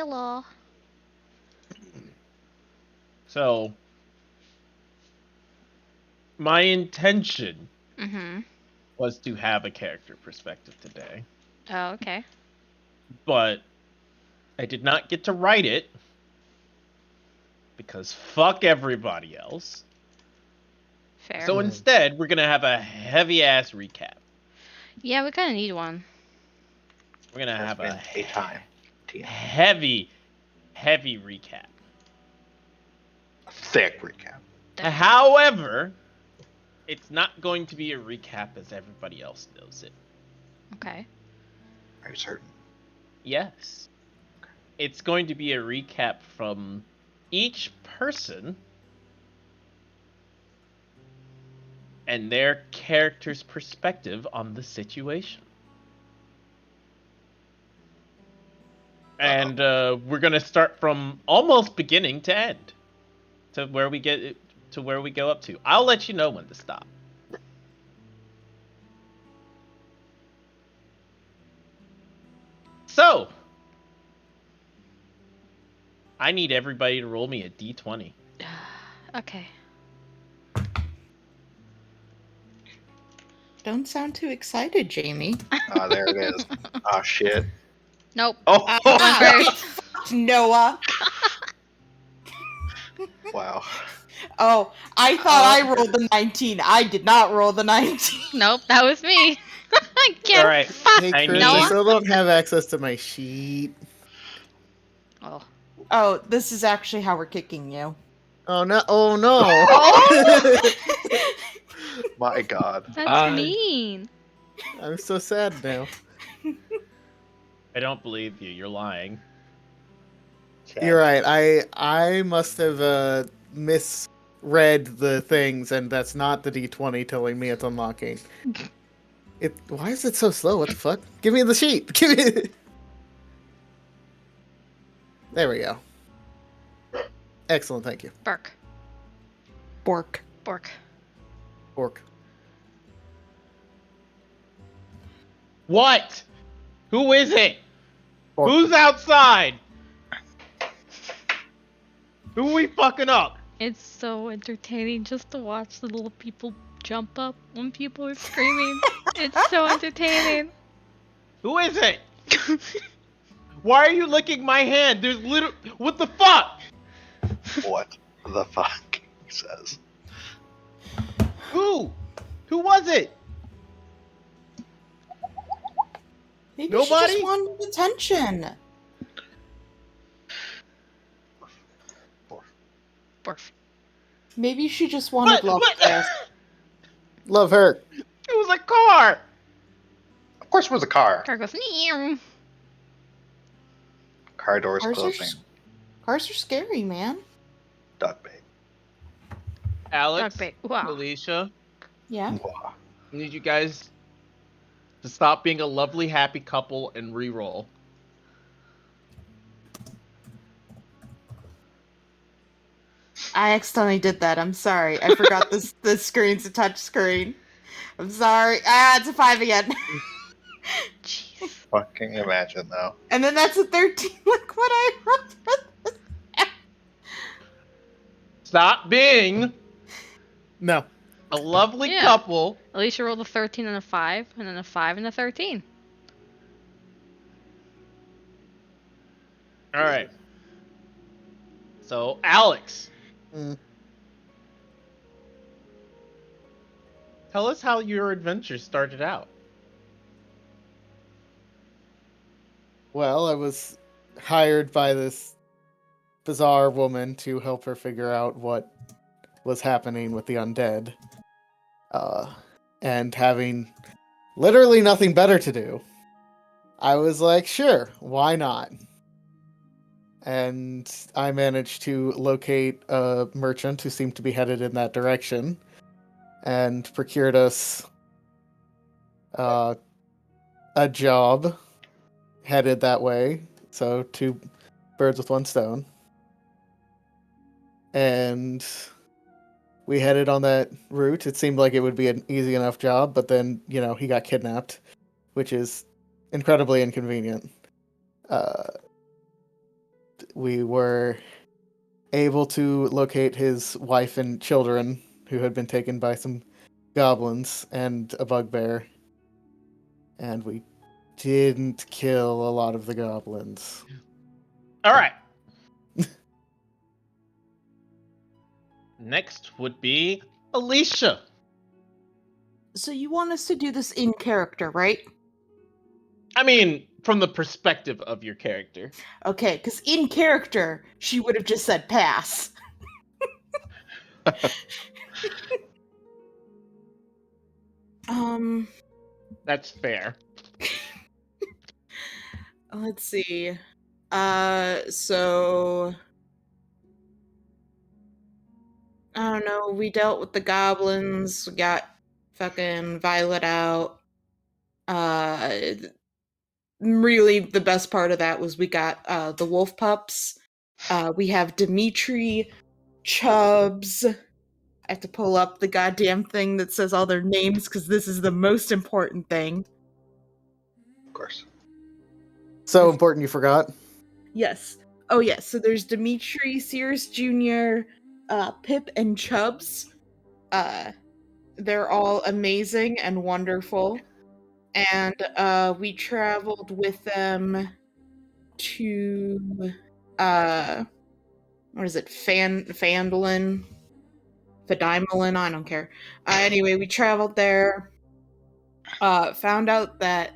Hello. So, my intention Mm-hmm. was to have a character perspective today, Oh, okay. but I did not get to write it because fuck everybody else. Fair. So instead, we're gonna have a heavy ass recap. Yeah, we kind of need one. We're gonna Has have been a time. heavy recap. Thick recap. However, it's not going to be a recap as everybody else knows it. Okay. Are you certain? Yes. It's going to be a recap from each person and their character's perspective on the situation. And we're gonna start from almost beginning to end, to where we go up to. I'll let you know when to stop. So, I need everybody to roll me a d20. Okay. Don't sound too excited, Jamie. Ah, there it is. Ah, shit. Nope. Oh, Going first. Noah. wow. Oh, I thought I rolled the 19. I did not roll the 19. Nope, that was me. Get All right. fucked, Hey, I Chris, need- I Noah. still don't have access to my sheet. Oh. Oh, this is actually how we're kicking you. Oh no! Oh no! Oh! My God. That's mean. I'm so sad now. I don't believe you. You're lying. You're right. I must have misread the things, and that's not the D20 telling me it's unlocking. Why is it so slow? What the fuck? Give me the sheet. Give me. There we go. Excellent. Thank you. Burk. Bork. Bork. Bork. What? Who is it? Bork. Who's outside? Who are we fucking up? It's so entertaining just to watch the little people jump up when people are screaming. It's so entertaining. Who is it? Why are you licking my hand? There's what the fuck? What the fuck? He says. Who? Who was it? Maybe she Nobody? just wanted attention. Borf. Maybe she just wanted love. Yes. Love her. It was a car. Of course it was a car. Car goes, "Meow." Car doors Cars are, closing. cars are scary, man. Duck bait. Alex, Dog bait. Wow. Alicia, Yeah. Wow. I need you guys to stop being a lovely, happy couple and re-roll. I accidentally did that. I'm sorry. I forgot this screen's a touch screen. I'm sorry. Ah, it's a 5 again. Jeez. Fucking imagine though. And then that's a 13. Look what I wrote for this. Stop being No. a lovely Yeah. couple. Alicia rolled a 13 and a 5, and then a 5 and a 13. All right. So, Alex, Mm. tell us how your adventure started out. Well, I was hired by this bizarre woman to help her figure out what was happening with the undead. And having literally nothing better to do, I was like, sure, why not? And I managed to locate a merchant who seemed to be headed in that direction and procured us a job headed that way. So 2 birds with 1 stone. And we headed on that route. It seemed like it would be an easy enough job, but then, he got kidnapped, which is incredibly inconvenient. we were able to locate his wife and children who had been taken by some goblins and a bugbear. And we didn't kill a lot of the goblins. All right. Next would be Alicia. So you want us to do this in character, right? I mean, from the perspective of your character. Okay, because in character, she would have just said pass. That's fair. Let's see. So I don't know. We dealt with the goblins. We got fucking Violet out. Really, the best part of that was we got the wolf pups. We have Dimitri, Chubbs. I have to pull up the goddamn thing that says all their names because this is the most important thing. Of course. So important you forgot? Yes. Oh, yes. So there's Dimitri, Sears Jr., Pip, and Chubbs. They're all amazing and wonderful. And we traveled with them to what is it? Fandolin? Fadimelin? I don't care. Anyway, we traveled there. Found out that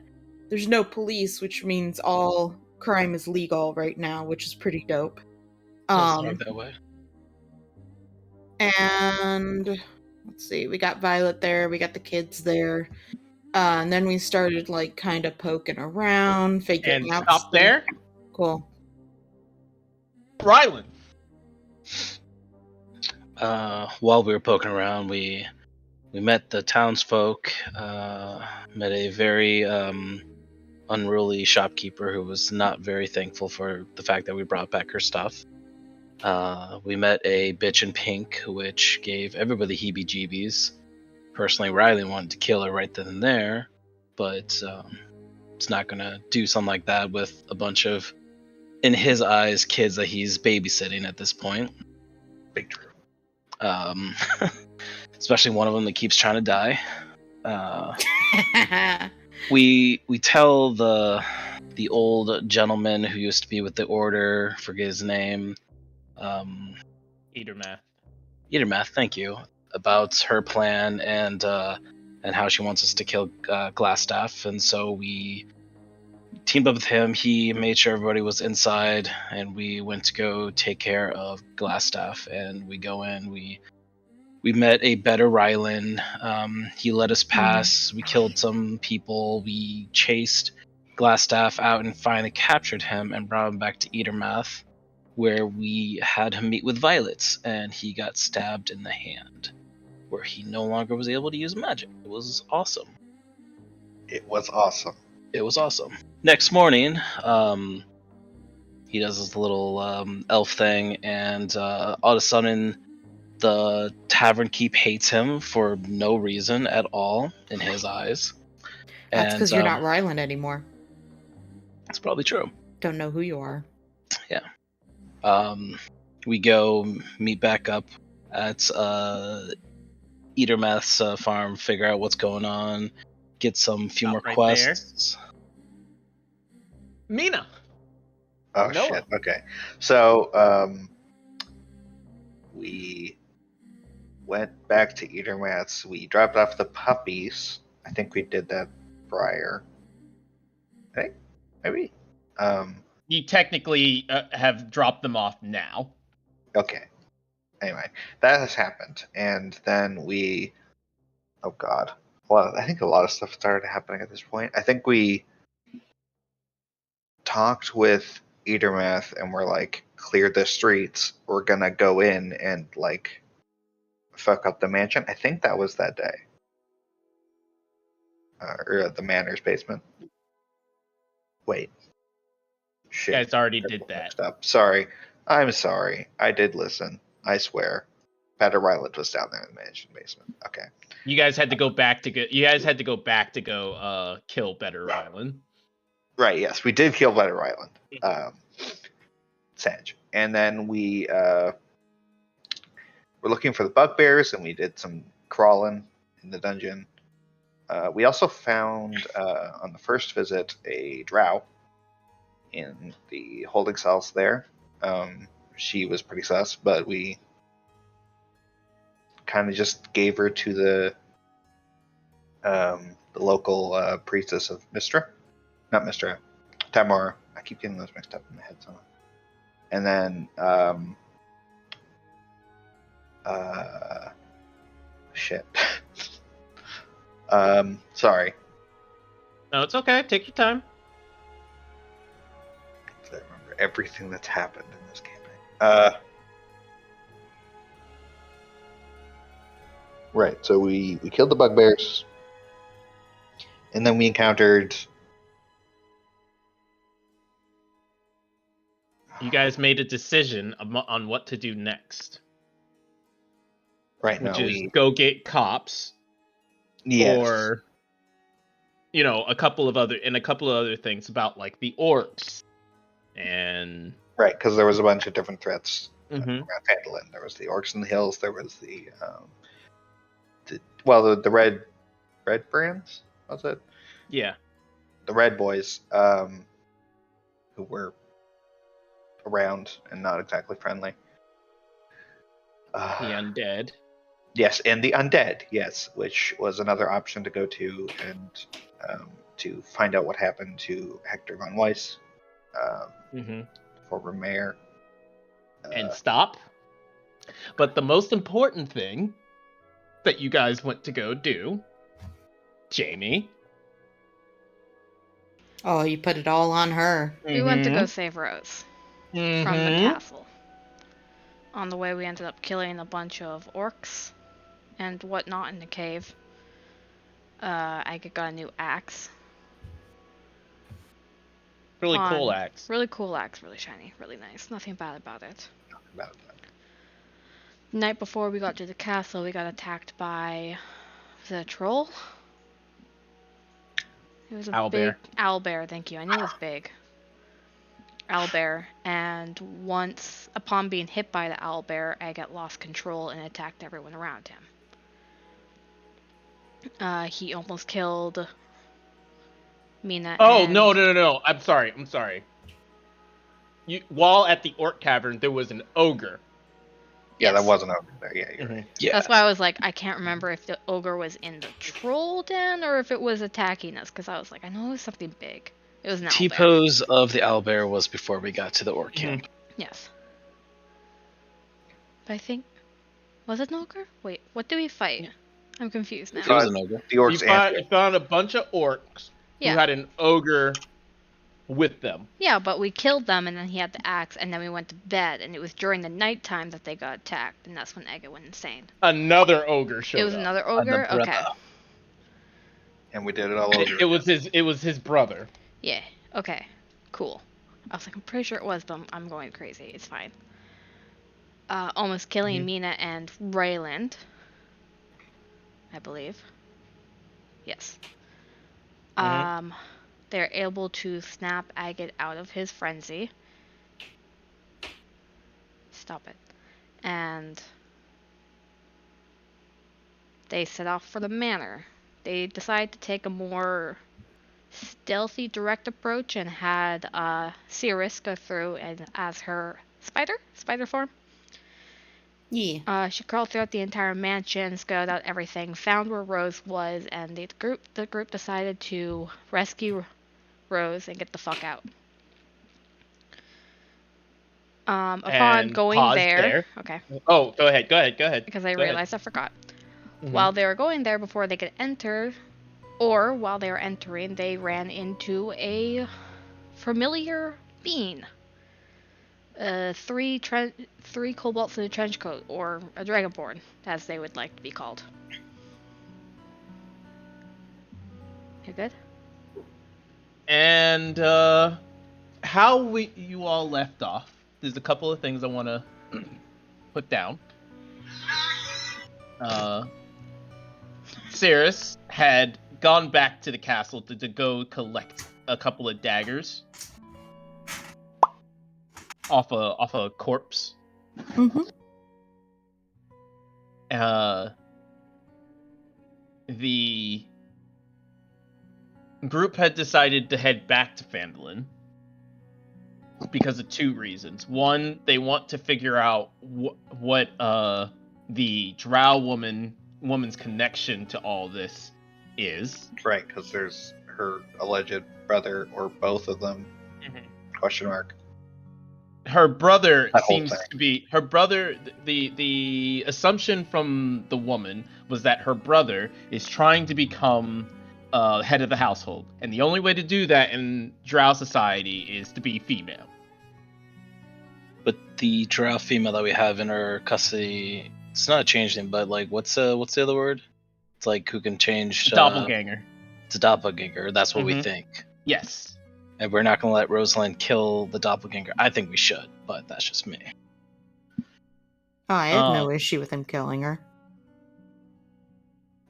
there's no police, which means all crime is legal right now, which is pretty dope. Doesn't work that way. And let's see, we got Violet there, we got the kids there. And then we started like kind of poking around, figuring And out stop stuff. there. Cool. Rylan. While we were poking around, we met the townsfolk, met a very unruly shopkeeper who was not very thankful for the fact that we brought back her stuff. We met a bitch in pink, which gave everybody heebie-jeebies. Personally, Riley wanted to kill her right then and there, but it's not going to do something like that with a bunch of, in his eyes, kids that he's babysitting at this point. Big true. Especially one of them that keeps trying to die. We tell the old gentleman who used to be with the order, forget his name, Eatermath. thank you, about her plan and how she wants us to kill Glassstaff, and so we teamed up with him. He made sure everybody was inside, and we went to go take care of Glassstaff. And we go in. We met a better Rylan. He let us pass. We killed some people. We chased Glassstaff out and finally captured him and brought him back to Eatermath, where we had him meet with Violet, and he got stabbed in the hand, where he no longer was able to use magic. It was awesome. It was awesome. It was awesome. Next morning, he does this little elf thing, and all of a sudden, the tavern keep hates him for no reason at all in his eyes. That's because you're not Ryland anymore. That's probably true. Don't know who you are. Yeah. We go meet back up at Eatermath's farm, figure out what's going on, get some few Stop more right quests. Mina. Oh Noah. shit. Okay. So we went back to Eatermath's. We dropped off the puppies. I think we did that prior. Hey, maybe. You technically have dropped them off now. Okay. Anyway, that has happened, and then we. Oh God. Well, I think a lot of stuff started happening at this point. I think we talked with Eatermath and we're like, clear the streets. We're gonna go in and like fuck up the mansion. I think that was that day. Or the manor's basement. Wait. Shit. You guys already did that. Mixed up. Sorry. I'm sorry. I did listen. I swear. Better Ryland was down there in the mansion basement. Okay. You guys had to go back to go. Kill Better Island. Right. Yes, we did kill Better Ryland. Sanj. and then we were looking for the bugbears, and we did some crawling in the dungeon. We also found on the first visit a drow in the holding cells there. She was pretty sus, but we kind of just gave her to the local priestess of Mistra. Not Mistra, Tamara. I keep getting those mixed up in my head somehow. And then, shit. Sorry. No, it's okay. Take your time. I remember everything that's happened in this campaign. Right, so we killed the bugbears, and then we encountered... You guys made a decision on what to do next. Right, Which no, is go get cops, Yes. or a couple of other things about like the orcs, and Right, because there was a bunch of different threats Mhm. around Phandalin. There was the orcs in the hills. There was the red brands. Was it yeah, the red boys who were around and not exactly friendly? the undead. Yes, and the undead. Yes, which was another option to go to and to find out what happened to Hector von Weiss, Mm-hmm. former mayor. And stop. But the most important thing that you guys went to go do, Jamie. Oh, you put it all on her. We went to go save Rose from the Mhm. castle. On the way, we ended up killing a bunch of orcs and whatnot in the cave. I got a new axe. Really cool axe. Really cool axe, really shiny, really nice. Nothing bad about it. About that. The night before we got to the castle, we got attacked by the troll. It was a Owlbear. big owlbear. Thank you. I knew it was big. Owlbear, and once, upon being hit by the owlbear, Agate lost control and attacked everyone around him. He almost killed Mina. Oh, and... no. I'm sorry. While at the orc cavern, there was an ogre. Yeah, Yes. that wasn't over there. Yeah, you're right. Yeah. That's why I was like, I can't remember if the ogre was in the troll den or if it was attacking us, because I was like, I know it was something big. It was an owlbear. T-pose of the owlbear was before we got to the orc camp. Yes. But I think... Was it an ogre? Wait, what did we fight? I'm confused now. It was an ogre. The You orcs found a bunch of orcs Yeah. who had an ogre with them. Yeah, but we killed them, and then he had the axe, and then we went to bed, and it was during the nighttime that they got attacked, and that's when Agate went insane. Another ogre showed It was up. another ogre? Another Okay. brother. and we did it all over. It was his brother. Yeah, okay. Cool. I was like, I'm pretty sure it was, but I'm going crazy. It's fine. Almost killing Mina and Rayland. I believe. Yes. They're able to snap Agate out of his frenzy. Stop it. And they set off for the manor. They decided to take a more stealthy, direct approach and had Cirrus go through and as her spider form. Yeah. She crawled throughout the entire mansion, scouted out everything, found where Rose was, and the group decided to rescue Rose and get the fuck out. Upon And going pause there, okay, Oh, go ahead. because I Go ahead. realized I forgot. Mhm. While they were going there, before they could enter, or while they were entering, they ran into a familiar being. Three kobolds in a trench coat, or a dragonborn, as they would like to be called. You good? And how you all left off. There's a couple of things I want to put down. Cirrus had gone back to the castle to go collect a couple of daggers. off a corpse. Mm-hmm. The group had decided to head back to Phandalin because of two reasons. One, they want to figure out what the Drow woman's connection to all this is. Right, because there's her alleged brother, or both of them, question mark. Her brother That whole seems thing. to be her brother. The assumption from the woman was that her brother is trying to become head of the household, and the only way to do that in Drow society is to be female. But the drow female that we have in our custody, it's not a changeling, but like what's the other word? It's like who can change Doppelganger. It's a doppelganger. That's what we Mhm. think. Yes. And we're not gonna let Rosalind kill the doppelganger. I think we should, but that's just me. Oh, I have no issue with him killing her.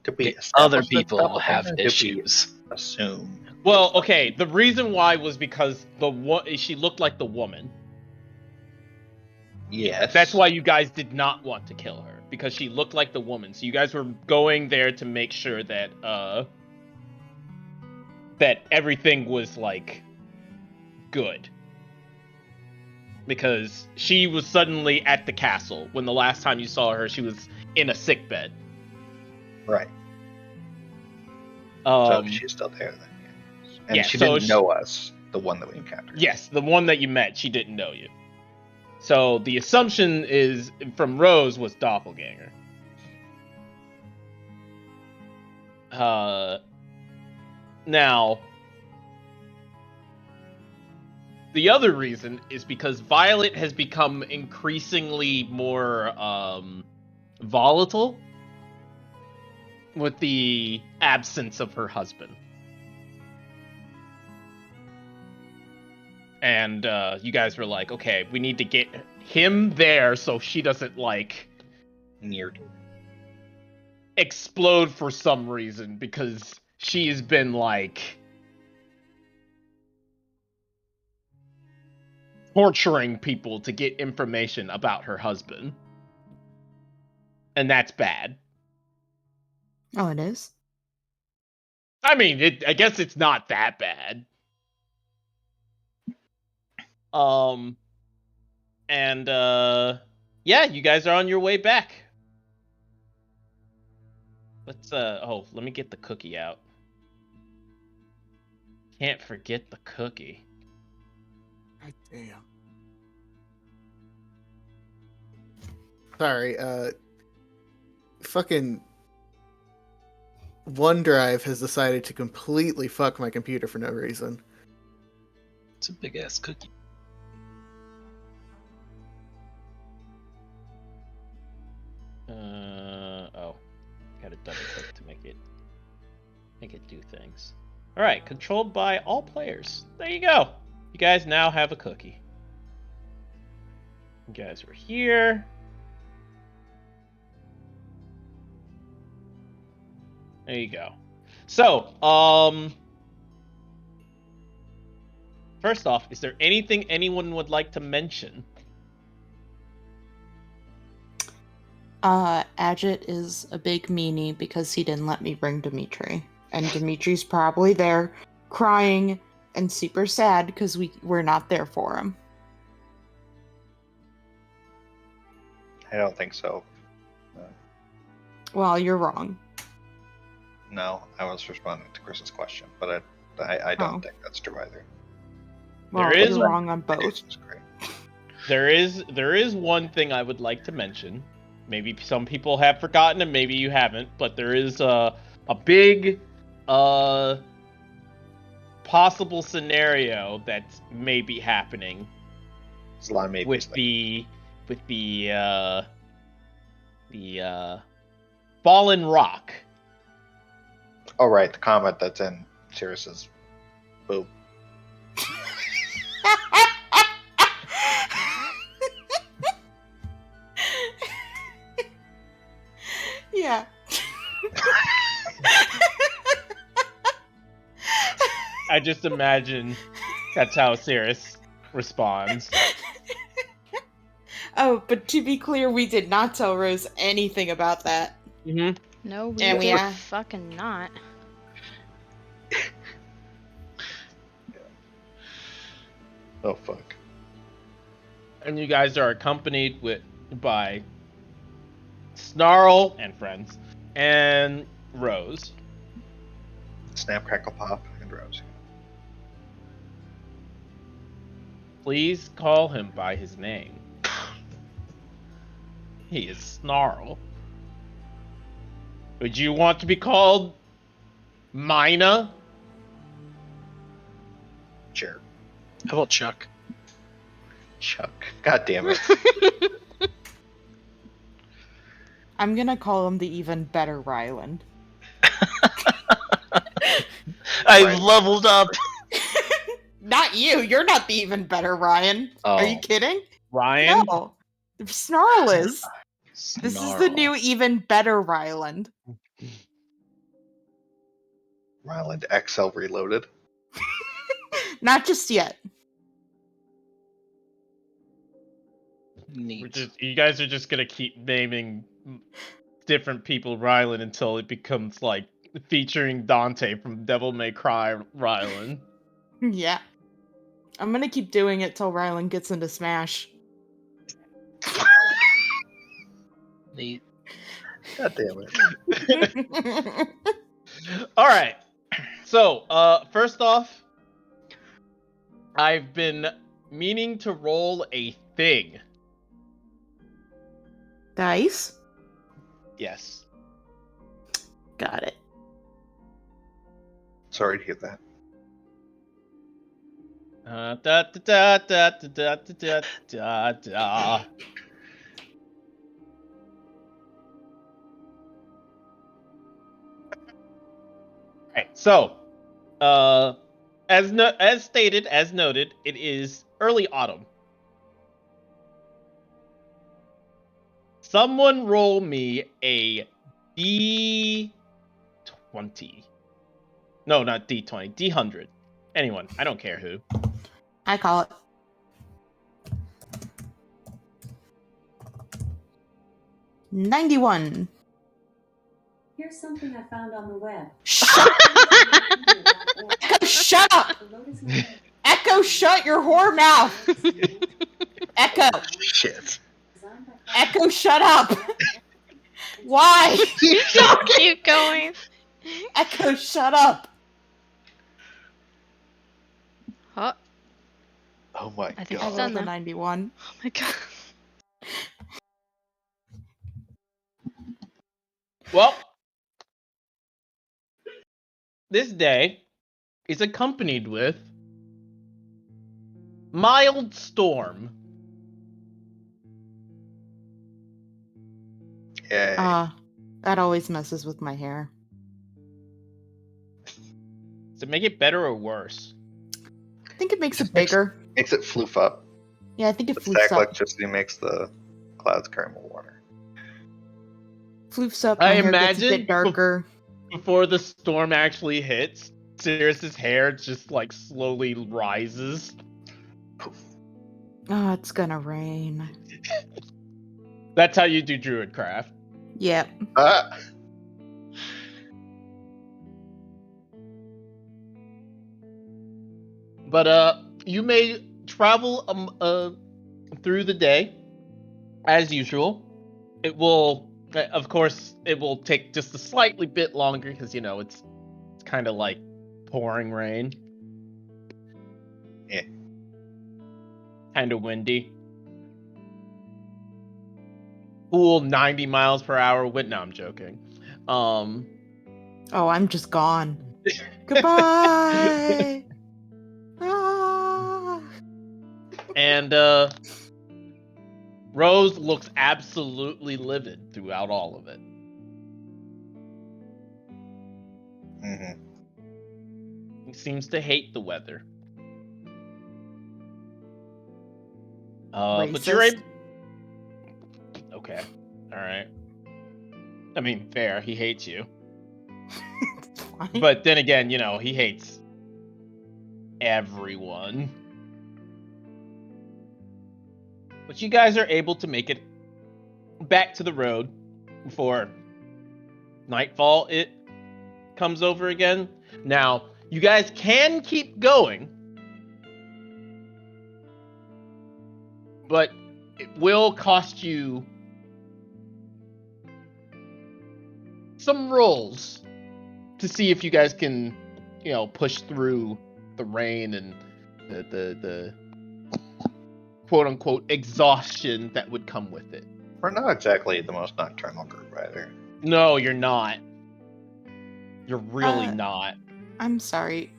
Did we Other establish the people have doppelganger? Did we issues. assume? Well, okay. The reason why was because she looked like the woman. Yes. That's why you guys did not want to kill her, because she looked like the woman. So you guys were going there to make sure that that everything was like good. Because she was suddenly at the castle when the last time you saw her, she was in a sick bed. Right. So Um, she's still there then. Yes. And yeah, she so didn't know us, the one that we encountered. yes, the one that you met, she didn't know you. So the assumption is from Rose was doppelganger. Now, the other reason is because Violet has become increasingly more volatile with the absence of her husband. And you guys were like, okay, we need to get him there so she doesn't, like, Near. explode for some reason, because she's been, like, torturing people to get information about her husband. And that's bad. Oh, it is? I mean, I guess it's not that bad. And yeah, you guys are on your way back. Let's let me get the cookie out. Can't forget the cookie. God damn. Sorry, fucking OneDrive has decided to completely fuck my computer for no reason. It's a big ass cookie. Gotta double click to make it do things. All right, controlled by all players. There you go. You guys now have a cookie. You guys were here. There you go. So, first off, is there anything anyone would like to mention? Adjet is a big meanie because he didn't let me bring Dimitri. And Dimitri's probably there crying and super sad because we're not there for him. I don't think so. Well, you're wrong. No, I was responding to Chris's question, but I don't Oh. think that's true either. Well, There is you're wrong on both. It's great. There is one thing I would like to mention. Maybe some people have forgotten and maybe you haven't, but there is a big possible scenario that may be happening It's a lot of maybes with there. the fallen rock. Oh right, the comment that's in Sirius's boob. Yeah. I just imagine that's how Cirrus responds. Oh, but to be clear, we did not tell Rose anything about that. Mm-hmm. No, we And we did are- fucking not. Oh fuck. And you guys are accompanied by Snarl and friends and Rose. Snap, crackle, pop, and Rose. Please call him by his name. He is Snarl. Would you want to be called Mina? Sure. How about Chuck? Chuck. God damn it. I'm gonna call him the even better Ryland. I Right. leveled up. Not you. You're not the even better Ryan. Are you Oh. kidding? Ryan? No. Snarl is. This is the Snarl. new even better Ryland. Ryland XL Reloaded. Not just yet. Neat. You guys are just gonna keep naming different people Rylan until it becomes like featuring Dante from Devil May Cry Rylan. Yeah. I'm gonna keep doing it till Ryland gets into Smash. Neat. God damn it. All right. So, first off, I've been meaning to roll a thing. Dice? Yes. Got it. Sorry to hear that. Da da da da da da da da. Alright, so, as stated, as noted, it is early autumn. Someone roll me a D20. No, not D20, D100. Anyone, I don't care who. I call it. $91. Here's something I found on the web. Echo, shut up! Echo, shut your whore mouth! Echo! Shit. Echo, shut up! Why? Keep going. Echo, shut up! Oh, Oh my I think god. I've done the that. 91. Oh my god. Well, this day is accompanied with mild storm. Yay. That always messes with my hair. Does it make it better or worse? I think it makes Just it bigger. Makes it floof up. Yeah, I think it The floofs stack up. electricity makes the clouds caramel warmer. Floofs up, I my hair gets a imagine bit darker. Before the storm actually hits, Sirius's hair just like slowly rises. Oh, it's gonna rain. That's how you do Druidcraft. Yep. Ah! But you may travel through the day as usual. It will, of course, it will take just a slightly bit longer because you know it's kind of like pouring rain. Yeah. Kind of windy. Cool 90 miles per hour wind. No, I'm joking. Oh, I'm just gone. Goodbye. Ah. And Rose looks absolutely livid throughout all of it. Mm-hmm. He seems to hate the weather. But you're Racist. able. Okay, all right. I mean, fair. He hates you, It's fine. but then again, you know, he hates everyone. But you guys are able to make it back to the road before nightfall it comes over again. Now, you guys can keep going, but it will cost you some rolls to see if you guys can, push through the rain and the quote unquote exhaustion that would come with it. We're not exactly the most nocturnal group either. No, you're not. You're really not. I'm sorry.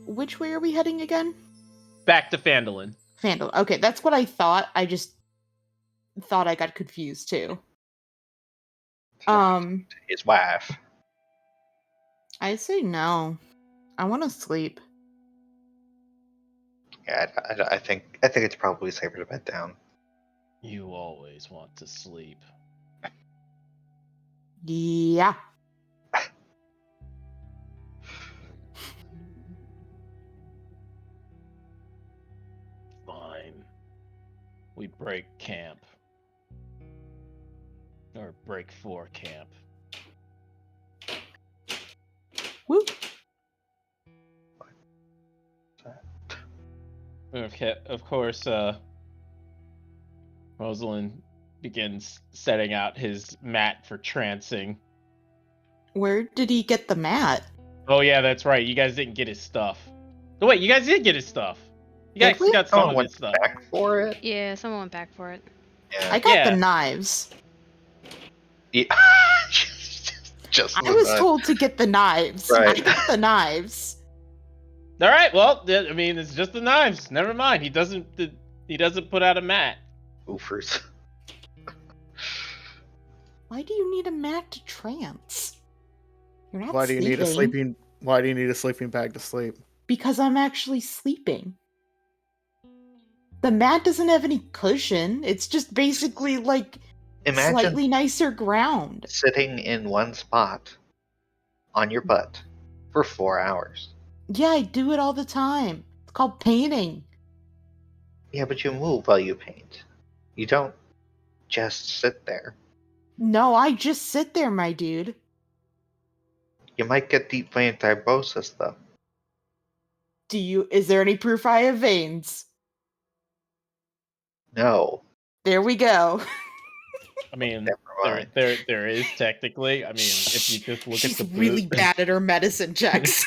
Which way are we heading again? Back to Phandalin. Phandalin. Okay, that's what I thought. I just thought I got confused too. His wife. I say no. I want to sleep. Yeah, I think it's probably safer to bed down. You always want to sleep. Yeah. Fine. We break camp. Or break for camp. Woo. Okay, of course, Rosalind begins setting out his mat for trancing. Where did he get the mat? Oh yeah, that's right. You guys didn't get his stuff. Oh wait, you guys did get his stuff. You Did guys we? got some Someone of went his stuff. back for it. Yeah, someone went back for it. Yeah. I got Yeah. the knives. Yeah. Just I was told to get the knives. Right. I got the knives. All right, well, I mean, it's just the knives. Never mind. He doesn't put out a mat. Oofers. Why do you need a mat to trance? You're not Why do you need a sleeping. Why do you need a sleeping bag to sleep? Because I'm actually sleeping. The mat doesn't have any cushion. It's just basically like Imagine slightly nicer ground. sitting in one spot on your butt for 4 hours. Yeah, I do it all the time. It's called painting. Yeah, but you move while you paint. You don't just sit there. No, I just sit there, my dude. You might get deep vein thrombosis, though. Is there any proof I have veins? No. There we go. I mean, Never mind. there is technically. I mean, if you just look She's at the really boot- bad at her medicine checks.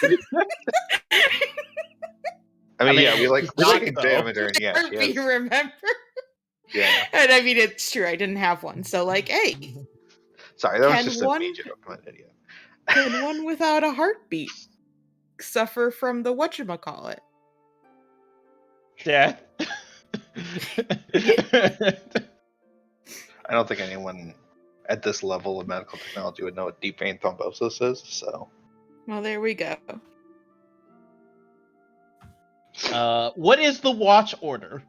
I mean, mean, yeah, we she's like not, examined her, and yeah, she Me, has, remember? yeah. And I mean, it's true. I didn't have one. So, like, hey, Sorry, that was Can just a one- me joke. I'm an idiot. can one without a heartbeat suffer from the whatchamacallit? Yeah. I don't think anyone at this level of medical technology would know what deep vein thrombosis is. So, Well, there we go. What is the watch order?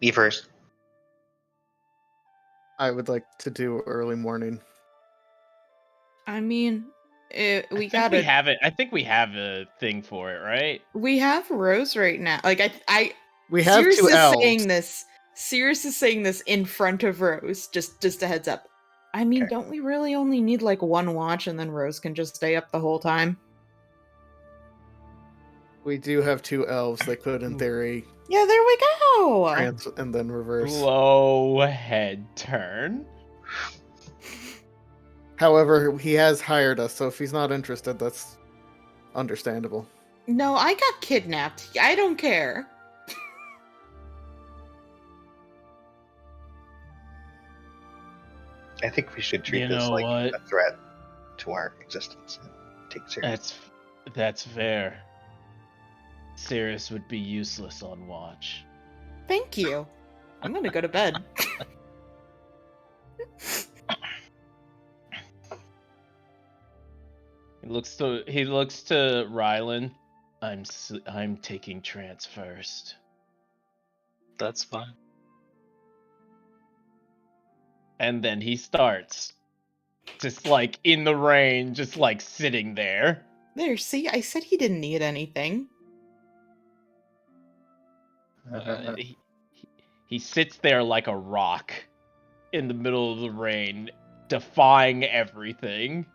me first. I would like to do early morning. I mean, I think we have a thing for it, right? we have Rose right now. Like, I We have Sirius two is elves. saying this. Sirius is saying this in front of Rose. Just a heads up. I mean, Okay. don't we really only need like one watch, and then Rose can just stay up the whole time? We do have two elves. They could, in theory, Yeah, there we go. trans and then reverse. Slow head turn. However, he has hired us, so if he's not interested, that's understandable. No, I got kidnapped. I don't care. I think we should treat You this know like what? a threat to our existence and take it seriously. That's fair. Sirius would be useless on watch. Thank you. I'm gonna go to bed. He looks to Rylan. I'm taking trance first. That's fine. And then he starts. Just like in the rain, just like sitting there. There, see, I said he didn't need anything. Uh, he, He sits there like a rock in the middle of the rain, defying everything.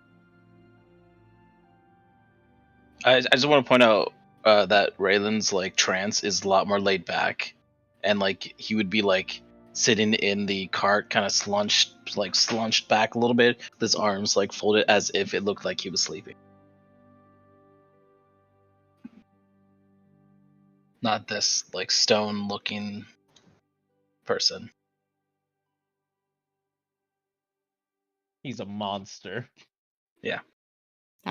I just want to point out that Raylan's like trance is a lot more laid back, and like he would be like sitting in the cart, kind of slunched back a little bit, with his arms like folded as if it looked like he was sleeping. Not this like stone-looking person. He's a monster. I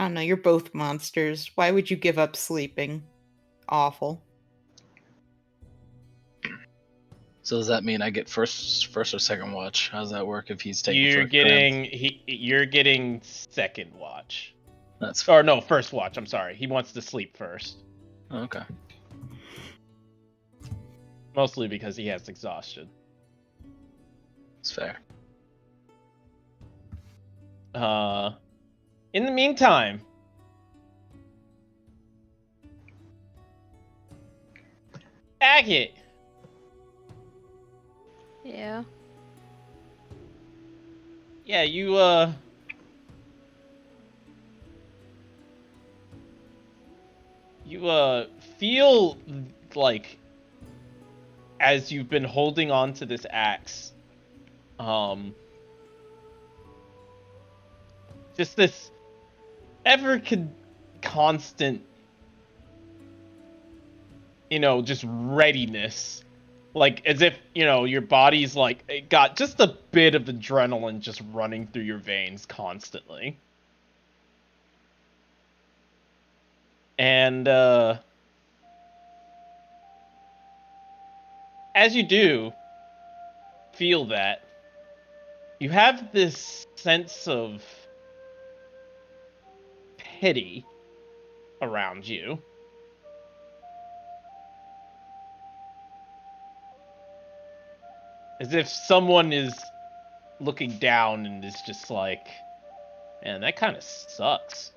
don't know. You're both monsters. Why would you give up sleeping? Awful. So does that mean I get first or second watch? How does that work if he's taking You're first trance? you're getting second watch. That's Or no, first watch, I'm sorry. He wants to sleep first. okay. Mostly because he has exhaustion. It's fair. In the meantime, Agate, Yeah. yeah, you feel like as you've been holding on to this axe, just this constant, just readiness, like as if your body's like it got just a bit of adrenaline just running through your veins constantly. And as you do feel that, you have this sense of pity around you. As if someone is looking down and is just like, man, that kind of sucks.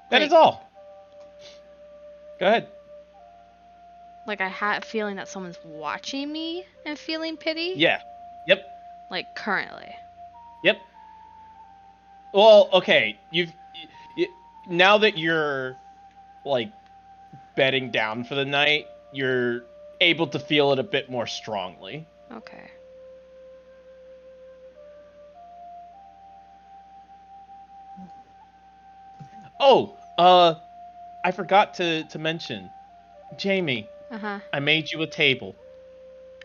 That is Like- all. Go ahead. Like I had a feeling that someone's watching me and feeling pity. Yeah. Yep. Like currently. Yep. Well, okay. Now that you're like bedding down for the night, you're able to feel it a bit more strongly. Okay. Oh, I forgot to mention, Jamie, Uh-huh. I made you a table.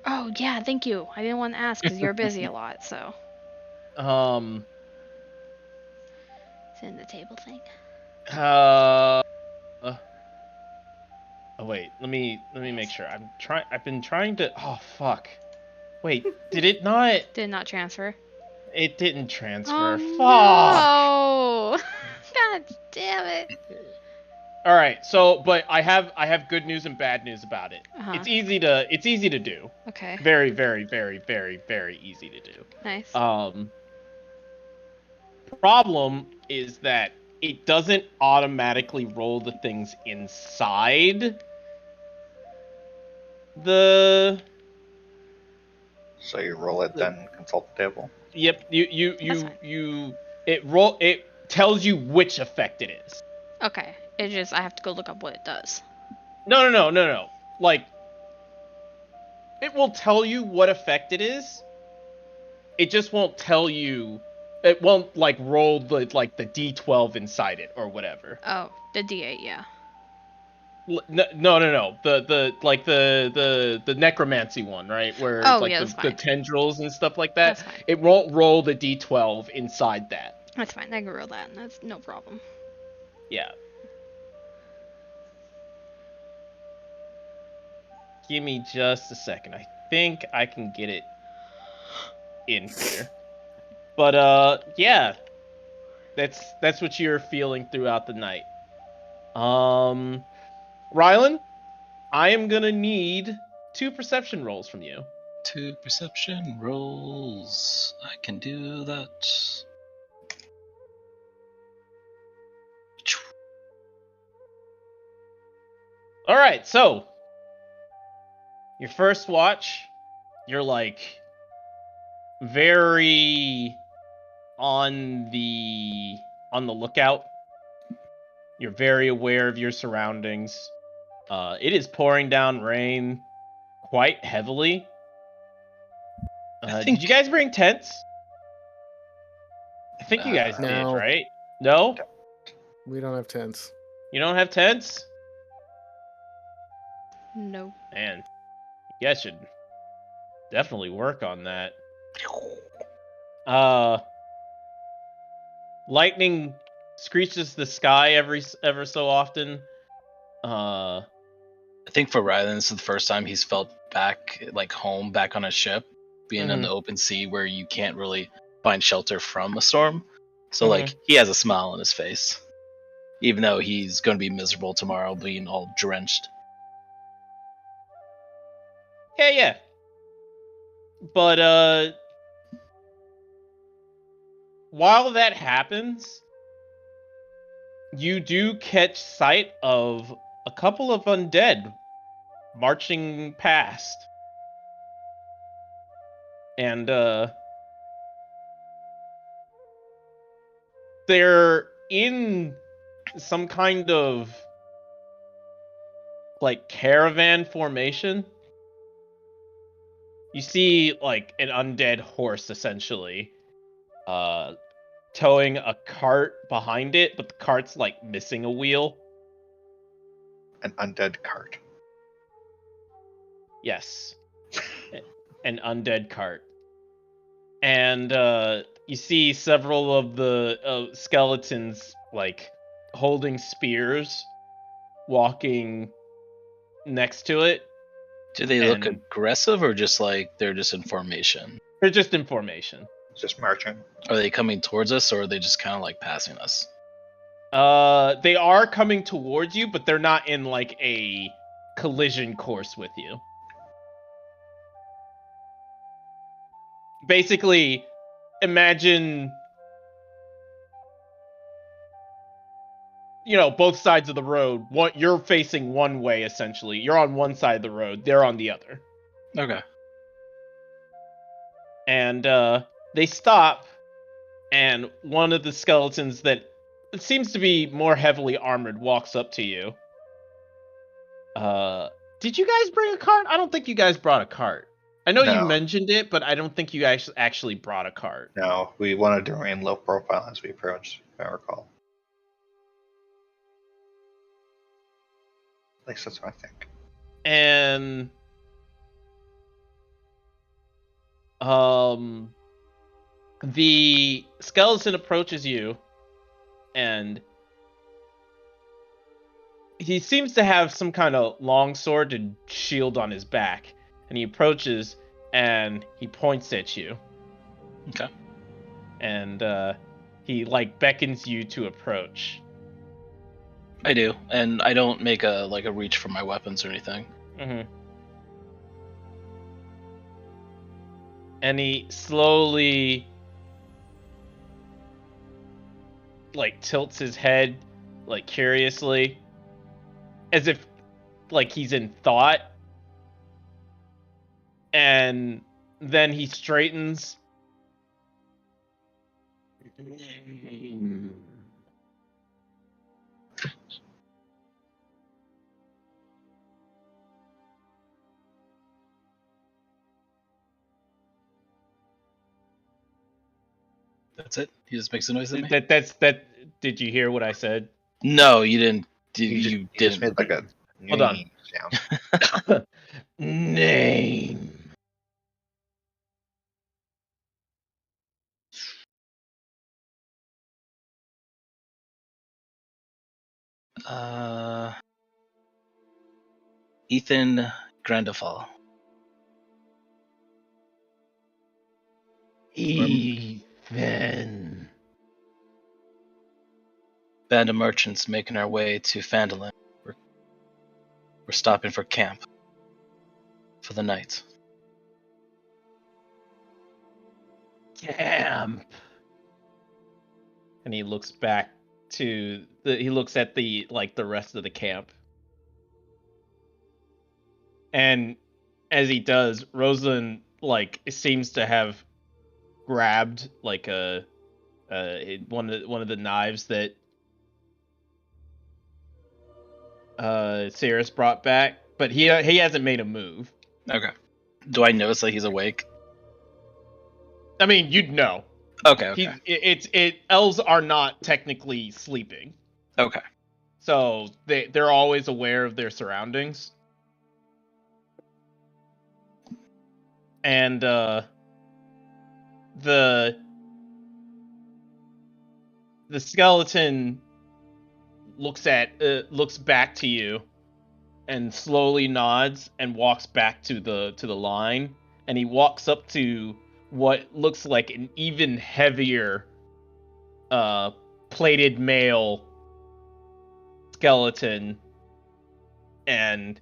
Oh, yeah, thank you. I didn't want to ask because you're busy a lot, so. It's in the table thing. Oh wait, let me make sure. I've been trying to. Oh fuck. Wait, did it not? Did not transfer. It didn't transfer. Oh, Fuck. no! God damn it. All right, so but I have good news and bad news about it. Uh-huh. It's easy to do. Okay. Very, very, very, very, very easy to do. Nice. Problem is that it doesn't automatically roll the things inside the. So you roll it, then consult the table. Yep. That's fine. It tells you which effect it is. Okay. It just, I have to go look up what it does. No. Like, it will tell you what effect it is. It just won't tell you. It won't like roll the D12 inside it or whatever. Oh, the D8, yeah. No. The necromancy one, right? Where Oh, it's like yeah, that's the fine. tendrils and stuff like that. That's fine. It won't roll the D12 inside that. That's fine. I can roll that. That's no problem. Yeah. Give me just a second. I think I can get it in here. But yeah. That's what you're feeling throughout the night. Rylan, I am gonna need 2 perception rolls from you. 2 perception rolls. I can do that. All right, so your first watch, you're like very on the lookout. You're very aware of your surroundings. It is pouring down rain quite heavily. Did you guys bring tents? I think you guys did, No. right? No? We don't have tents. You don't have tents? No. Man, you guys should definitely work on that. Lightning screeches the sky ever so often. I think for Rylan, this is the first time he's felt back, like home, back on a ship, being in the open sea where you can't really find shelter from a storm. So, like, he has a smile on his face, even though he's going to be miserable tomorrow, being all drenched. Yeah. But, while that happens, you do catch sight of a couple of undead marching past. And, they're in some kind of, like, caravan formation. You see, like, an undead horse, essentially, towing a cart behind it, but the cart's, like, missing a wheel. An undead cart. Yes. An undead cart. And, you see several of the skeletons, like, holding spears, walking next to it. Do they look And- aggressive or just like they're just in formation? They're just in formation. Just marching. Are they coming towards us or are they just kind of like passing us? They are coming towards you, but they're not in, like, a collision course with you. Basically, imagine, both sides of the road. You're facing one way, essentially. You're on one side of the road. They're on the other. Okay. And they stop, and one of the skeletons that seems to be more heavily armored walks up to you. Did you guys bring a cart? I don't think you guys brought a cart. I know you No. mentioned it, but I don't think you guys actually brought a cart. No, we wanted to remain low profile as we approached, if I recall. At least that's what I think. And the skeleton approaches you, and he seems to have some kind of longsword and shield on his back. And he approaches, and he points at you. Okay. And he, like, beckons you to approach. I do, and I don't make a reach for my weapons or anything. Mm-hmm. And he slowly, like, tilts his head, like, curiously, as if, like, he's in thought. And then he straightens. That's it? He just makes a noise at me? Did you hear what I said? No, you didn't. You just didn't. made like a Hold on. sound. Name. Ethan Grandifal. Ethan. Band of merchants making our way to Phandalin. We're stopping for camp for the night. Camp. And he looks back to he looks at the rest of the camp. And as he does, Rosalind like seems to have grabbed like one of the knives that Cirrus brought back, but he hasn't made a move. Okay. Do I notice that he's awake? I mean, you'd know. Okay. Elves are not technically sleeping, Okay. so they're always aware of their surroundings. And the skeleton looks back to you and slowly nods and walks back to the line, and he walks up to what looks like an even heavier plated male skeleton, and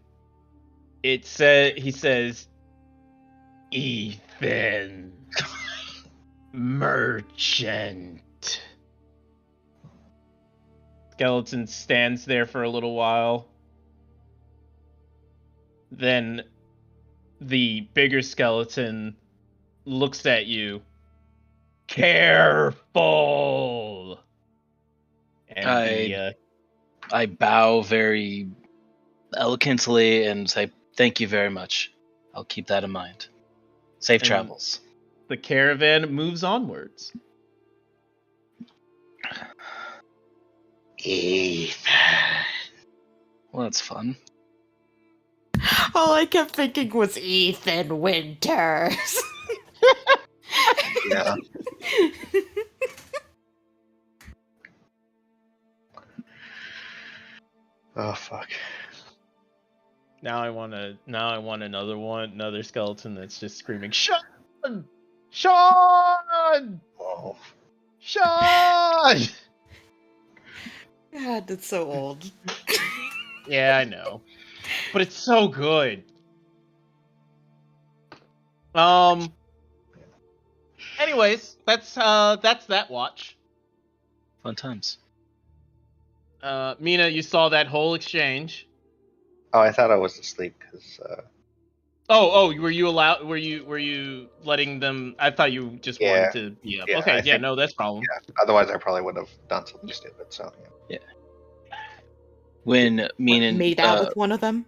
he says, "Ethan Merchant." Skeleton stands there for a little while. Then the bigger skeleton looks at you. Careful. And I bow very elegantly and say, "Thank you very much. I'll keep that in mind. Safe travels." The caravan moves onwards. Ethan. Well, that's fun. All I kept thinking was Ethan Winters. Yeah. Oh fuck. Now I want another skeleton that's just screaming, "Sean! Sean! Oh. Sean!" God, that's so old. Yeah, I know. But it's so good. Anyways, that's that watch. Fun times. Mina, you saw that whole exchange. Oh, I thought I was asleep because. Were you letting them? I thought you just Yeah. wanted to be up. Yeah, Okay, I yeah, think- no, that's problem. Yeah. Otherwise, I probably would have done something stupid. So. Yeah. When Mina Made out with one of them.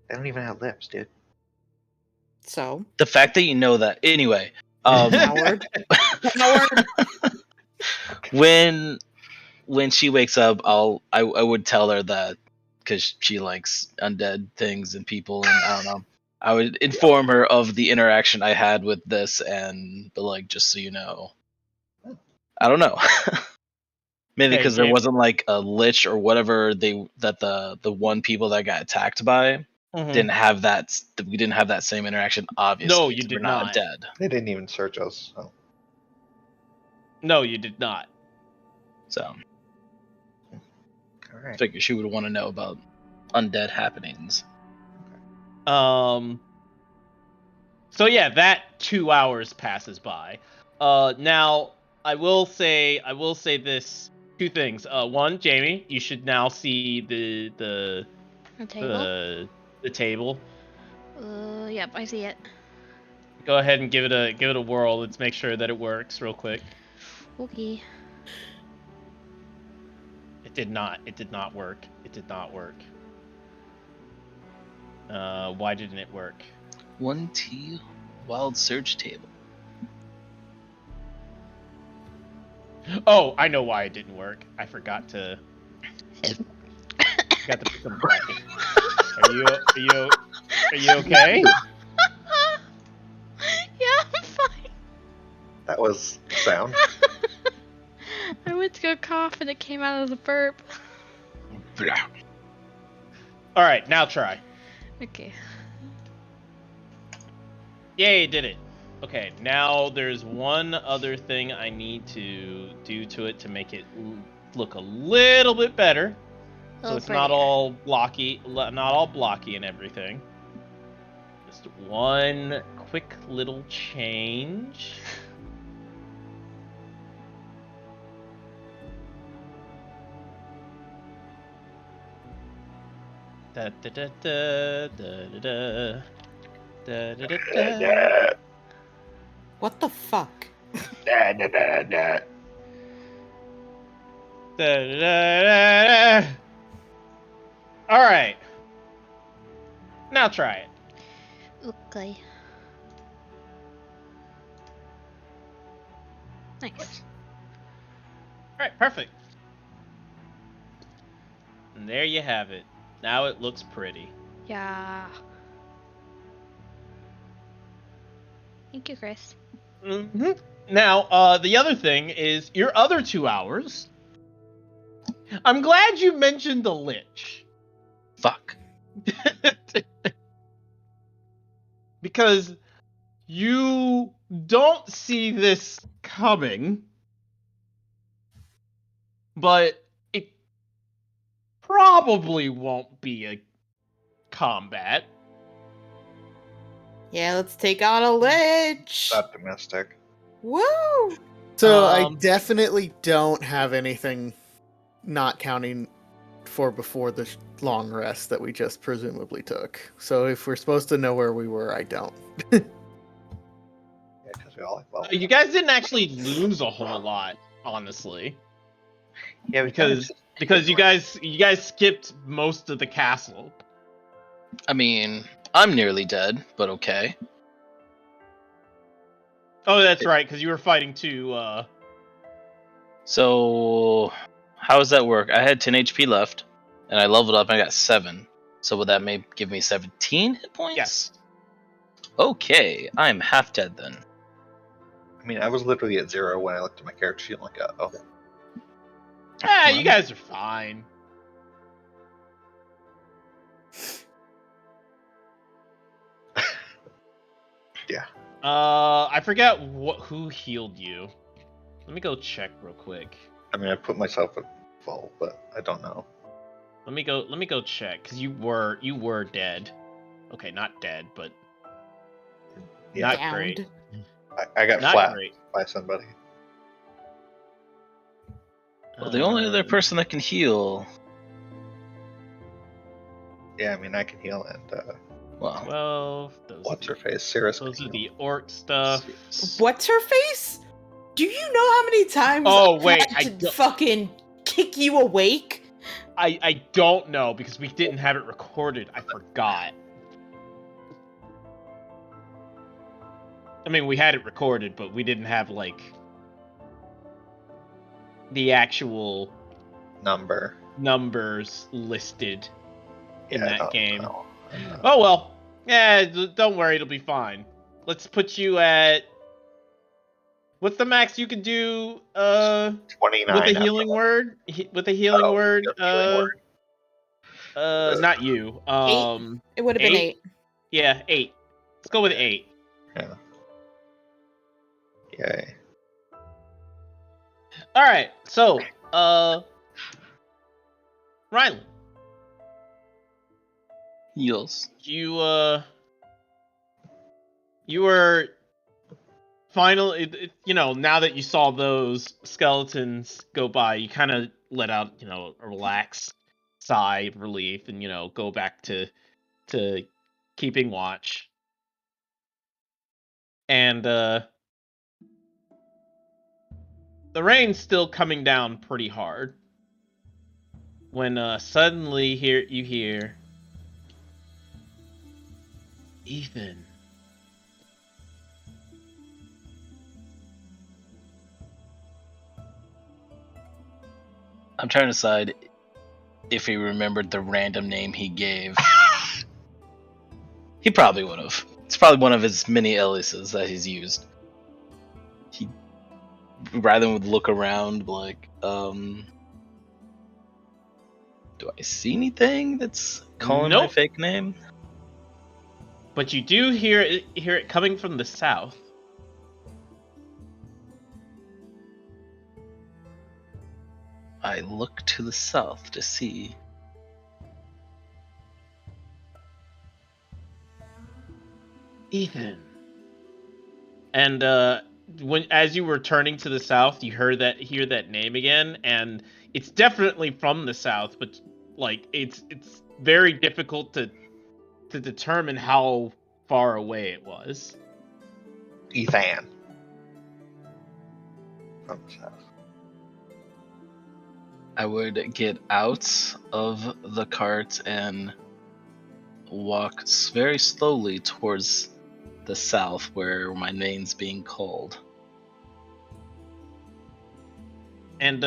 They don't even have lips, dude. So the fact that you know that anyway. Howard. When she wakes up, I would tell her that because she likes undead things and people, and I don't know. I would inform her of the interaction I had with this, but like, just so you know, I don't know. Maybe Hey, because there Gabe. wasn't like a lich or whatever the one people that got attacked by didn't have that. We didn't have that same interaction. Obviously, No, you 'cause did we're not not. dead. They didn't even search us. So. No, you did not. So All right. figure she would want to know about undead happenings. So yeah, that 2 hours passes by. Now I will say this: two things. One, Jamie, you should now see the table? the table. Yep, I see it. Go ahead and give it a whirl. Let's make sure that it works real quick. Okay. It did not work. It did not work. Why didn't it work? 1T Wild Surge table. Oh, I know why it didn't work. I forgot to put some brackets. Are you okay? Yeah, I'm fine. That was sound. I went to go cough and it came out as a burp. All right, now try. Okay. Yay, did it. Okay, now there's one other thing I need to do to it to make it look a little bit better. So it's not all blocky, and everything. Just one quick little change. Da da da da da da da da da da. What the fuck? Da, da, da, da. Da, da, da, da. All right. Now try it. Okay. Nice. All right, perfect. And there you have it. Now it looks pretty. Yeah. Thank you, Chris. Mm-hmm. Now, the other thing is your other 2 hours. I'm glad you mentioned the Lich. Fuck. Because you don't see this coming, but it probably won't be a combat. Yeah, let's take on a lich. Optimistic. Woo! So I Um, definitely don't have anything, not counting for before the long rest that we just presumably took. So if we're supposed to know where we were, I don't. Yeah, because we all like, well, You guys didn't actually lose a whole lot, honestly, yeah, we kinda because you guys skipped most of the castle. I mean, I'm nearly dead, but okay. Oh, that's right, because you were fighting two. So, how does that work? I had 10 HP left, and I leveled up and I got 7. So would that give me 17 hit points? Yes. Okay, I'm half dead then. I mean, I was literally at 0 when I looked at my character sheet. I'm like, oh, You guys are fine. Yeah. I forgot who healed you. Let me go check real quick. I mean, I put myself at full, but I don't know. Let me go check, because you were dead. Okay, not dead, but Yeah. not Downed. great. I got Not flat great. by somebody. Well, the only other Um, person that can heal. Yeah, I mean, I can heal, and Well, 12. what's her face? Cirrus can Those are heal. the orc stuff. What's her face? Do you know how many times Oh, I've wait, had I to don't- fucking kick you awake? I don't know, because we didn't have it recorded. I forgot. I mean, we had it recorded, but we didn't have, like, the actual Number. numbers listed in Yeah, I that don't game. know. Oh, well. Yeah, don't worry, it'll be fine. Let's put you at... What's the max you can do, 29. with a after healing that. word? With a healing Oh, word, your healing word. not you. It would have been 8. Yeah, 8. Let's go with 8. Yeah. Yay. Alright, so, Rylan, heals. you were finally, now that you saw those skeletons go by, you kind of let out, a relaxed sigh of relief and, go back to keeping watch. And, the rain's still coming down pretty hard. When, suddenly you hear, Ethan. I'm trying to decide if he remembered the random name he gave. He probably would have. It's probably one of his many aliases that he's used. He rather than look around like, do I see anything that's calling my Nope. fake name? But you do hear it coming from the south. I look to the south to see. Ethan. And as you were turning to the south, you hear that name again, and it's definitely from the south, but Like it's very difficult to determine how far away it was. Ethan. From the south. I would get out of the cart and walk very slowly towards the south where my name's being called. And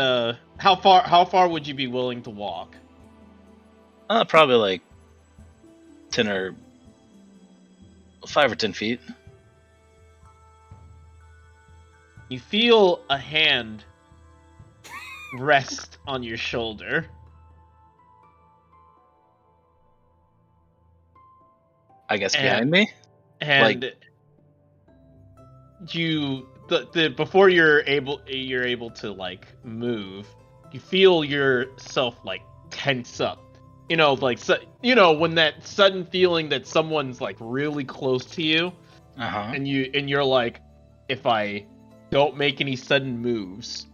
how far would you be willing to walk? Probably like 5 or 10 feet. You feel a hand rest on your shoulder. I guess behind me? And you before you're able to like move, you feel yourself like tense up. You know, like when that sudden feeling that someone's like really close to you, and you're like, if I don't make any sudden moves,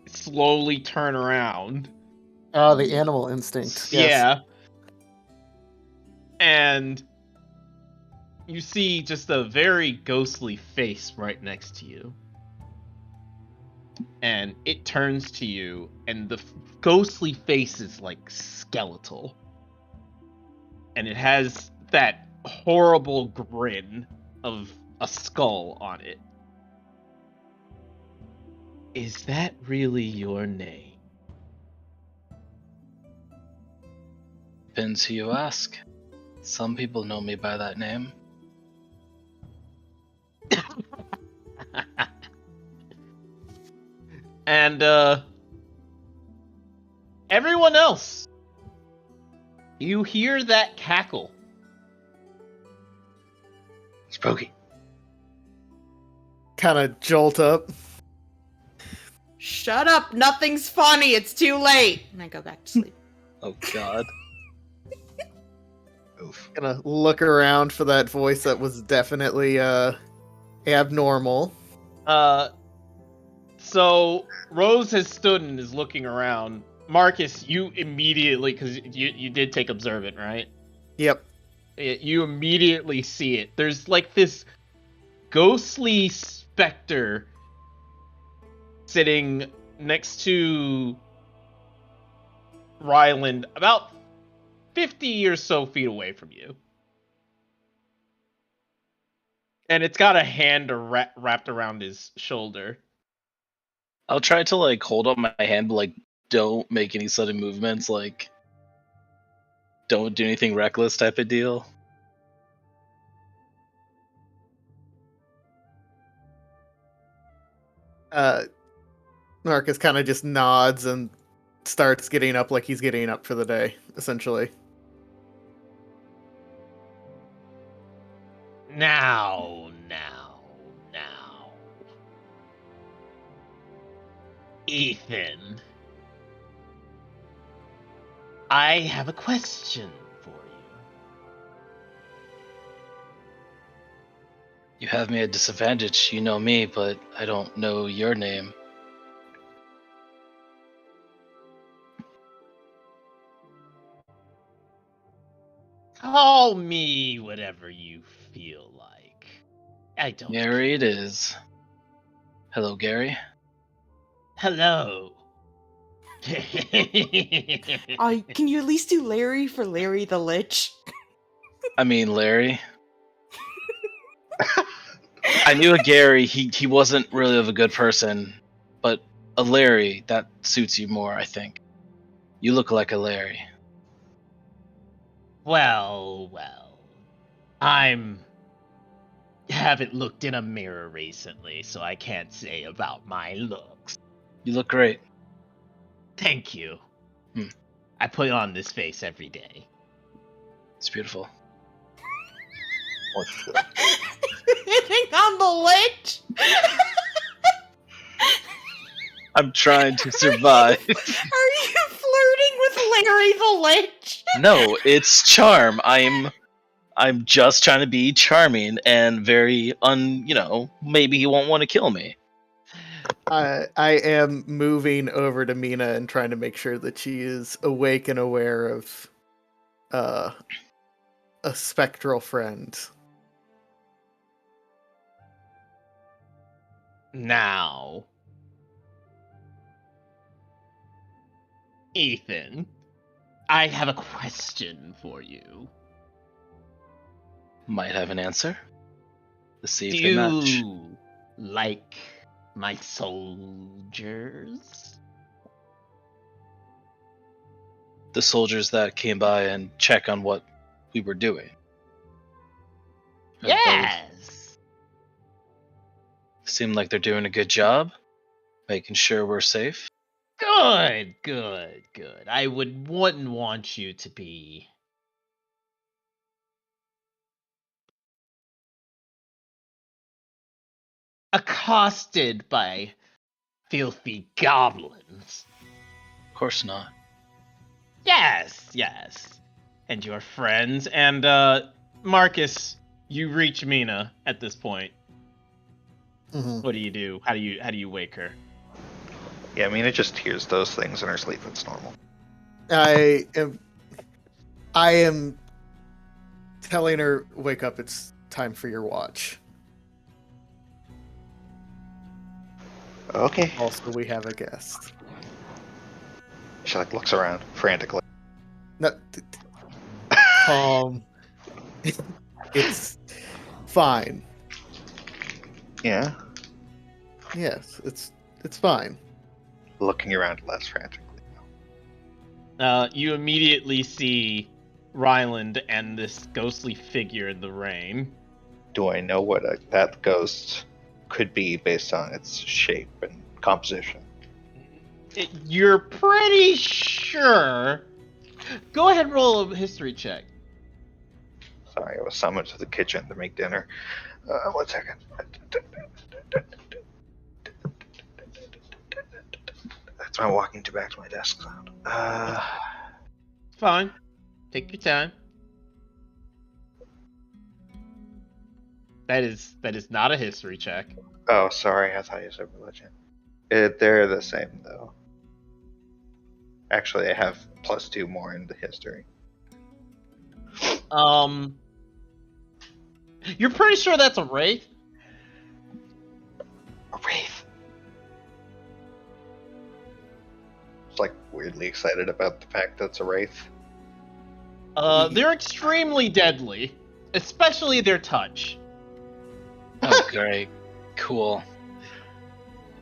slowly turn around. Oh, the animal instinct. Yes. Yeah. And you see just a very ghostly face right next to you. And it turns to you, and the ghostly face is like skeletal. And it has that horrible grin of a skull on it. Is that really your name? Depends who you ask. Some people know me by that name. And everyone else, you hear that cackle. Spooky. Kind of jolt up. Shut up, nothing's funny, it's too late. And I go back to sleep. Oh god. Oof. Gonna look around for that voice that was definitely abnormal. So Rose has stood and is looking around. Marcus, you immediately, because you did take observant, right? Yep. You immediately see it. There's like this ghostly specter sitting next to Ryland, about 50 or so feet away from you. And it's got a hand wrapped around his shoulder. I'll try to like hold up my hand, but like don't make any sudden movements, like don't do anything reckless type of deal. Marcus kind of just nods and starts getting up like he's getting up for the day, essentially. Now. Ethan, I have a question for you. You have me at disadvantage. You know me, but I don't know your name. Call me whatever you feel like. I don't. Gary it is. Hello, Gary. Hello. Can you at least do Larry for Larry the Lich? I mean, Larry. I knew a Gary. He wasn't really of a good person, but a Larry, that suits you more, I think. You look like a Larry. Well. Haven't looked in a mirror recently, so I can't say about my looks. You look great. Thank you. I put on this face every day. It's beautiful. Oh, shit. Hitting on the Lich? I'm trying to survive. Are you flirting with Larry the Lich? No, it's charm. I'm just trying to be charming and very maybe he won't want to kill me. I am moving over to Mina and trying to make sure that she is awake and aware of a spectral friend. Now, Ethan, I have a question for you. Might have an answer. Let's see if Do they match. you like my soldiers? The soldiers that came by and check on what we were doing. Yes. Seem like they're doing a good job, making sure we're safe. Good. I wouldn't want you to be accosted by filthy goblins. Of course not. Yes. And your friends. And Marcus, you reach Mina at this point. Mm-hmm. What do you do? How do you wake her? Yeah, Mina just hears those things in her sleep. It's normal. I am telling her, wake up, it's time for your watch. Okay. Also, we have a guest. She like looks around frantically. No, calm. It's fine. Yeah. Yes, it's fine. Looking around less frantically. You immediately see Ryland and this ghostly figure in the rain. Do I know what that ghost could be based on its shape and composition? You're pretty sure. Go ahead and roll a history check. Sorry, I was summoned to the kitchen to make dinner. 1 second. That's my walking back to my desk sound. Fine. Take your time. That is not a history check. Oh, sorry. I thought you said religion. They're the same, though. Actually, I have +2 more in the history. You're pretty sure that's a wraith? A wraith. It's like weirdly excited about the fact that it's a wraith. They're extremely deadly, especially their touch. Oh, great. Cool.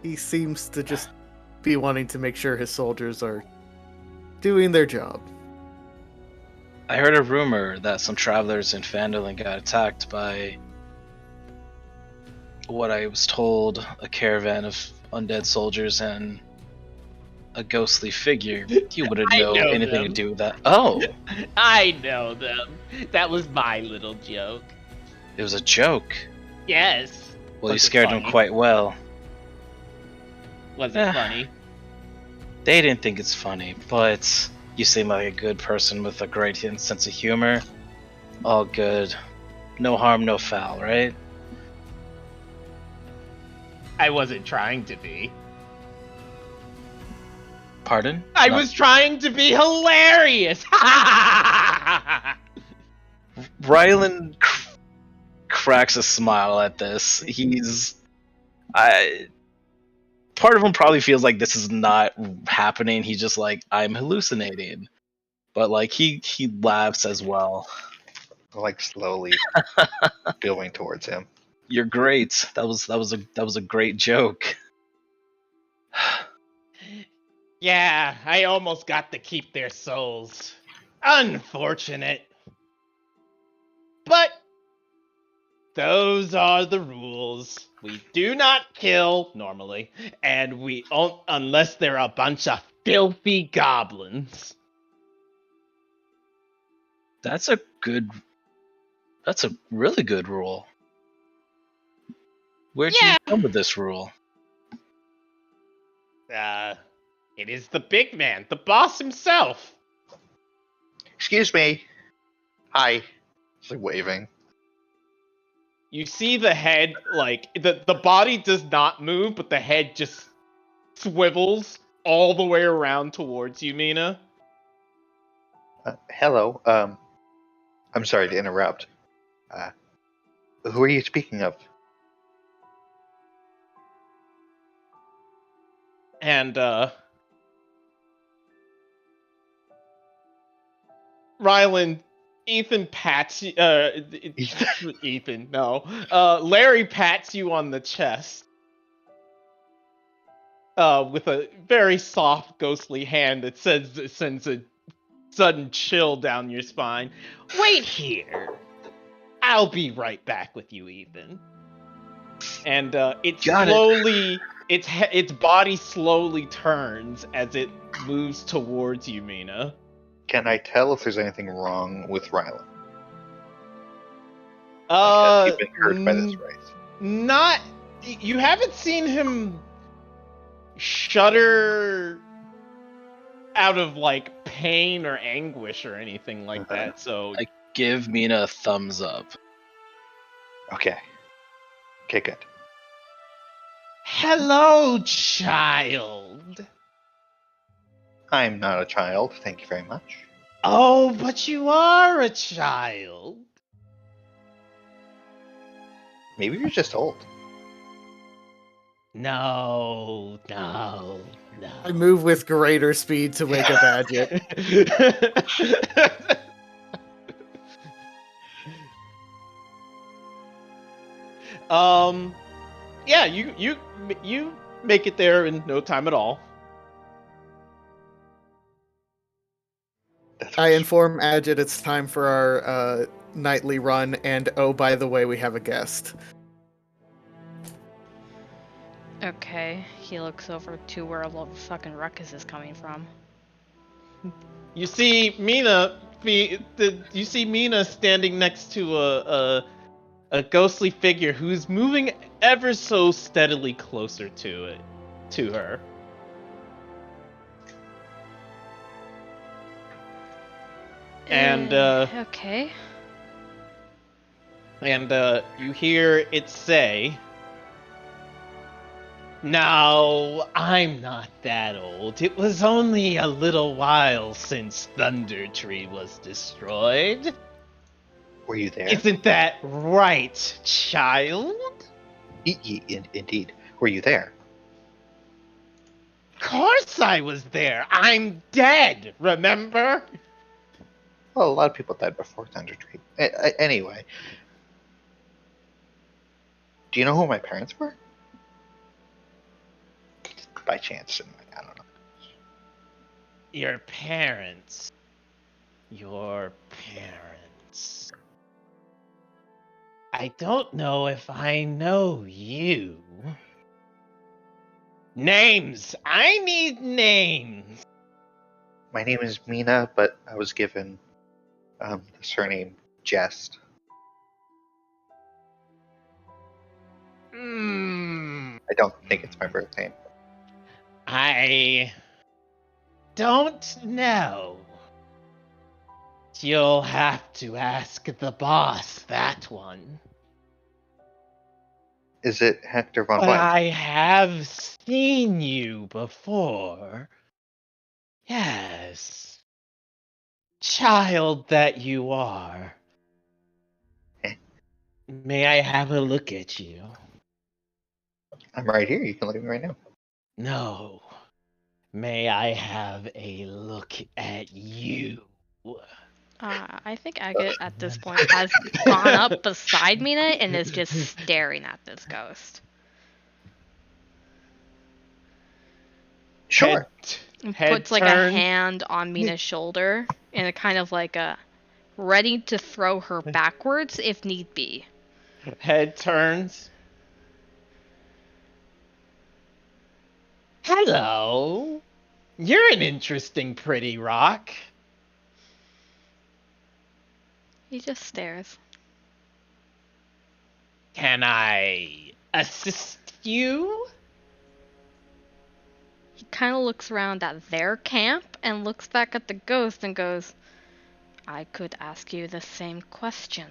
He seems to just be wanting to make sure his soldiers are doing their job. I heard a rumor that some travelers in Phandalin got attacked by what I was told, a caravan of undead soldiers and a ghostly figure. You wouldn't I know know anything them. to do with that. Oh, I know them. That was my little joke. it was a joke. Yes. Well, you Was it scared them funny? quite well. Was it Eh. funny? They didn't think it's funny, but you seem like a good person with a great sense of humor. All good. No harm, no foul, right? I wasn't trying to be. Pardon? I No. was trying to be hilarious. Rylan cracks a smile at this. Part of him probably feels like this is not happening. He's just like, I'm hallucinating. But like he laughs as well. Like slowly going towards him. You're great. That was a great joke. Yeah, I almost got to keep their souls. Unfortunate. But those are the rules. We do not kill normally, and we don't unless they're a bunch of filthy goblins. That's a really good rule. Where'd Yeah. you come with this rule? It is the big man, the boss himself. Excuse me. Hi. She's like waving. You see the head, like, the body does not move, but the head just swivels all the way around towards you, Mina. Hello. I'm sorry to interrupt. Who are you speaking of? And, Rylan, Ethan pats you, Ethan, no. Larry pats you on the chest. With a very soft, ghostly hand that sends a sudden chill down your spine. Wait here. I'll be right back with you, Ethan. And it Got it. slowly, its body slowly turns as it moves towards you, Mina. Can I tell if there's anything wrong with Rylan? Uh, Has he been hurt by this race? Not. You haven't seen him shudder out of like pain or anguish or anything like that. So Give Mina a thumbs up. Okay. Okay, good. hello, child. I'm not a child, thank you very much. Oh, but you are a child. Maybe you're just old. No. I move with greater speed to wake up Adjet. Yeah, you make it there in no time at all. That's I inform Adjet it's time for our nightly run, and oh, by the way, we have a guest. Okay, he looks over to where all the fucking ruckus is coming from. You see Mina. You see Mina standing next to a ghostly figure who's moving ever so steadily closer to her. And okay. And you hear it say, "No, I'm not that old. It was only a little while since Thunder Tree was destroyed. Were you there? Isn't that right, child?" Indeed. Were you there? Of course I was there. I'm dead, remember? Well, a lot of people died before Thunder Tree. Anyway. Do you know who my parents were? By chance, I don't know. Your parents. Your parents. I don't know if I know you. Names! I need names! My name is Mina, but I was given the surname Jest. I don't think it's my birth name. I don't know. You'll have to ask the boss that one. Is it Hector von But White? I have seen you before. Yes. Child that you are. May I have a look at you? I'm right here. You can look at me right now. No. May I have a look at you? I think Agate at this point has gone up beside Mina and is just staring at this ghost. Sure. And Head puts like turn. a hand on Mina's shoulder and a kind of like a ready to throw her backwards if need be. Head turns. Hello. You're an interesting pretty rock. He just stares. Can I assist you? He kind of looks around at their camp and looks back at the ghost and goes, I could ask you the same question.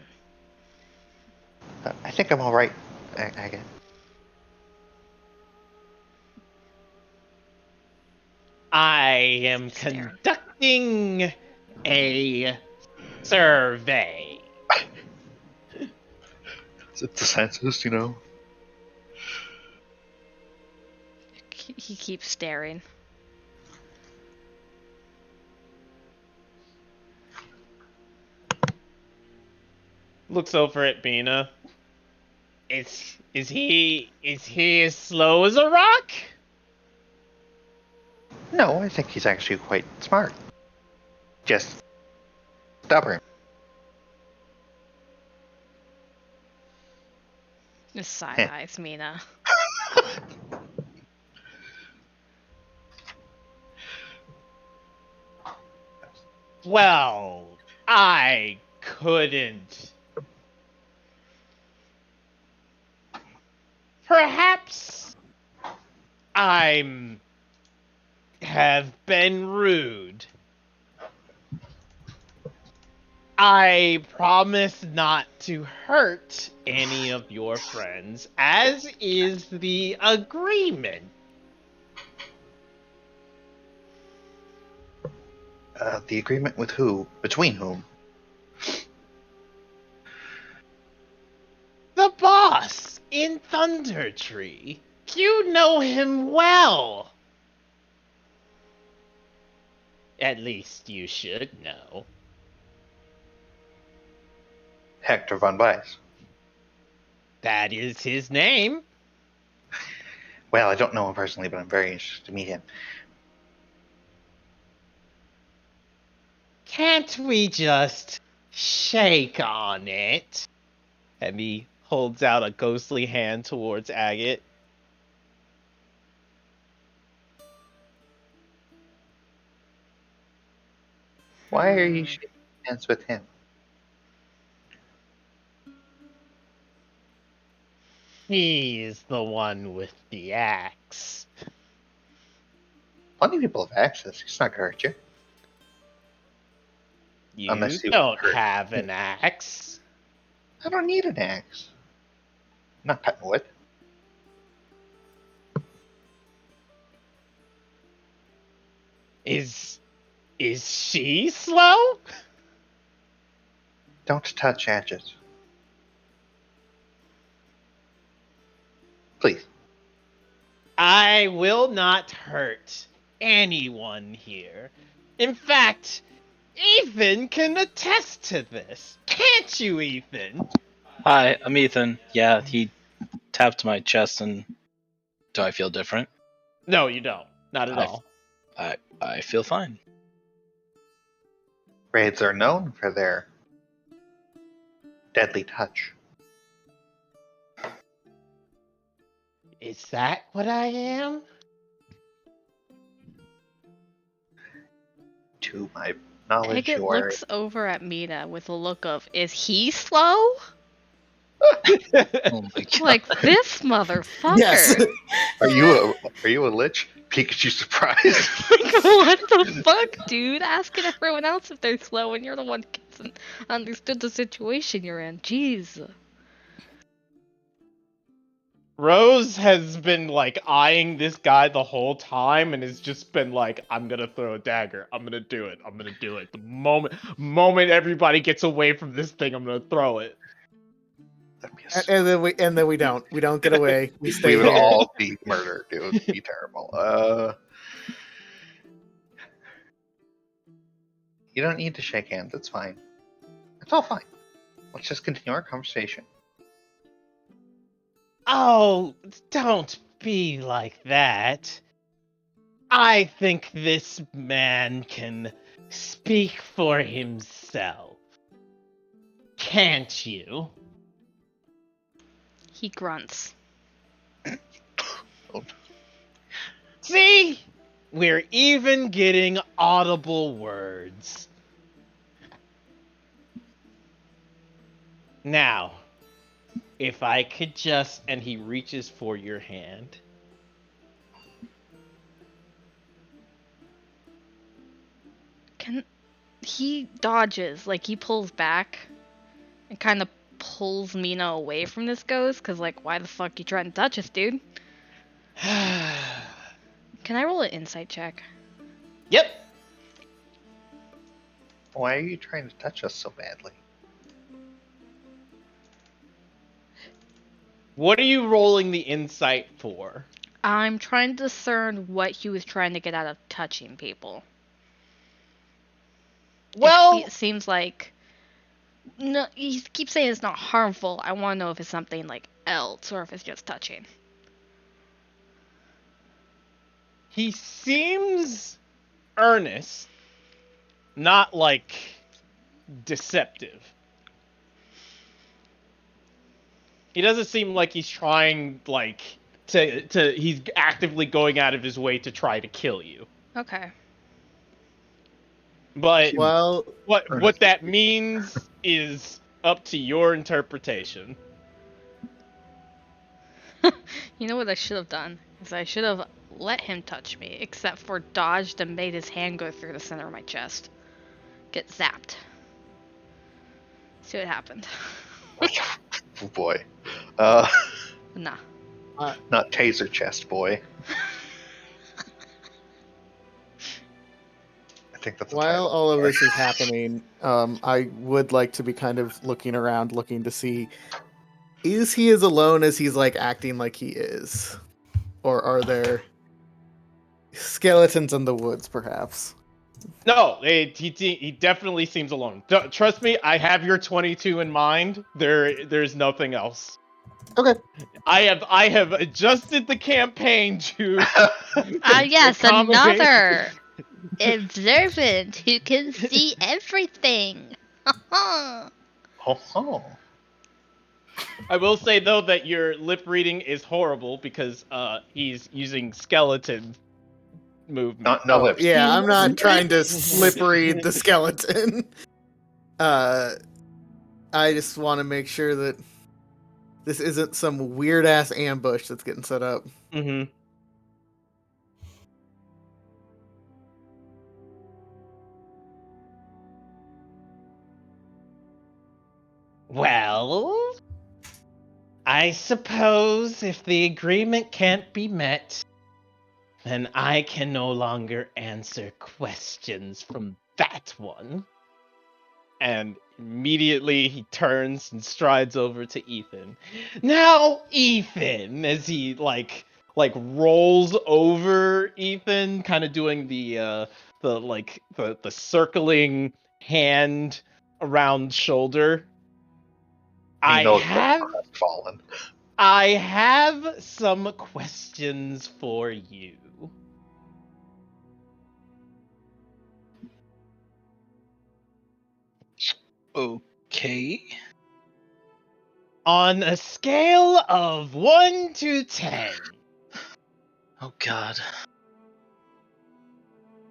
I think I'm all right. I get. I am Staring. conducting a survey. Is it the census? You know. He keeps staring. Looks over at Bina. Is he as slow as a rock? No, I think he's actually quite smart. Just stubborn. Just side eyes Mina. Well, I couldn't. Perhaps have been rude. I promise not to hurt any of your friends, as is the agreement. The agreement with who? Between whom? The boss in Thunder Tree. You know him well. At least you should know. Hector von Weiss. That is his name. Well, I don't know him personally, but I'm very interested to meet him. Can't we just shake on it? And he holds out a ghostly hand towards Agate. Why are you shaking hands with him? He's the one with the axe. Plenty of people have access. He's not gonna hurt you. You Unless you don't hurt. have an axe. I don't need an axe. I'm not cutting wood. Is she slow? Don't touch hatchets. Please. I will not hurt anyone here. In fact, Ethan can attest to this. Can't you, Ethan? Hi, I'm Ethan. Yeah, he tapped my chest, and do I feel different? No, you don't. Not at all. I feel fine. Raids are known for their deadly touch. Is that what I am? To my knowledge, Agate you are. looks over at Mina with a look of, is he slow? Oh my god. Like this motherfucker. Yes. Are you a lich? Pikachu surprise. Like, what the fuck, dude? Asking everyone else if they're slow and you're the one who hasn't understood the situation you're in. Jeez. Rose has been like eyeing this guy the whole time and has just been like, I'm gonna throw a dagger. I'm gonna do it. I'm gonna do it. The moment everybody gets away from this thing, I'm gonna throw it. That'd be a And then we don't. We don't get away. We stay we would here. all be murdered. It would be terrible. You don't need to shake hands. It's fine. It's all fine. Let's just continue our conversation. Oh, don't be like that. I think this man can speak for himself. Can't you? He grunts. See? We're even getting audible words. Now, if I could just... And he reaches for your hand. He dodges, like he pulls back and kind of pulls Mina away from this ghost, because, like, why the fuck you trying to touch us, dude? Can I roll an insight check? Yep. Why are you trying to touch us so badly? What are you rolling the insight for? I'm trying to discern what he was trying to get out of touching people. Well, It seems like... No, he keeps saying it's not harmful. I want to know if it's something, like, else, or if it's just touching. he seems earnest, not like deceptive. He doesn't seem like he's trying like to he's actively going out of his way to try to kill you. Okay. But Well, what that means is up to your interpretation. You know what I should have done? Is I should have let him touch me, except for dodged and made his hand go through the center of my chest. Get zapped. See what happened. Oh boy. Nah. Not taser chest boy. I think that's the while title. all of this is happening, I would like to be kind of looking around, looking to see, is he as alone as he's like acting like he is? Or are there skeletons in the woods, perhaps? No, he definitely seems alone. Trust me, I have your 22 in mind. There's nothing else. Okay. I have adjusted the campaign to Yes, accommodate- another observant who can see everything. Oh, oh. I will say though that your lip reading is horrible because he's using skeleton movement. No lips. Yeah, I'm not trying to slip read the skeleton. I just want to make sure that this isn't some weird ass ambush that's getting set up. Mm-hmm. Well, I suppose if the agreement can't be met, then I can no longer answer questions from that one. And immediately he turns and strides over to Ethan. Now, Ethan, as he like rolls over Ethan, kind of doing the circling hand around shoulder. He knows fallen. I have some questions for you. Okay. On a scale of 1 to 10, Oh God.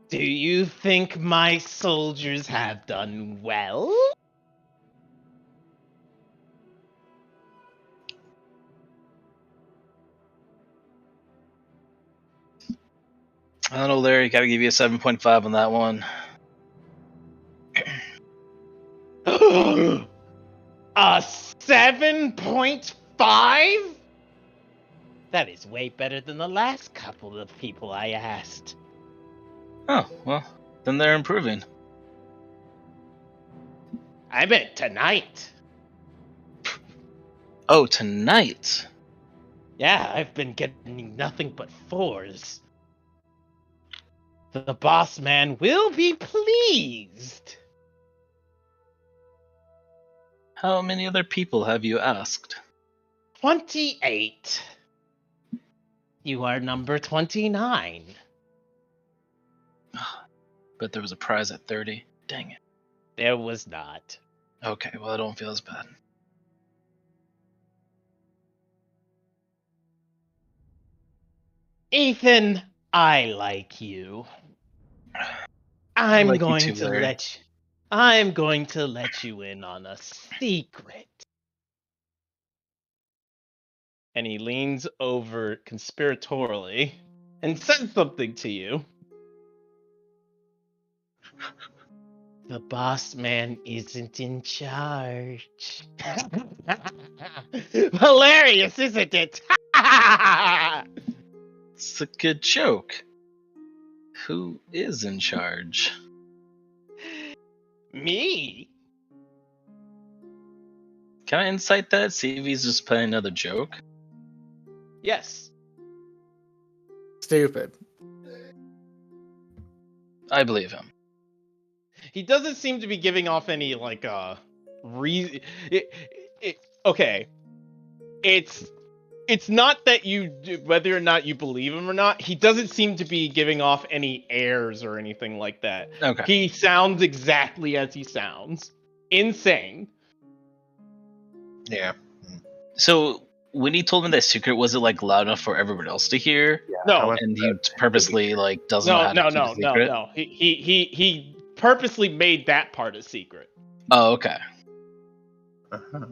do you think my soldiers have done well? I don't know, Larry. Got to give you a 7.5 on that one. A 7.5? That is way better than the last couple of people I asked. Oh well, then they're improving. I meant tonight. Oh, tonight. Yeah, I've been getting nothing but 4s. The boss man will be pleased. How many other people have you asked? 28. You are number 29. But there was a prize at 30. Dang it. There was not. Okay, well I don't feel as bad. Ethan, I like you. I'm like you going too, to Larry. let you in on a secret. And he leans over conspiratorially and says something to you. The boss man isn't in charge. Hilarious, isn't it? It's a good joke. Who is in charge? Me? Can I insight that? See if he's just playing another joke? Yes. Stupid. I believe him. He doesn't seem to be giving off any like reason. Okay, it's not that whether or not you believe him or not. He doesn't seem to be giving off any airs or anything like that. Okay. He sounds exactly as he sounds. Insane. Yeah. So when he told me that secret, was it like loud enough for everyone else to hear? No, And he purposely like doesn't know how to keep a secret? No. He purposely made that part a secret. Oh, okay. Uh-huh.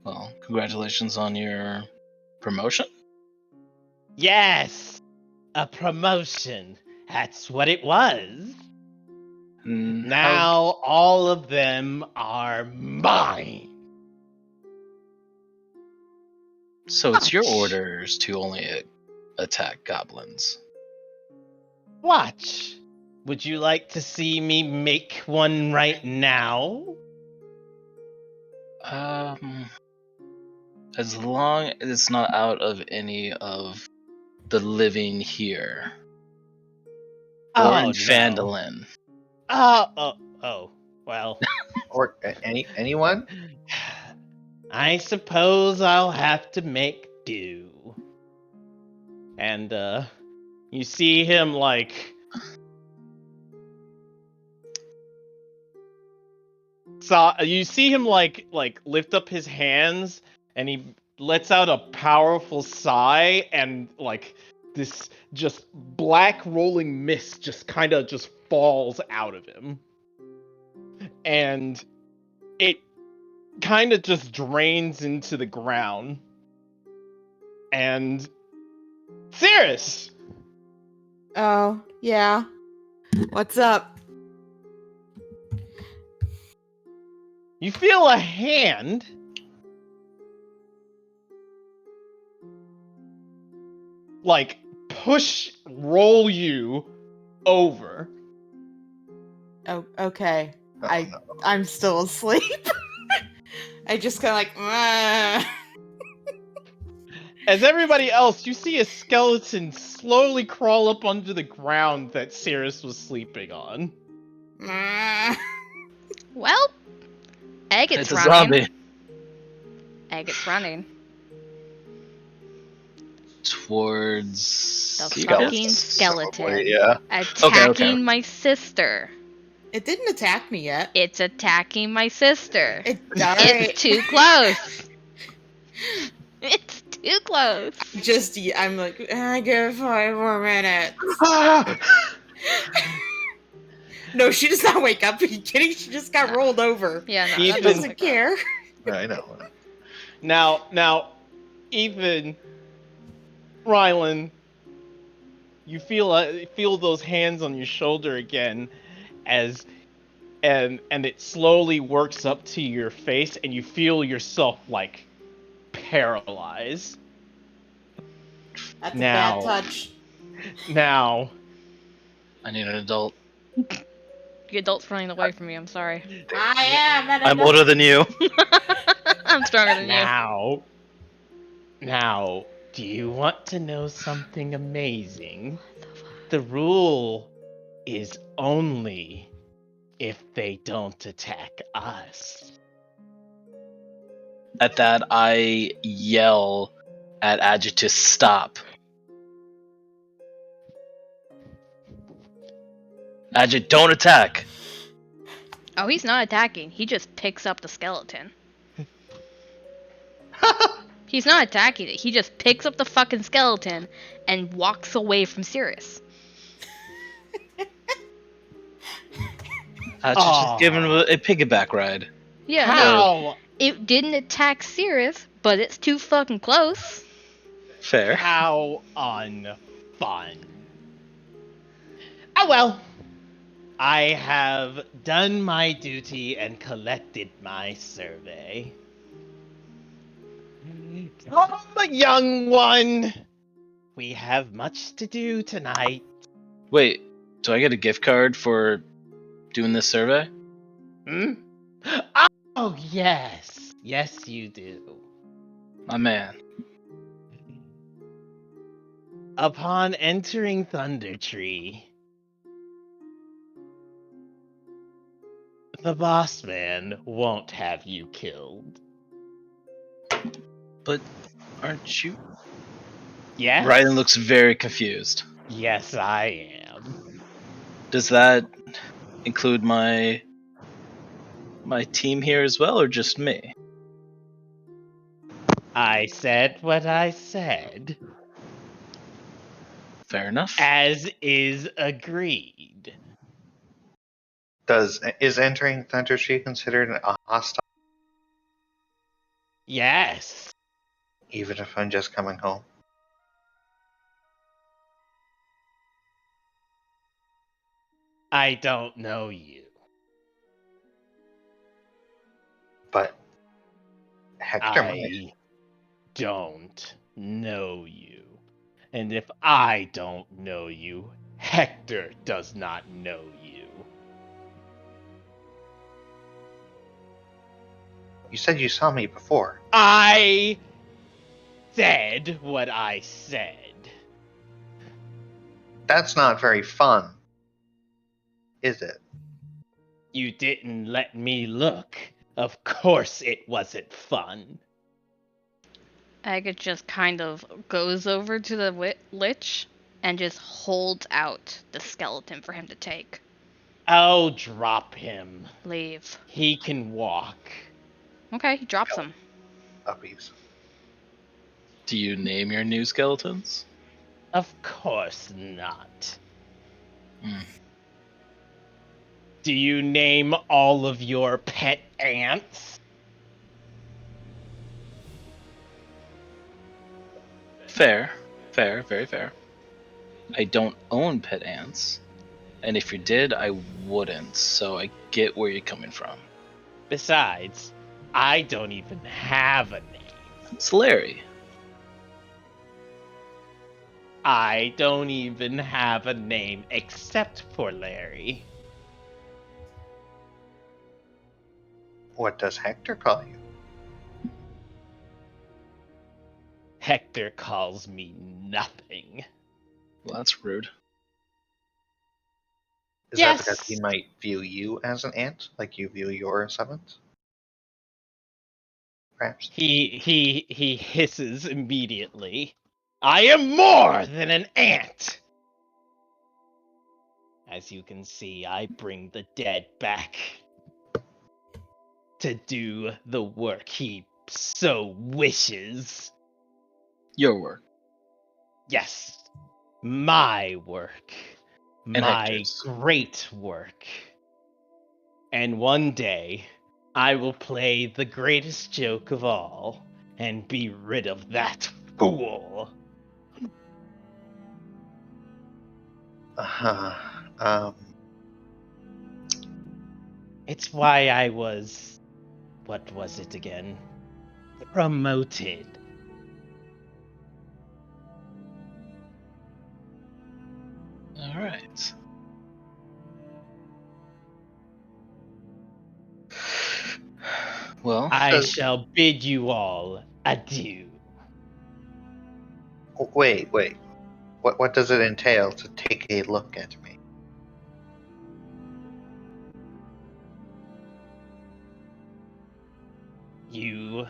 Well, congratulations on your promotion. Yes, a promotion. That's what it was. Now all of them are mine. So it's your orders to only attack goblins. Watch. Would you like to see me make one right now? As long as it's not out of any of the living here. Or in Phandalin. Oh, well. Or anyone? I suppose I'll have to make do. And, you see him, like... So, you see him, like, lift up his hands, and he lets out a powerful sigh, and, like, this just black rolling mist just kind of just falls out of him. And it kind of just drains into the ground. And Cirrus! Oh, yeah. What's up? You feel a hand like roll you over. Oh, okay. Oh, no. I'm still asleep. I just kind of like, As everybody else, you see a skeleton slowly crawl up under the ground that Cirrus was sleeping on. Well, It's Agat's a running. zombie. Agat's running. Towards The Cirrus? fucking skeleton. Probably, yeah. Attacking my sister. It didn't attack me yet. It's attacking my sister. It's too close. It's too close. Just, I'm like, I give 5 more minutes. No, she does not wake up. Are you kidding? She just got rolled over. Yeah, no, Ethan- She doesn't care. I know. Now, Ethan, Rylan, you feel those hands on your shoulder again, and it slowly works up to your face, and you feel yourself like paralyzed. That's Now- a bad touch. Now, I need an adult. The adult's running away from you. I'm sorry. I am. I'm older than you. I'm stronger than you. Now, do you want to know something amazing? The rule is only if they don't attack us. At that, I yell at Adju to stop. Adju, don't attack. Oh, he's not attacking. He just picks up the skeleton. He's not attacking it. He just picks up the fucking skeleton and walks away from Cirrus. Adju, just give him a piggyback ride. Yeah, no, How? it didn't attack Cirrus, but it's too fucking close. Fair. How unfun. Oh well. I have done my duty and collected my survey. Come, young one! We have much to do tonight. Wait, do I get a gift card for doing this survey? Hmm? Oh, yes. Yes, you do. My man. Upon entering Thunder Tree, the boss man won't have you killed. But aren't you? Yes? Ryden looks very confused. Yes, I am. Does that include my team here as well, or just me? I said what I said, Fair enough. as is agreed. Is entering Thunder Tree considered a hostile, Yes. even if I'm just coming home? I don't know you. But Hector might. I don't know you. And if I don't know you, Hector does not know you. You said you saw me before. I said what I said. That's not very fun, is it? You didn't let me look. Of course it wasn't fun. Agate just kind of goes over to the lich and just holds out the skeleton for him to take. I'll drop him. Leave. He can walk. Okay, he drops him. Puppies. Do you name your new skeletons? Of course not. Hmm. Do you name all of your pet ants? Fair, very fair. I don't own pet ants, and if you did, I wouldn't. So I get where you're coming from. Besides, I don't even have a name. It's Larry. I don't even have a name except for Larry. What does Hector call you? Hector calls me nothing. Well, that's rude. Is Yes. that because he might view you as an ant, like you view your summons? Perhaps. He hisses immediately. I am more than an ant! As you can see, I bring the dead back to do the work he so wishes. Your work. Yes, my work. And My Hector's. great work. And one day, I will play the greatest joke of all and be rid of that fool. It's why I was, what was it again? Promoted. All right. Well, I shall bid you all adieu. Wait. What does it entail to take a look at me? You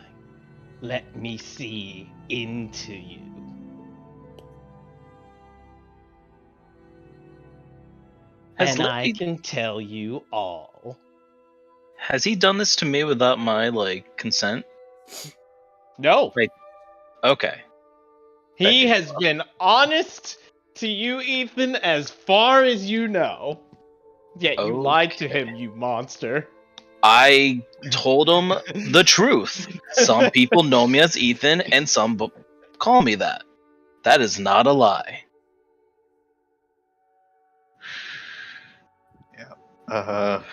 let me see into you. Has And I Larry- can tell you all. has he done this to me without my consent? No, Okay. he has been honest to you, Ethan, as far as you know. Yet you lied to him, you monster. I told him the truth. Some people know me as Ethan, and some call me that. That is not a lie. Yeah. Well,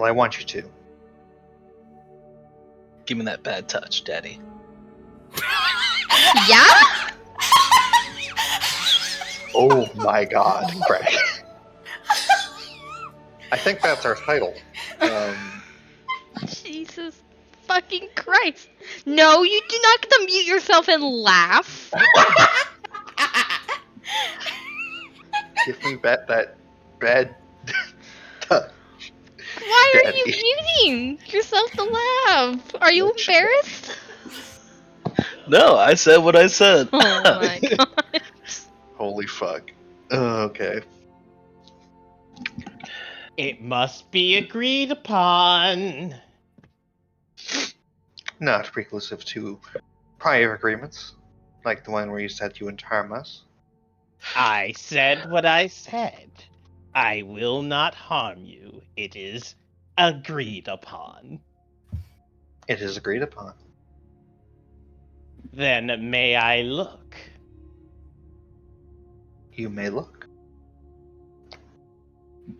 I want you to. Give me that bad touch, Daddy. Yeah? Oh my God, Craig. I think that's our title. Jesus fucking Christ. No, you do not get to mute yourself and laugh. Give me that bad touch. Why are Daddy. you muting yourself to laugh? Are you Which- embarrassed? No, I said what I said. Oh my god. Holy fuck. Okay. It must be agreed upon. Not preclusive to prior agreements, like the one where you said you would harm us. I said what I said. I will not harm you. It is agreed upon. It is agreed upon. Then may I look? You may look.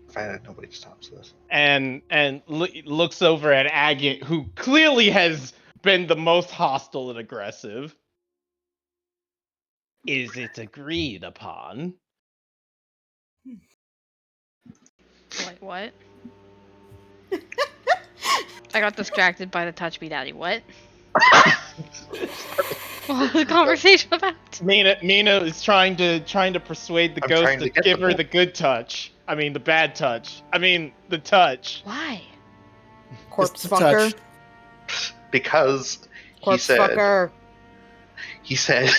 If I had nobody stops this. And looks over at Agate, who clearly has been the most hostile and aggressive. Is it agreed upon? Like what? I got distracted by the touch me daddy. What? What was the conversation about? Mina is trying to persuade the I'm ghost trying to to get give the her book. the good touch. I mean the bad touch. I mean the touch. Why? Corpse Just a touch. fucker. Because Corpse he fucker. said,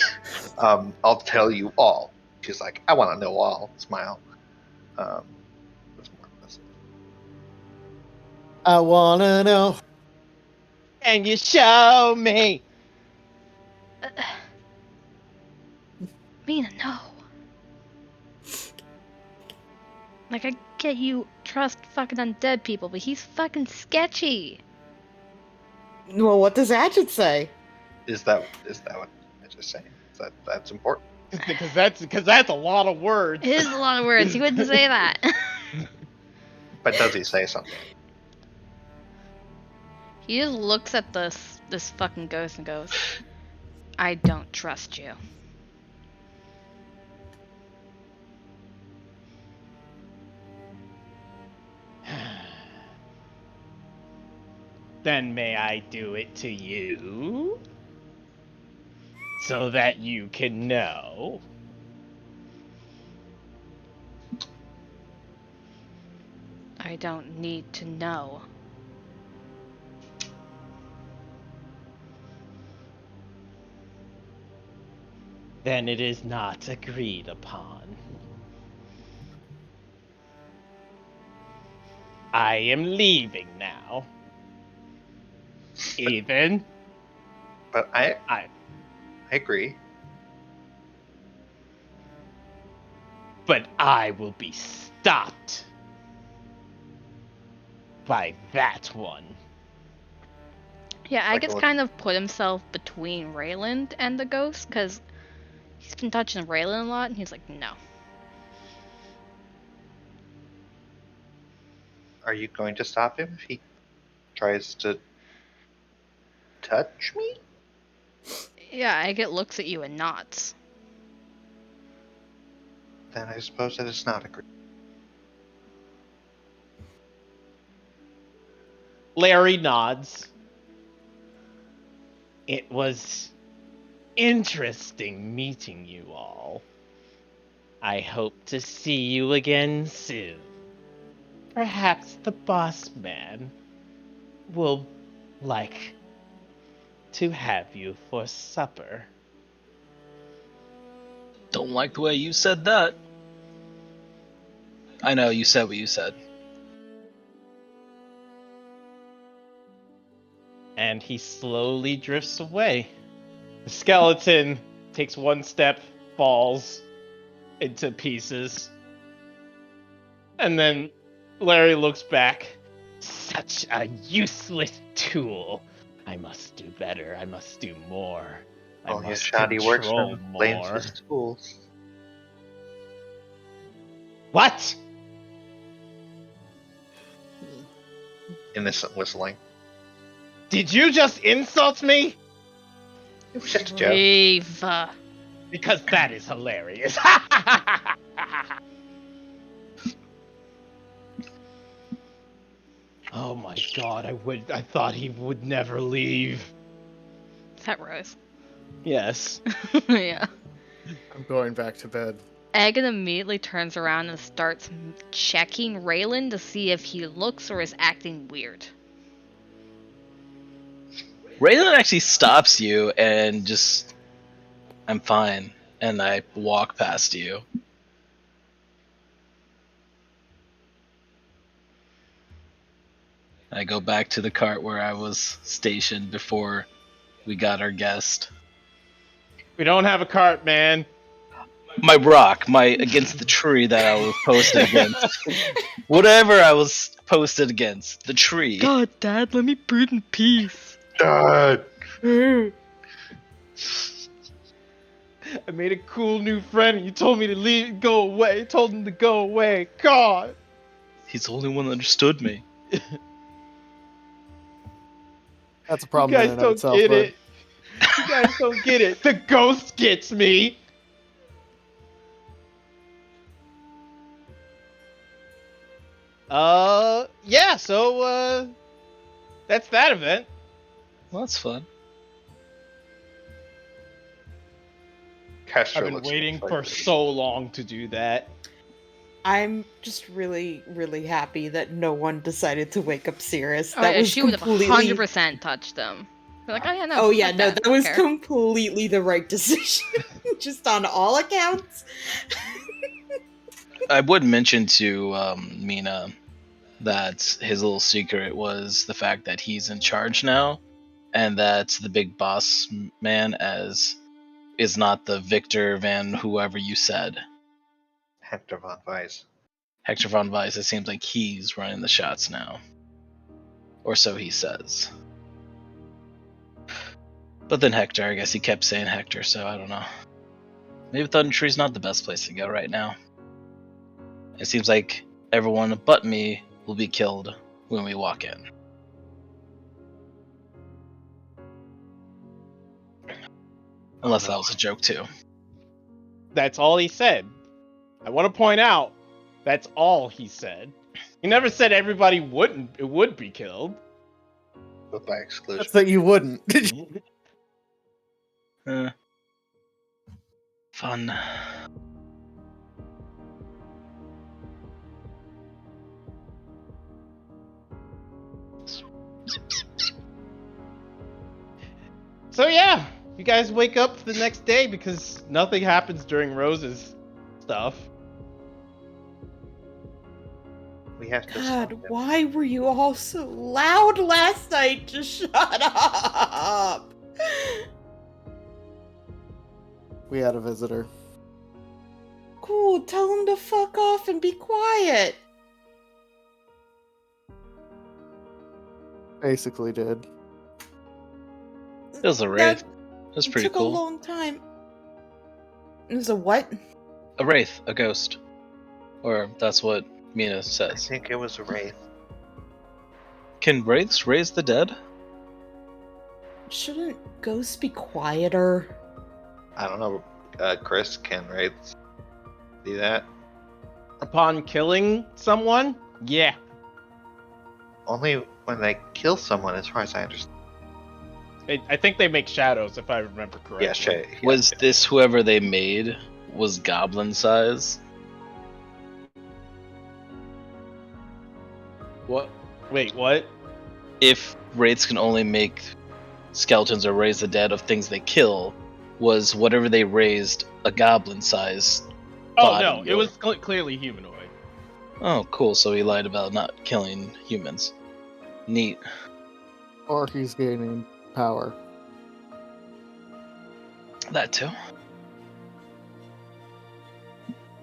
I'll tell you all. She's like, I want to know all. Smile. What's more impressive? I wanna know. Can you show me? Mina, no. Like, I get you trust fucking undead people, but he's fucking sketchy. Well, what does Adjit say? Is that what I just saying? That's important. Because that's a lot of words. It is a lot of words. He wouldn't say that. But does he say something? He just looks at this fucking ghost and goes, I don't trust you. Then may I do it to you? So that you can know. I don't need to know. Then it is not agreed upon. I am leaving now. Ethan, But I agree. but I will be stopped by that one. Yeah, Like Agat's what? kind of put himself between Rayland and the ghost, because he's been touching Rayland a lot, and he's like, no. Are you going to stop him if he tries to touch me? Yeah, Agat looks at you and nods. Then I suppose that it's not agreed. Larry nods. It was interesting meeting you all. I hope to see you again soon. Perhaps the boss man will like to have you for supper. Don't like the way you said that. I know, you said what you said. And he slowly drifts away. The skeleton takes one step, falls into pieces. And then Larry looks back. Such a useless tool. I must do better. I must do more. I All his must shoddy control worksman blames more. his tools. What? Innocent whistling. Did you just insult me? It was just a joke. Brave. Because that is hilarious. Oh my god, I thought he would never leave. Is that Rose? Yes. Yeah. I'm going back to bed. Egan immediately turns around and starts checking Raylan to see if he looks or is acting weird. Raylan actually stops you and just, I'm fine, and I walk past you. I go back to the cart where I was stationed before we got our guest. We don't have a cart, man. My rock, against the tree that I was posted against. Whatever I was posted against, the tree. God, Dad, let me breathe in peace. Dad! I made a cool new friend and you told me to leave, go away. Told him to go away. God. He's the only one that understood me. That's a You problem in guys and of don't itself. get But it. You guys don't get it. The ghost gets me. Yeah, so, that's that event. Well, that's fun. Castro I've been looks waiting like for so long to do that. I'm just really, really happy that no one decided to wake up Cirrus. Oh, That yeah, was she would have completely. 100% touched them. They're like, oh yeah, no. Oh yeah, fuck no, that was Don't care. completely the right decision, just on all accounts. I would mention to Mina that his little secret was the fact that he's in charge now, and that the big boss man is not the Victor Van whoever you said. Hector von Weiss. Hector Von Weiss, it seems like he's running the shots now. Or so he says. But then Hector, I guess he kept saying Hector, so I don't know. Maybe Thunder Tree's not the best place to go right now. It seems like everyone but me will be killed when we walk in. Unless that was a joke too. That's all he said. I want to point out, that's all he said. He never said everybody would be killed. But by exclusion. that's that you wouldn't. Fun. So yeah, you guys wake up the next day because nothing happens during Rose's stuff. We have to God, stop him. why were you all so loud last night? Just shut up. We had a visitor. Cool, tell him to fuck off and be quiet. Basically did. It was a wraith. It was pretty took cool. a long time. It was a what? A wraith, a ghost. Or that's what Mina I says. think it was a wraith. Can wraiths raise the dead? Shouldn't ghosts be quieter? I don't know. Chris, can wraiths do that? Upon killing someone, yeah. Only when they kill someone, as far as I understand. I think they make shadows, if I remember correctly. Yeah, Shay. Was this whoever they made was goblin size? What? Wait, what? If wraiths can only make skeletons or raise the dead of things they kill, was whatever they raised a goblin size? Oh no, it was clearly humanoid. Oh, cool. So he lied about not killing humans. Neat. Or he's gaining power. That too.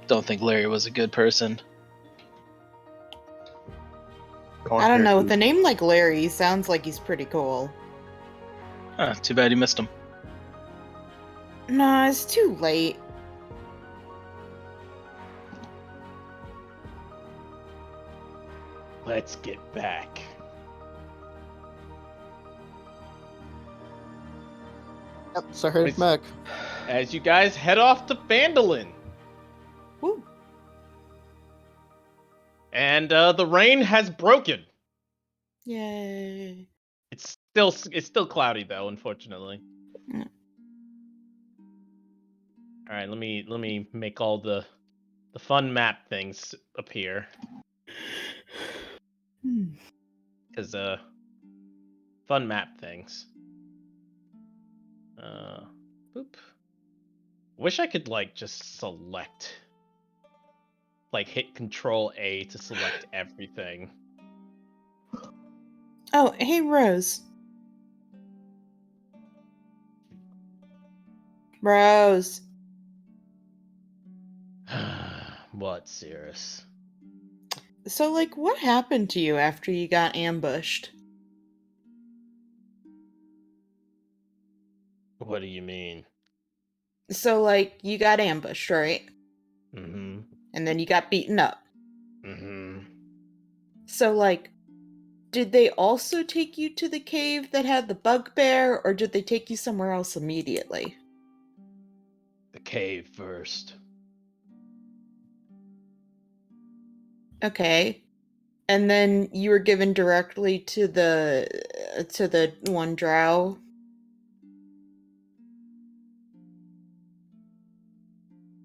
Don't think Larry was a good person. I don't know. With a name like Larry, he sounds like he's pretty cool. Huh, too bad you missed him. Nah, it's too late. Let's get back. Yep, so head back. As you guys head off to Phandalin. Woo. And the rain has broken. Yay. It's still cloudy though, unfortunately. Mm. All right, let me make all the fun map things appear. Cuz fun map things. Boop. Wish I could like just select, like hit Control A to select everything. Oh, hey, Rose. Rose. What, Cirrus? So, like, what happened to you after you got ambushed? What do you mean? So, like, you got ambushed, right? Mm-hmm. And then you got beaten up. Mm-hmm. So, like, did they also take you to the cave that had the bugbear, or did they take you somewhere else immediately? The cave first. Okay. And then you were given directly to the one drow.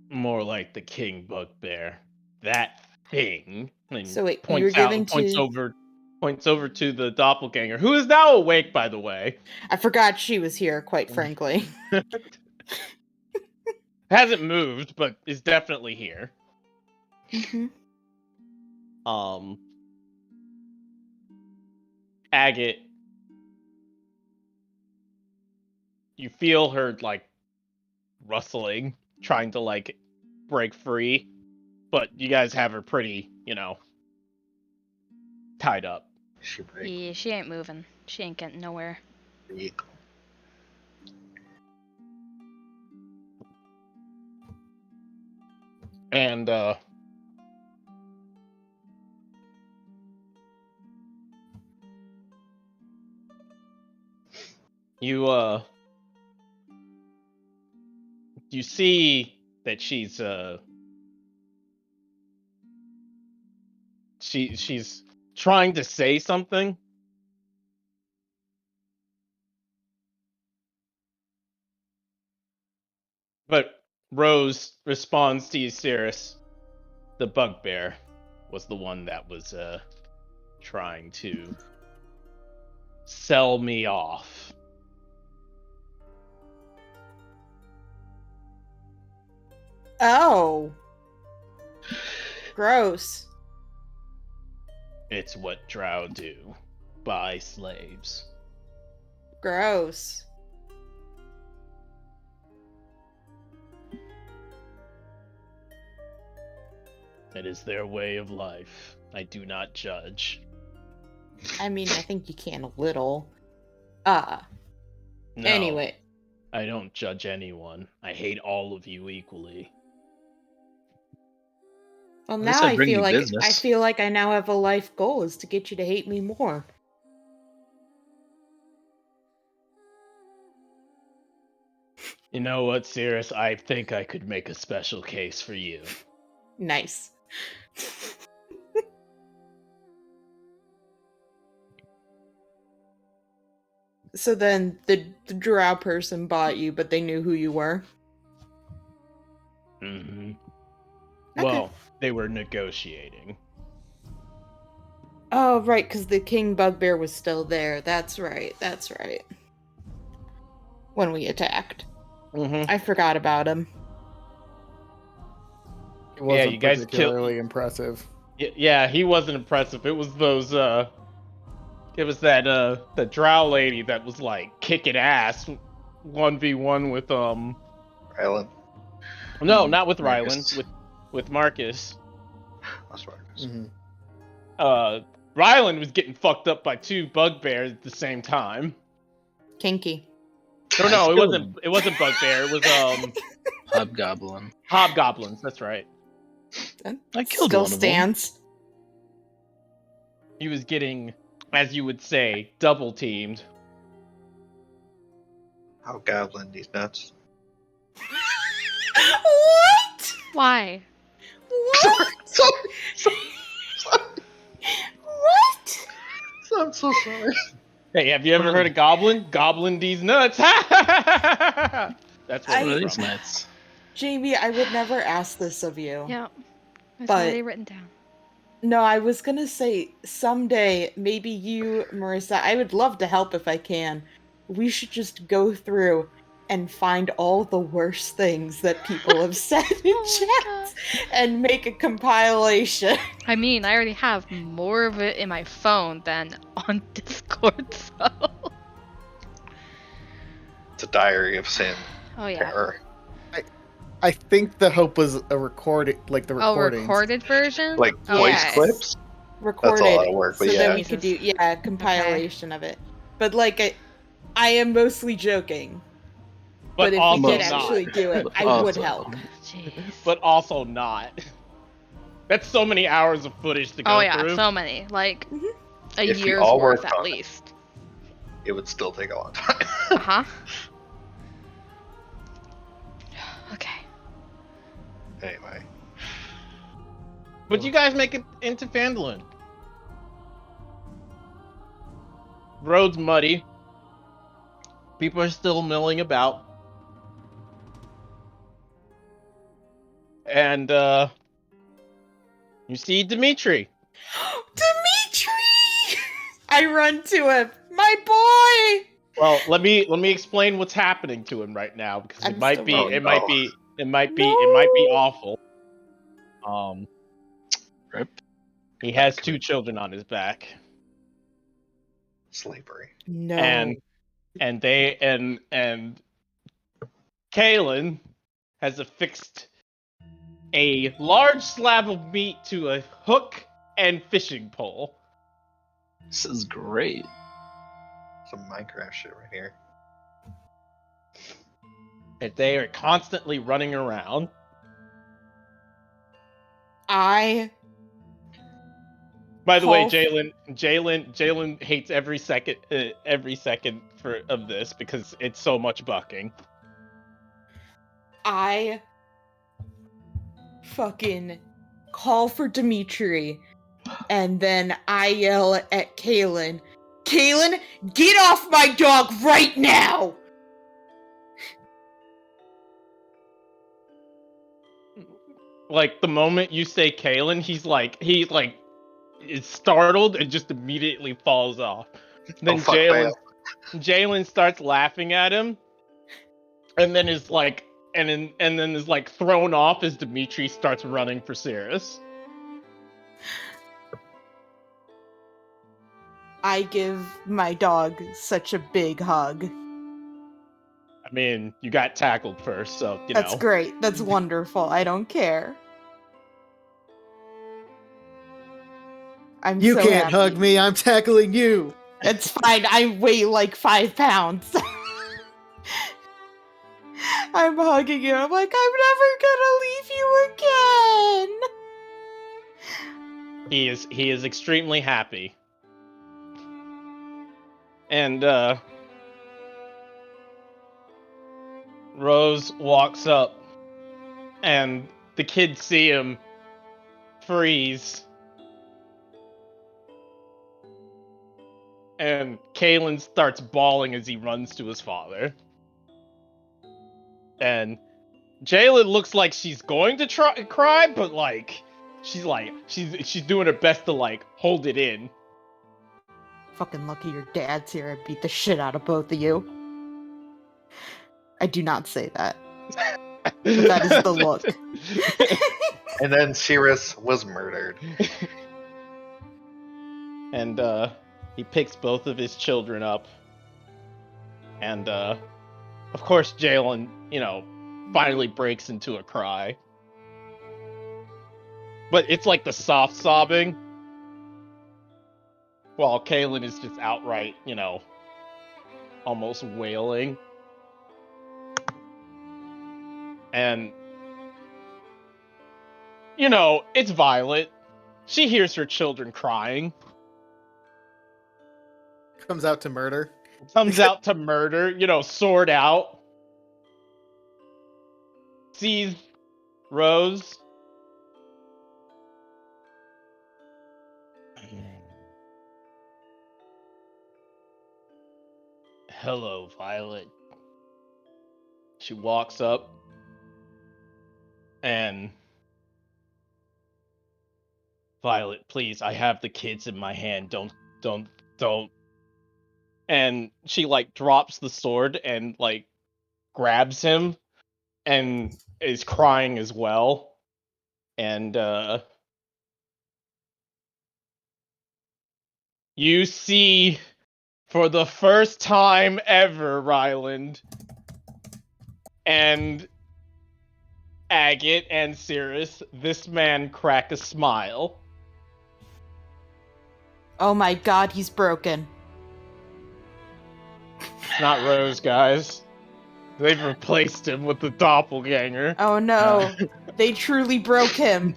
More like the king bugbear. That thing. And So wait, you were given points to... over to the doppelganger, who is now awake, by the way. I forgot she was here, quite frankly. Hasn't moved, but is definitely here. Mm-hmm. Agate, you feel her like rustling, trying to like break free, but you guys have her pretty, tied up. Yeah, she ain't moving. She ain't getting nowhere. And you see that she's she's trying to say something, but Rose responds to you, Cirrus. The bugbear was the one that was trying to sell me off. Oh. Gross. It's what drow do. Buy slaves. Gross. It is their way of life. I do not judge. I mean, I think you can a little. No, Anyway. I don't judge anyone. I hate all of you equally. Well, At least now I I bring feel you like business. I feel like I now have a life goal is to get you to hate me more. You know what, Cirrus? I think I could make a special case for you. Nice. So then the drow person bought you, but they knew who you were? Mm-hmm. Okay. Well, they were negotiating. Oh, right, because the king bugbear was still there. That's right. When we attacked. Mm-hmm. I forgot about him. It wasn't you guys particularly impressive. Yeah, he wasn't impressive. It was those it was that the drow lady that was like kicking ass 1v1 with Rylan. No, not with Marcus. Rylan, with Marcus. That's Marcus. Mm-hmm. Rylan was getting fucked up by two bugbears at the same time. Kinky. Or no, it killed him. wasn't bugbear, it was Hobgoblin. hobgoblins, that's right. I killed Still one of them. stands. he was getting, as you would say, double teamed. How goblin these nuts. What? Why? What? What? I'm so sorry. Hey, have you ever heard of Goblin? Goblin these nuts. That's what What I- are it's these from. nuts? Jamie, I would never ask this of you. Yeah. It's But- already written down. No, I was gonna say someday, maybe you, Marissa, I would love to help if I can. We should just go through and find all the worst things that people have said in Oh my chat and make a compilation. I mean, I already have more of it in my phone than on Discord, so. It's a diary of sin. Oh, yeah. Terror. I think the hope was a recording, like the Oh, recordings. recorded version? Like Oh, voice yes. clips. Recorded. That's a lot of work, so but then yeah. we could do, yeah, compilation of it. But like, I am mostly joking. But if we also did not. actually do it, I would Also- help. Jeez. But also not. That's so many hours of footage to go Oh, yeah, through. so many. Like, Mhm. a If we year's all worth worked at on it. least. It would still take a long time. Uh-huh. Okay. Anyway. But you guys make it into Phandalin. Road's muddy. People are still milling about. And, you see Dimitri. Dimitri! I run to him. My boy! Well, let me explain what's happening to him right now because I'm it might still be running. it might be awful. Rip. He has 2 children on his back, Slavery. No. and Kalen has affixed a large slab of meat to a hook and fishing pole. This is great. Some Minecraft shit right here. And they are constantly running around. I By the way, Call- Jalen hates every second of this because it's so much bucking. fucking call for Dimitri, and then I yell at Kalen, Kalen, get off my dog right now! Like the moment you say Kalen, he is startled and just immediately falls off. Then fuck, man. Jalen starts laughing at him, and then is like and then is like thrown off as Dimitri starts running for Cirrus. I give my dog such a big hug. I mean, you got tackled first, so you That's know. great. That's wonderful. I don't care. I'm You so can't happy. hug me. I'm tackling you. It's fine. I weigh like 5 pounds. I'm hugging you. I'm like, I'm never gonna leave you again. He is extremely happy. And Rose walks up and the kids see him freeze. And Kalen starts bawling as he runs to his father. And Jalen looks like she's going to cry, but she's doing her best to like hold it in. Fucking lucky your dad's here. I beat the shit out of both of you. I do not say that. But that is the look. And then Cirrus was murdered. And he picks both of his children up. And of course Jalen, finally breaks into a cry. But it's like the soft sobbing. While Kalen is just outright, almost wailing. And, it's Violet. She hears her children crying. Comes out to murder. Comes out to murder, sword out. Sees Rose. Hello, Violet. She walks up and Violet, please, I have the kids in my hand. Don't. And she drops the sword and grabs him and is crying as well. And you see for the first time ever, Ryland and Agate and Cirrus, this man crack a smile. Oh my god, he's broken. It's not Rose, guys. They've replaced him with the doppelganger. Oh no, they truly broke him.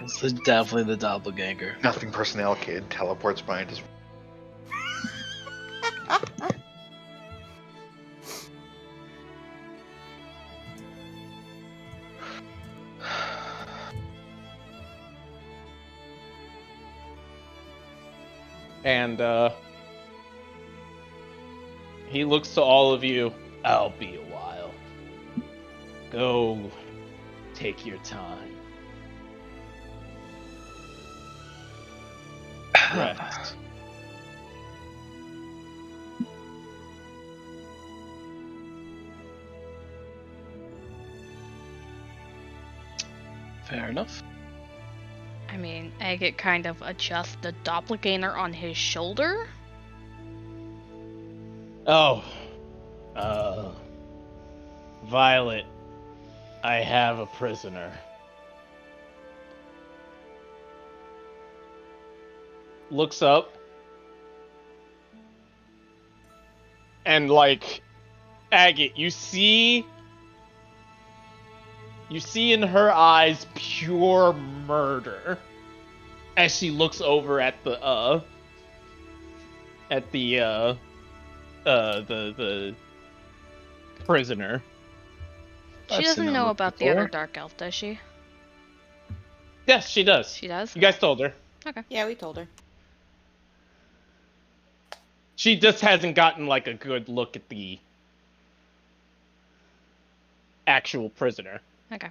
This is definitely the doppelganger. Nothing personnel kid teleports behind his. And he looks to all of you. I'll be a while. Go take your time. Rest. Fair enough. I mean, Agate kind of adjusts the doppelganger on his shoulder. Oh. Violet, I have a prisoner. Looks up. And Agate, you see in her eyes pure murder as she looks over at the prisoner. She I've seen doesn't that know look about the before. other dark elf, does she? Yes, she does. She does? You guys told her. Okay. Yeah, we told her. She just hasn't gotten a good look at the actual prisoner. Okay.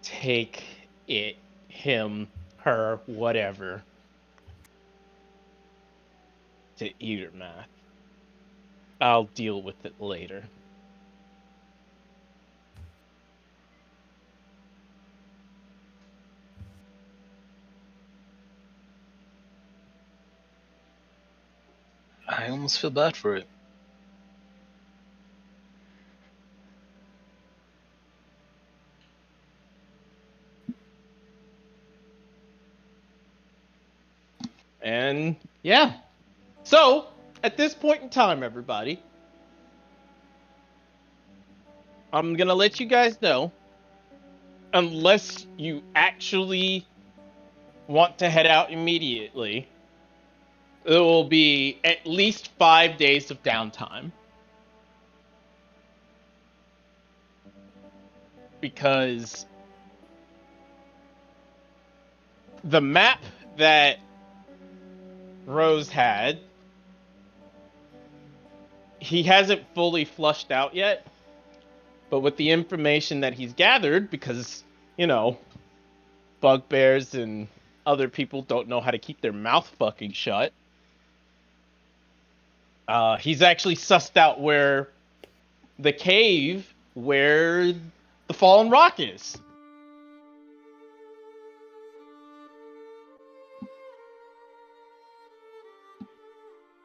Take it, him, her, whatever, to Eatermath. I'll deal with it later. I almost feel bad for it. And yeah. So, at this point in time, everybody, I'm gonna let you guys know, unless you actually want to head out immediately, there will be at least 5 days of downtime. Because the map that Rose had, he hasn't fully flushed out yet. But with the information that he's gathered, because, bugbears and other people don't know how to keep their mouth fucking shut, he's actually sussed out where the cave where the fallen rock is.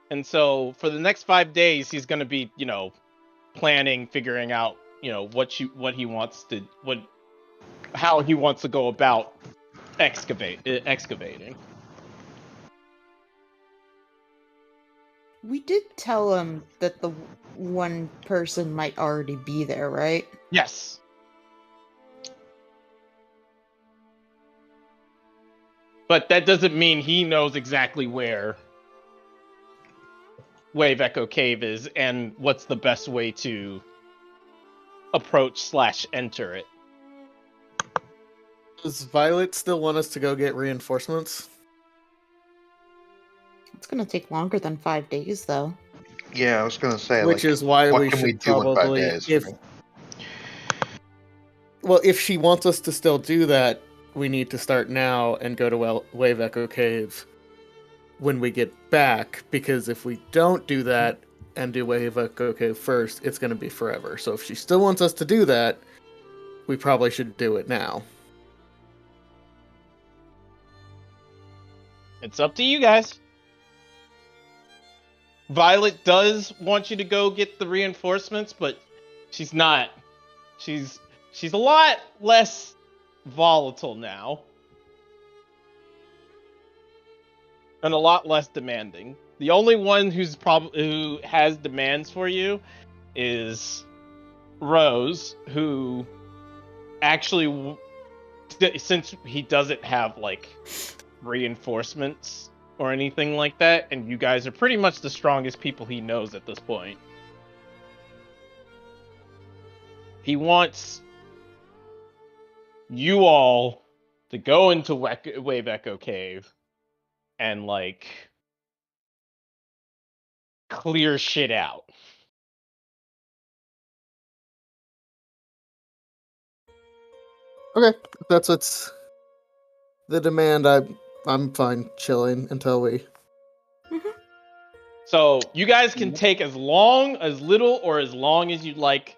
And so for the next 5 days, he's going to be, planning, figuring out, how he wants to go about excavating. We did tell him that the one person might already be there, right? Yes. But that doesn't mean he knows exactly where Wave Echo Cave is and what's the best way to approach/enter it. Does Violet still want us to go get reinforcements? It's gonna take longer than 5 days, though. Yeah, I was gonna say, Which like, is why what we can should we do in 5 probably, days? if she wants us to still do that, we need to start now and go to Wave Echo Cave when we get back, because if we don't do that and do Wave Echo Cave first, it's going to be forever. So if she still wants us to do that, we probably should do it now. It's up to you guys. Violet does want you to go get the reinforcements, but she's not. She's a lot less volatile now. And a lot less demanding. The only one who has demands for you is Rose, who actually, since he doesn't have like reinforcements or anything like that, and you guys are pretty much the strongest people he knows at this point, he wants you all to go into Wave Echo Cave and like clear shit out. Okay, if that's what's the demand. I'm fine chilling until we. So you guys can take as little, or as long as you'd like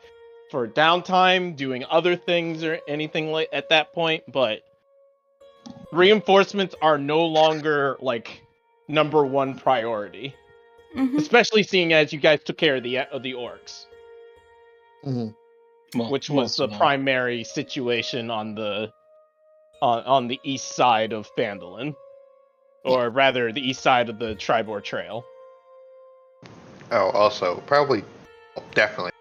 for downtime, doing other things or anything like at that point. But reinforcements are no longer like number one priority, especially seeing as you guys took care of the orcs, which was the primary situation on the east side of Phandalin, or rather the east side of the Tribor Trail. Oh, also, definitely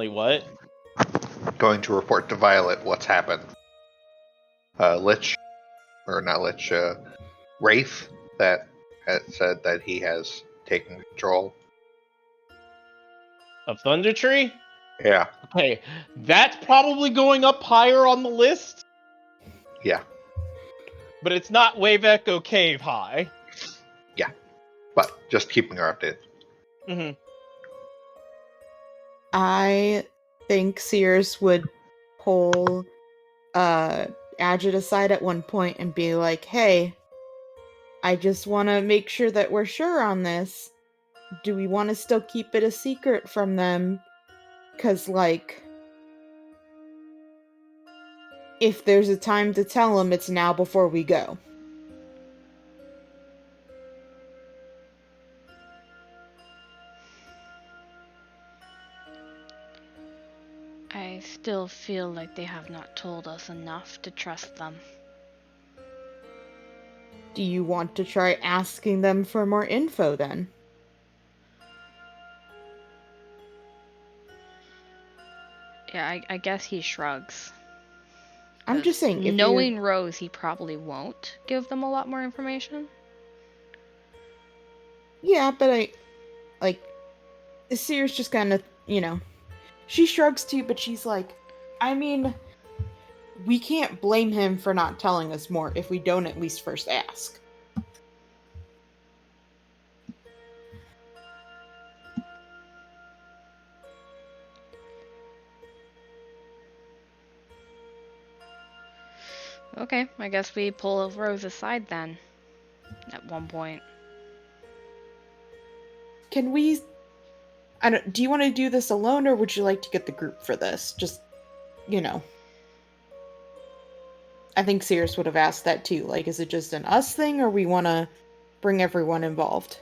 What? going to report to Violet what's happened. Wraith, that had said that he has taken control. Of Thunder Tree? Yeah. Okay, that's probably going up higher on the list. Yeah. But it's not Wave Echo Cave high. Yeah. But just keeping her updated. Mm-hmm. I think Sears would pull Adjit aside at one point and be like, hey, I just want to make sure that we're sure on this. Do we want to still keep it a secret from them? Because, like, if there's a time to tell them, it's now before we go. I still feel like they have not told us enough to trust them. Do you want to try asking them for more info then? Yeah, I guess he shrugs. I'm just saying, if knowing Rose, he probably won't give them a lot more information. Yeah, but Sears just kind of, she shrugs too, but she's like, I mean, we can't blame him for not telling us more if we don't at least first ask. Okay, I guess we pull Rose aside then. At one point. Can we... do you want to do this alone, or would you like to get the group for this? Just, I think Sears would have asked that too. Like, is it just an us thing, or we want to bring everyone involved?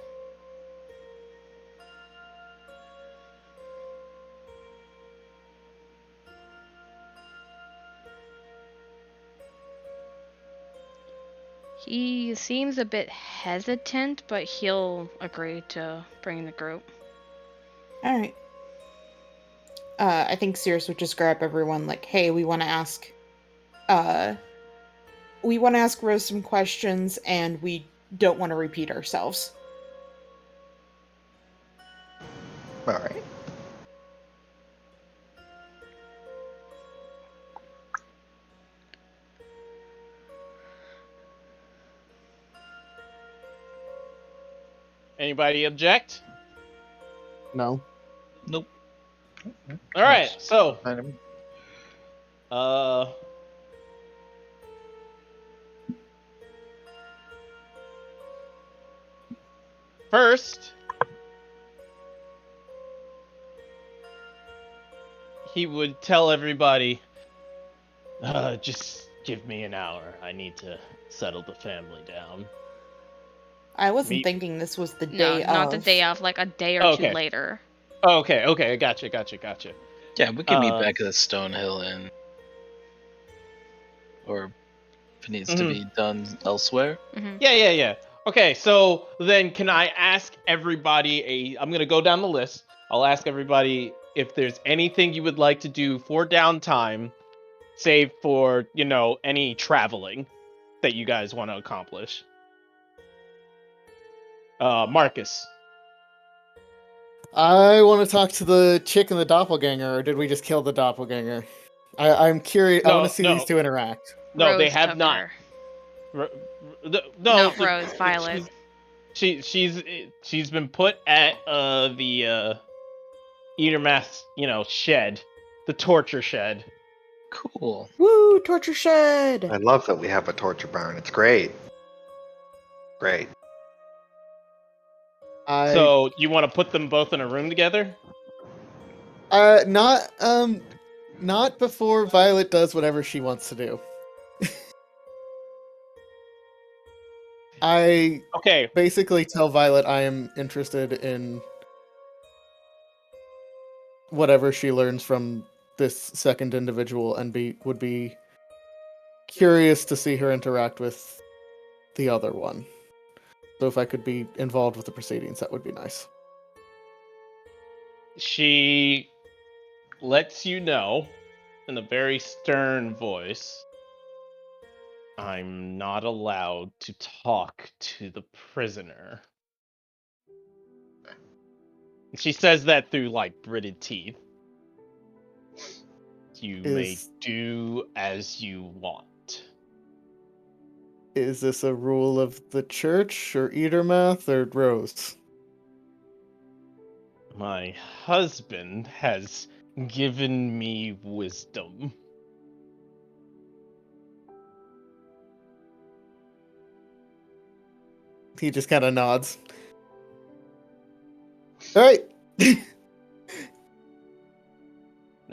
He seems a bit hesitant, but he'll agree to bring the group. All right. I think Cirrus would just grab everyone like, hey, we want to ask Rose some questions, and we don't want to repeat ourselves. All right. Anybody object? No. Nope. All right, so Item. First, he would tell everybody, just give me an hour. I need to settle the family down. I wasn't Me- thinking this was the No, day not of. the day of, like a day or Okay. two later. Oh, okay, gotcha. Yeah, we can meet Uh, back at the Stonehill Inn. Or if it needs to be done elsewhere. Hmm. Yeah. Okay, so then can I ask everybody I'm gonna go down the list. I'll ask everybody if there's anything you would like to do for downtime, save for, any traveling that you guys want to accomplish. Marcus. I want to talk to the chick and the doppelganger, or did we just kill the doppelganger? I'm curious. I No, want to see no. these two interact. No, Rose they have took not. her. No, Not Rose, Violet. She's been put at the Eatermath, shed, the torture shed. Cool. Woo, torture shed! I love that we have a torture barn. It's great. Great. So you want to put them both in a room together? Not before Violet does whatever she wants to do. I Okay. basically tell Violet I am interested in whatever she learns from this second individual, and would be curious to see her interact with the other one. So if I could be involved with the proceedings, that would be nice. She lets you know in a very stern voice, I'm not allowed to talk to the prisoner. She says that through, gritted teeth. You may do as you want. Is this a rule of the church, or Eatermath, or Rose? My husband has given me wisdom. He just kind of nods. All right.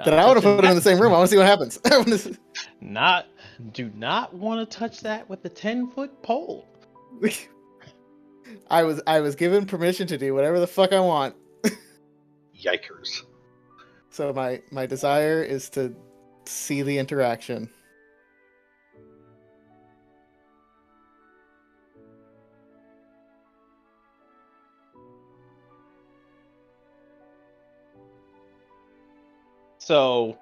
Then I want to put him in the same room. I want to see what happens. Do not want to touch that with the 10-foot pole. I was given permission to do whatever the fuck I want. Yikers. So my desire is to see the interaction. So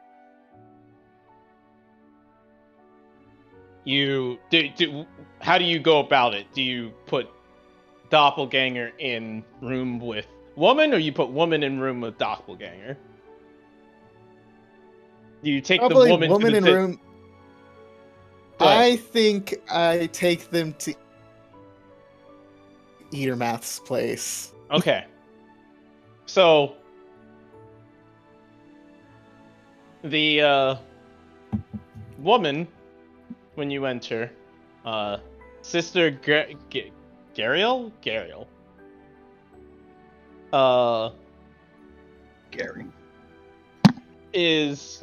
how do you go about it? Do you put doppelganger in room with woman, or you put woman in room with doppelganger? Do you take Probably the woman in room? I think I take them to Eatermath's place. Okay. So the woman, when you enter, Sister Gariel? Gary. Is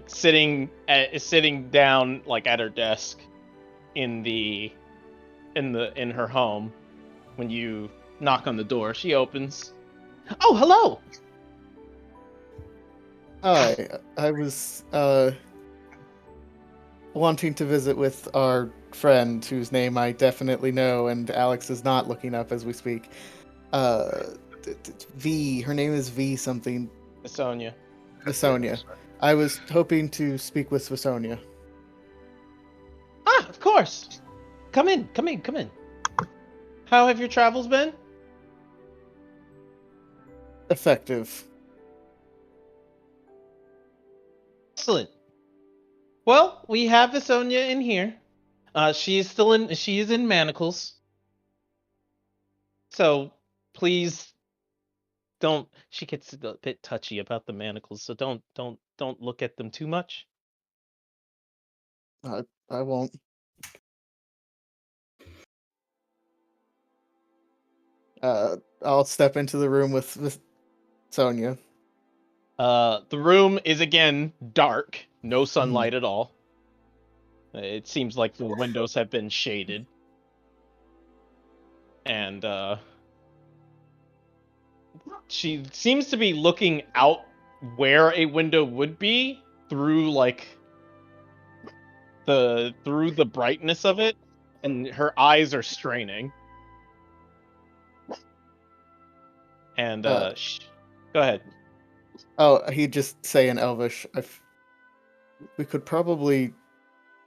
sitting down at her desk in her home. When you knock on the door, she opens. Oh, hello. Hi, I was wanting to visit with our friend, whose name I definitely know, and Alex is not looking up as we speak. V. Her name is V something. Sonia. Visonia. I was hoping to speak with Visonia. Ah, of course. Come in. How have your travels been? Effective. Excellent. Well, we have Visonia in here. She is in manacles. So please don't. She gets a bit touchy about the manacles, so don't look at them too much. I won't. I'll step into the room with Sonia. The room is again dark, no sunlight at all. It seems like the windows have been shaded. And she seems to be looking out where a window would be through like through the brightness of it, and her eyes are straining. And go ahead. Oh, he'd just say in Elvish, we could probably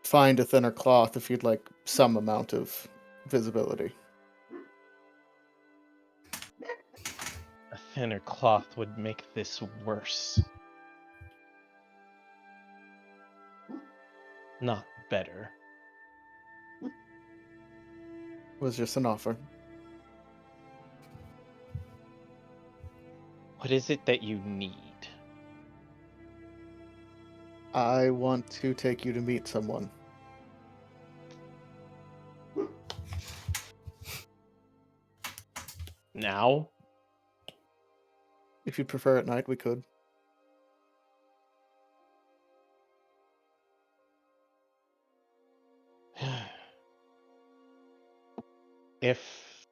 find a thinner cloth if you'd like some amount of visibility. A thinner cloth would make this worse. Not better. Was just an offer. What is it that you need? I want to take you to meet someone. Now? If you'd prefer at night, we could. If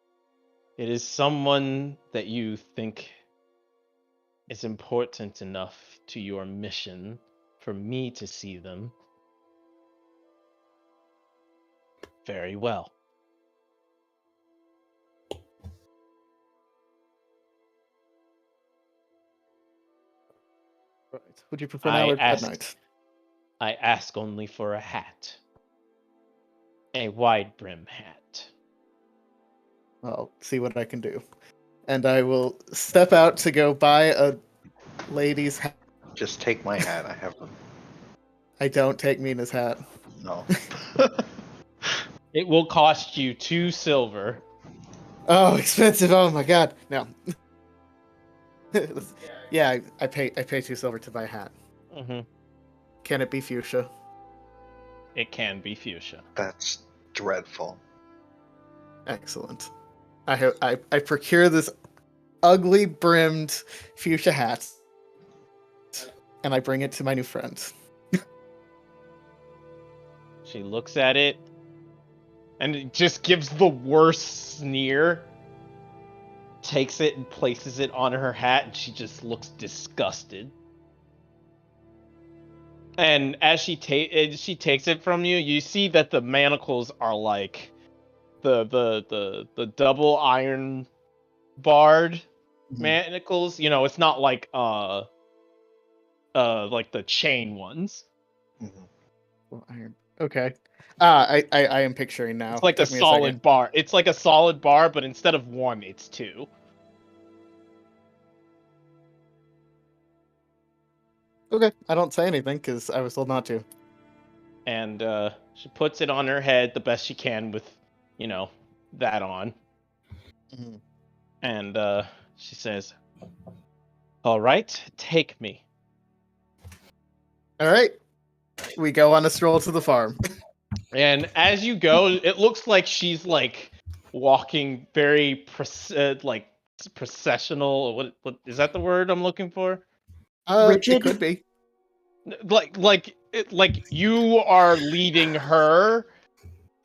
it is someone that you think is important enough to your mission for me to see them, very well. Right. Would you prefer now or at night? I ask only for a hat. A wide brim hat. I'll see what I can do. And I will step out to go buy a lady's hat. Just take my hat. I have one. I don't take Mina's hat. No. It will cost you 2 silver. Oh, expensive! Oh my god, no. Yeah, I pay 2 silver to buy a hat. Mm-hmm. Can it be fuchsia? It can be fuchsia. That's dreadful. Excellent. I procure this ugly brimmed fuchsia hat, and I bring it to my new friend. She looks at it, and it just gives the worst sneer. Takes it and places it on her hat, and she just looks disgusted. And as she takes it from you, you see that the manacles are like the double iron barred manacles. You know, it's not like the chain ones. Well, iron. Okay. I am picturing now. It's like a Took me solid second. bar. It's like a solid bar, but instead of 1, it's 2. Okay, I don't say anything because I was told not to. And she puts it on her head the best she can with, you know, that on. Mhm. And she says, "All right, take me." All right, we go on a stroll to the farm. And as you go, it looks like she's like walking very processional. What is that the word I'm looking for? Rigid? It could be. Like you are leading her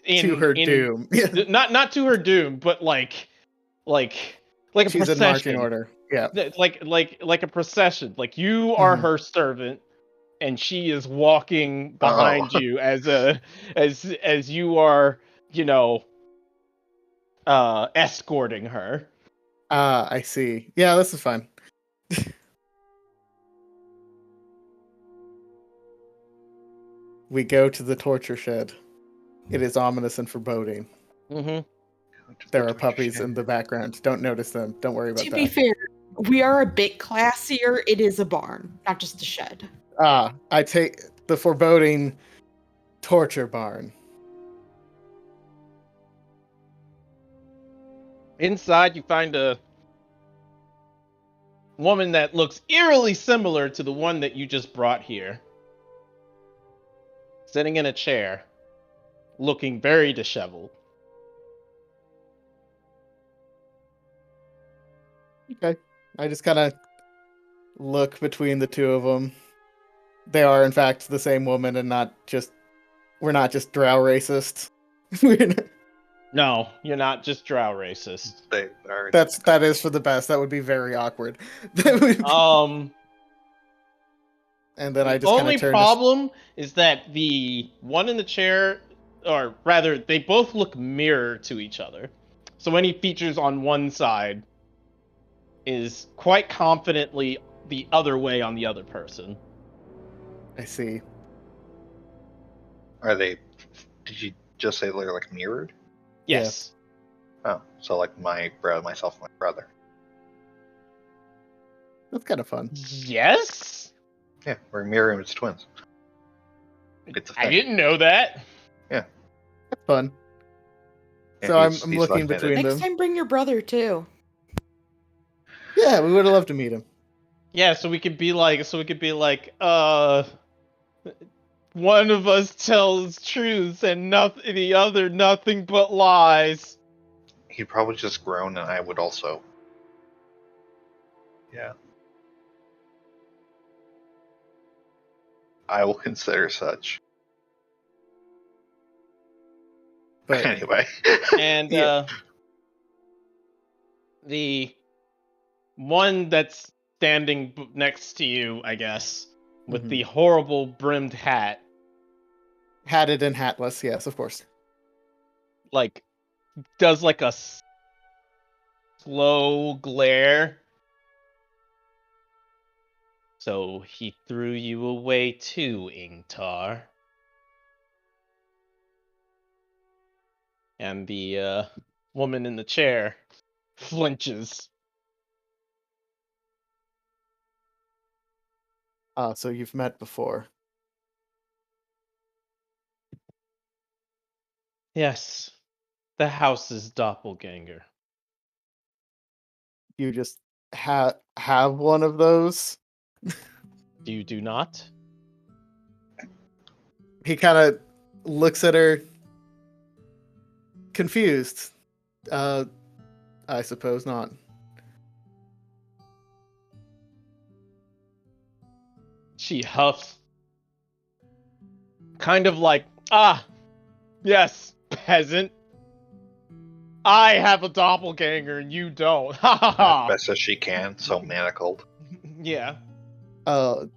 To her doom. Yeah. Not to her doom, but like a She's in procession. marching order. Yeah. Like a procession. Like you are her servant, and she is walking behind you as you are, escorting her. Ah, I see. Yeah, this is fine. We go to the torture shed. It is ominous and foreboding. Mm-hmm. There are puppies in the background. Don't notice them. Don't worry about To that. be fair, we are a bit classier. It is a barn, not just a shed. Ah, I take the foreboding torture barn. Inside, you find a woman that looks eerily similar to the one that you just brought here. Sitting in a chair, looking very disheveled. Okay. I just kind of look between the two of them. They are, in fact, the same woman, and we're not just drow racist. No, you're not just drow racist. They are. That is for the best. That would be very awkward. And then I The just kind only of turn. problem is that the one in the chair, or rather, they both look mirror to each other. So any features on one side is quite confidently the other way on the other person. I see. Are they? Did you just say they're like mirrored? Yes. Oh, so like myself, and my brother. That's kind of fun. Yes? Yeah, we're mirror image twins. It's a I thing. didn't know that. That's fun. Yeah, So I'm he's looking admitted. between Next them. time, bring your brother too. Yeah, we would have loved to meet him. Yeah, so we could be like, one of us tells truths and the other nothing but lies. He'd probably just groan, and I would also. Yeah. I will consider such. But Anyway. And Yeah. the one that's standing next to you, I guess, with Mhm. the horrible brimmed hat, Hatted and hatless, yes, of course. like, does like a slow glare. So he threw you away too, Ingtar. And the woman in the chair flinches. So you've met before. Yes, the house's doppelganger. You just have one of those. You do not? He kind of looks at her, confused. I suppose not. She huffs. Kind of like, yes, peasant. I have a doppelganger and you don't. Ha ha ha. Best as she can, so manacled. Yeah. Do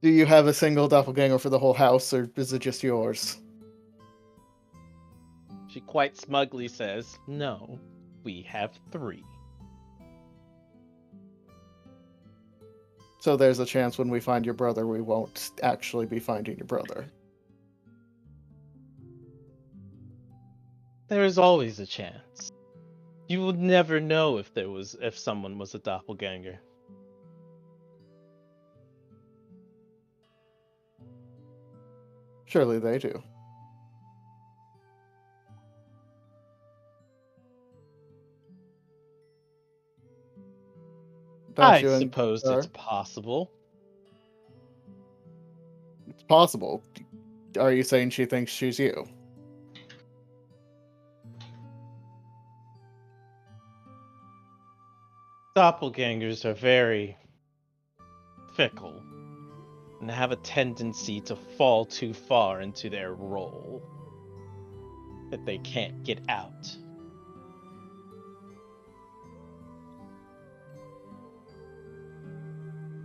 you have a single doppelganger for the whole house, or is it just yours? She quite smugly says, no, we have 3. So there's a chance when we find your brother, we won't actually be finding your brother. There is always a chance. You would never know if someone was a doppelganger. Surely they do. Don't I you and suppose Star? it's possible. It's possible. Are you saying she thinks she's you? Doppelgangers are very fickle and have a tendency to fall too far into their role that they can't get out.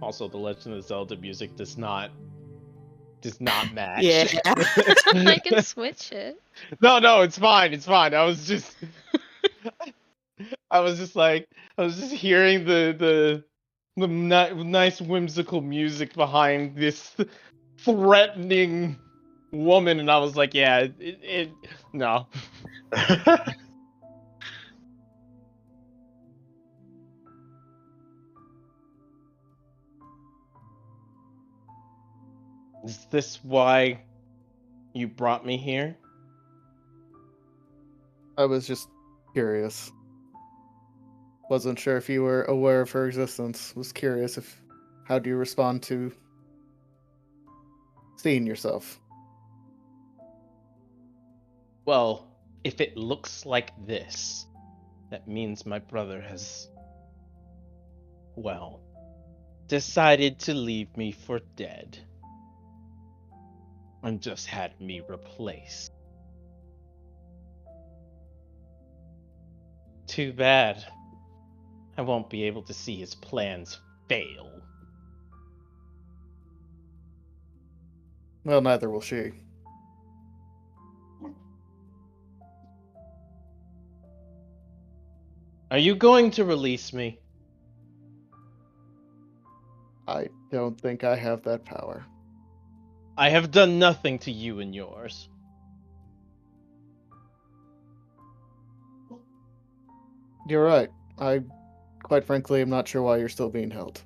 Also, the Legend of Zelda music does not match. Yeah. I can switch it. No, it's fine. It's fine. I was just hearing the nice whimsical music behind this threatening woman, and I was like, yeah, it no. Is this why you brought me here? I was just curious. Wasn't sure if you were aware of her existence. Was curious if how do you respond to seeing yourself? Well, if it looks like this, that means my brother has, well, decided to leave me for dead. And just had me replaced. Too bad. I won't be able to see his plans fail. Well, neither will she. Are you going to release me? I don't think I have that power. I have done nothing to you and yours. You're right. I, quite frankly, am not sure why you're still being held.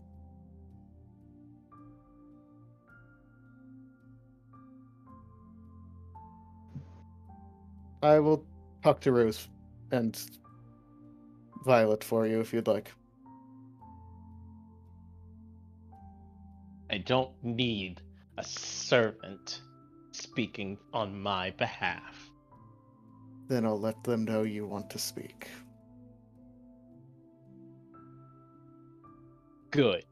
I will talk to Rose and Violet for you if you'd like. I don't need a servant speaking on my behalf. Then I'll let them know you want to speak. Good.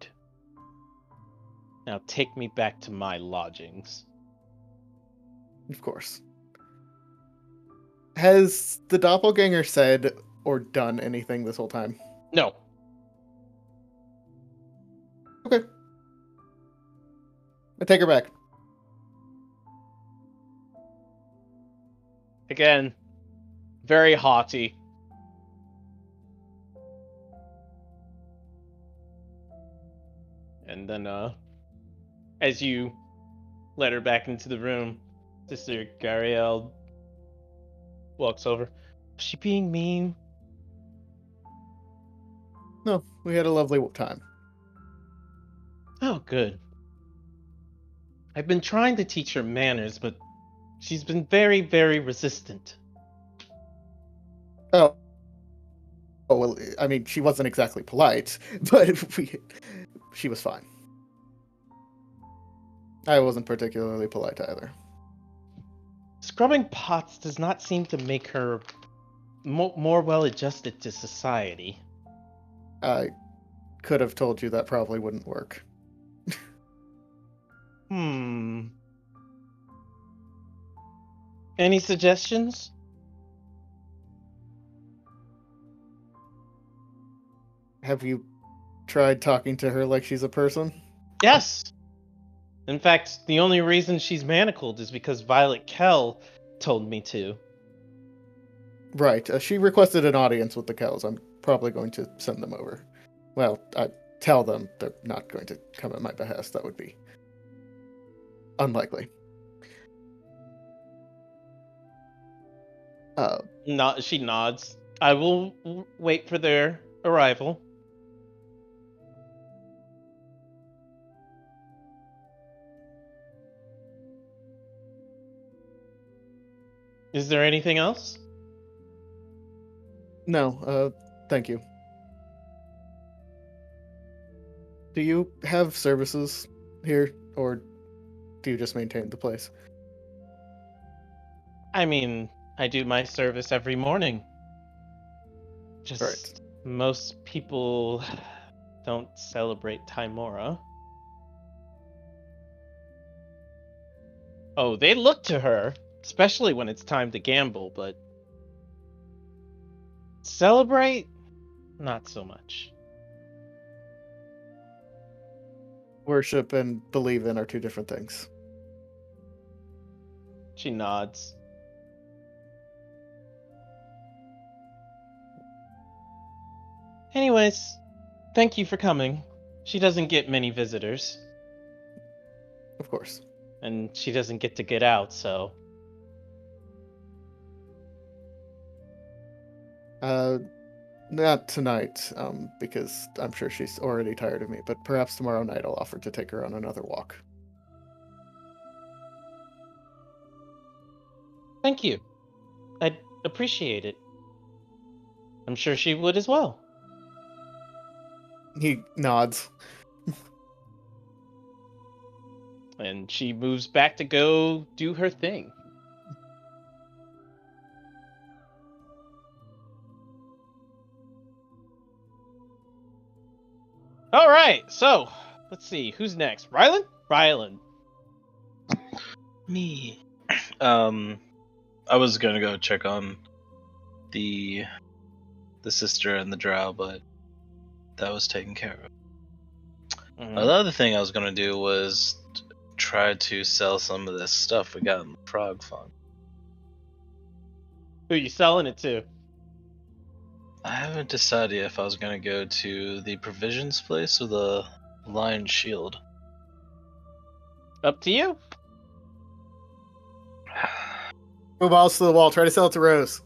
Now take me back to my lodgings. Of course. Has the doppelganger said or done anything this whole time? No. Okay. I take her back. Again, very haughty. And then, as you let her back into the room, Sister Gariel walks over. Was she being mean? No, we had a lovely time. Oh, good. I've been trying to teach her manners, but she's been very, very resistant. Oh, well, I mean, she wasn't exactly polite, but she was fine. I wasn't particularly polite either. Scrubbing pots does not seem to make her more well-adjusted to society. I could have told you that probably wouldn't work. Any suggestions? Have you tried talking to her like she's a person? Yes! In fact, the only reason she's manacled is because Violet Kell told me to. Right. She requested an audience with the Kells. I'm probably going to send them over. Well, I tell them they're not going to come at my behest. That would be unlikely. She nods. I will wait for their arrival. Is there anything else? No, thank you. Do you have services here, or do you just maintain the place? I mean, I do my service every morning. Just Right. most people don't celebrate Timora. Oh, they look to her, especially when it's time to gamble, but celebrate? Not so much. worship and believe in are two different things. She nods. Anyways, thank you for coming. She doesn't get many visitors, Of course. and she doesn't get out, so... Not tonight, because I'm sure she's already tired of me, but perhaps tomorrow night I'll offer to take her on another walk. Thank you. I'd appreciate it. I'm sure she would as well. He nods. And she moves back to go do her thing. All right, so let's see who's next. Rylan? Rylan. Me. I was gonna go check on the sister and the drow, but that was taken care of. Mhm. The other thing I was gonna do was try to sell some of this stuff we got in the Frog Fund. Who you selling it to? I haven't decided yet if I was gonna go to the provisions place or the Lion Shield. Up to you. Move balls to the wall. Try to sell it to Rose.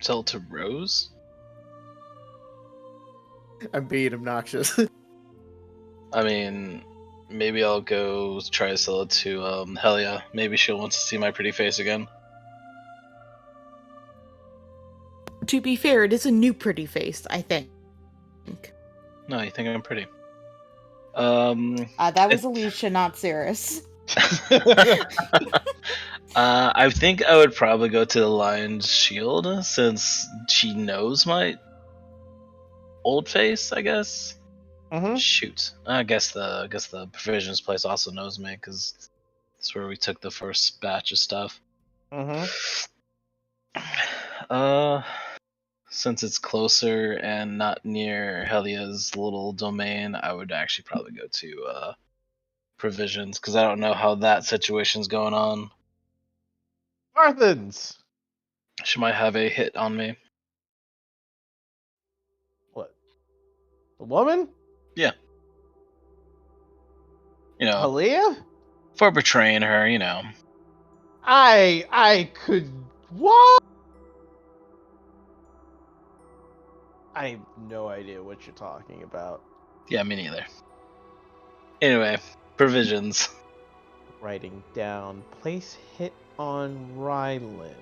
Sell it to Rose? I'm being obnoxious. I mean, maybe I'll go try to sell it to Helia. Maybe she'll want to see my pretty face again. To be fair, it is a new pretty face, I think. No, you think I'm pretty? That was Alicia, not Cirrus. I think I would probably go to the Lion's Shield since she knows my old face, I guess. Mm-hmm. Shoot, I guess the provisions place also knows me because that's where we took the first batch of stuff. Mm-hmm. Since it's closer and not near Helia's little domain, I would actually probably go to provisions because I don't know how that situation's going on. Marthins. She might have a hit on me. What? The woman? You know, Halia? for betraying her, you know. I could... What? I have no idea what you're talking about. Yeah, me neither. Anyway, provisions. Writing down. Place hit on Ryland.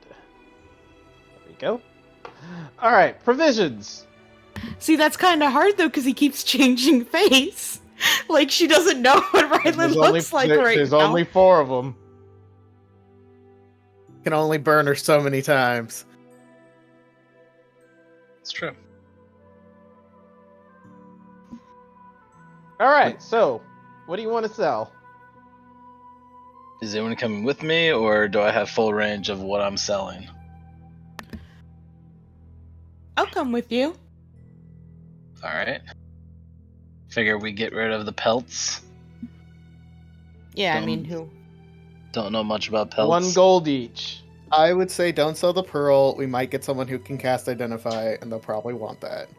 There we go. Alright, provisions. See, that's kind of hard though, because he keeps changing face. Like she doesn't know what Ryland looks like right there's now. only 4 of them. Can only burn her so many times. It's true. Alright, so, what do you want to sell? Is anyone coming with me, or do I have full range of what I'm selling? I'll come with you. Alright. Figure we get rid of the pelts. Yeah, I Dumb. mean, who? Don't know much about pelts. 1 gold each. I would say don't sell the pearl. We might get someone who can cast Identify, and they'll probably want that.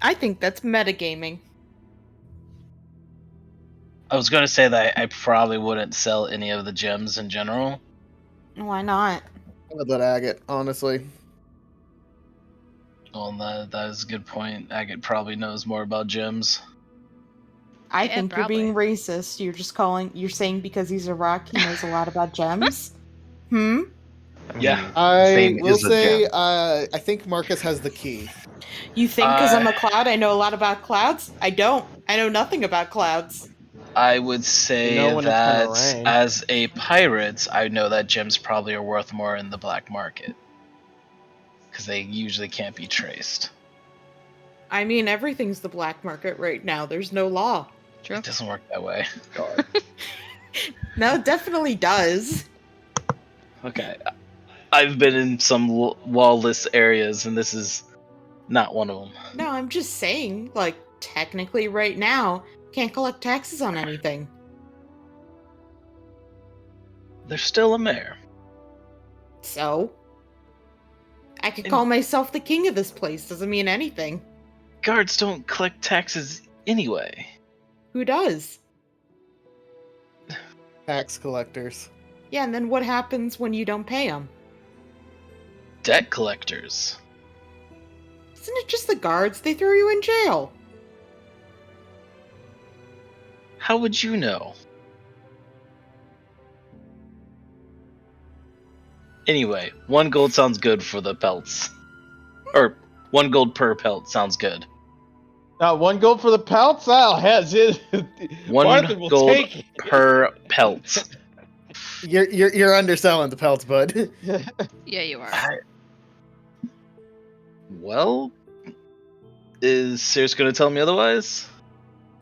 I think that's metagaming. I was going to say that I probably wouldn't sell any of the gems in general. Why not? I would let Agate, honestly. Well, that is a good point. Agate probably knows more about gems. I Yeah, think probably. you're being racist. You're saying because he's a rock, he knows a lot about gems? Yeah. I Fame will is a say, gem. I think Marcus has the key. You think because I'm a cloud, I know a lot about clouds? I don't. I know nothing about clouds. I would say You know when it's gonna that rain. as a pirate, I know that gems probably are worth more in the black market. Because they usually can't be traced. I mean, everything's the black market right now. There's no law. True. It doesn't work that way. God. No, it definitely does. Okay. I've been in some lawless areas, and this is Not one of them. No, I'm just saying, like, technically right now, can't collect taxes on anything. There's still a mayor. So? I could call myself the king of this place, doesn't mean anything. Guards don't collect taxes anyway. Who does? Tax collectors. Yeah, and then what happens when you don't pay them? Debt collectors. Isn't it just the guards? They throw you in jail. How would you know? Anyway, 1 gold sounds good for the pelts. Or 1 gold per pelt sounds good. 1 gold for the pelts? Oh, has it? 1 gold per pelt. You're underselling the pelts, bud. Yeah, you are. Well, is Circe gonna tell me otherwise?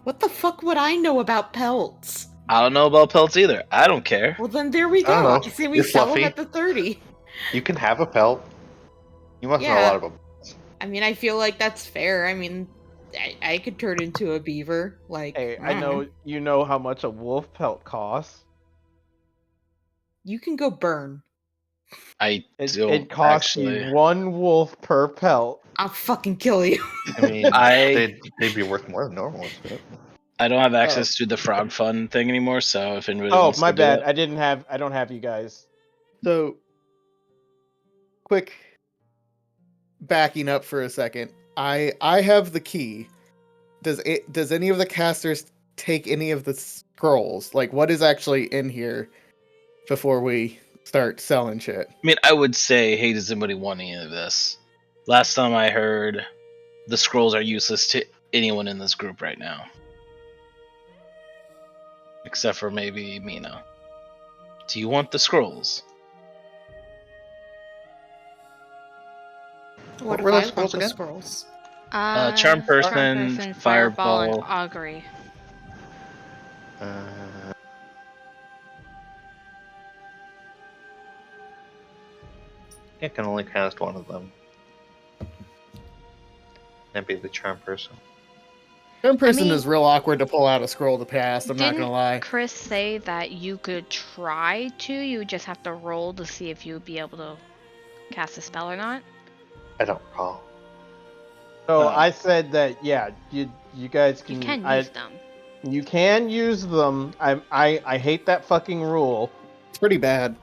What the fuck would I know about pelts? I don't know about pelts either. I don't care. Well, then there we I don't go. know. I say we You're sell them fluffy. at the 30. You can have a pelt. You must know a Yeah. lot about. I mean, I feel like that's fair. I mean, I could turn into a beaver. Like, Hey, I know you know how much a wolf pelt costs. You can go burn. I It don't costs actually. you 1 wolf per pelt. I'll fucking kill you. I mean, I they'd be worth more than normal ones. Right? I don't have access to the frog fund thing anymore, so if anybody Oh, wants my to do bad. it- I don't have you guys. So, quick backing up for a second. I have the key. Does any of the casters take any of the scrolls? Like, what is actually in here before we start selling shit? I mean, I would say, hey, does anybody want any of this? Last time I heard, the scrolls are useless to anyone in this group right now. Except for maybe Mina. Do you want the scrolls? What were if I those want scrolls the again? scrolls? Charm person, Fireball, and Fireball. Augury. I can only cast one of them. That'd be the charm person. Charm person mean- is real awkward to pull out a scroll to cast. I'm not Didn't gonna lie. Chris say that you could try to? You would just have to roll to see if you would be able to cast a spell or not. I don't recall. So I said that you guys You can. can use them. You can use them. I hate that fucking rule. It's pretty bad.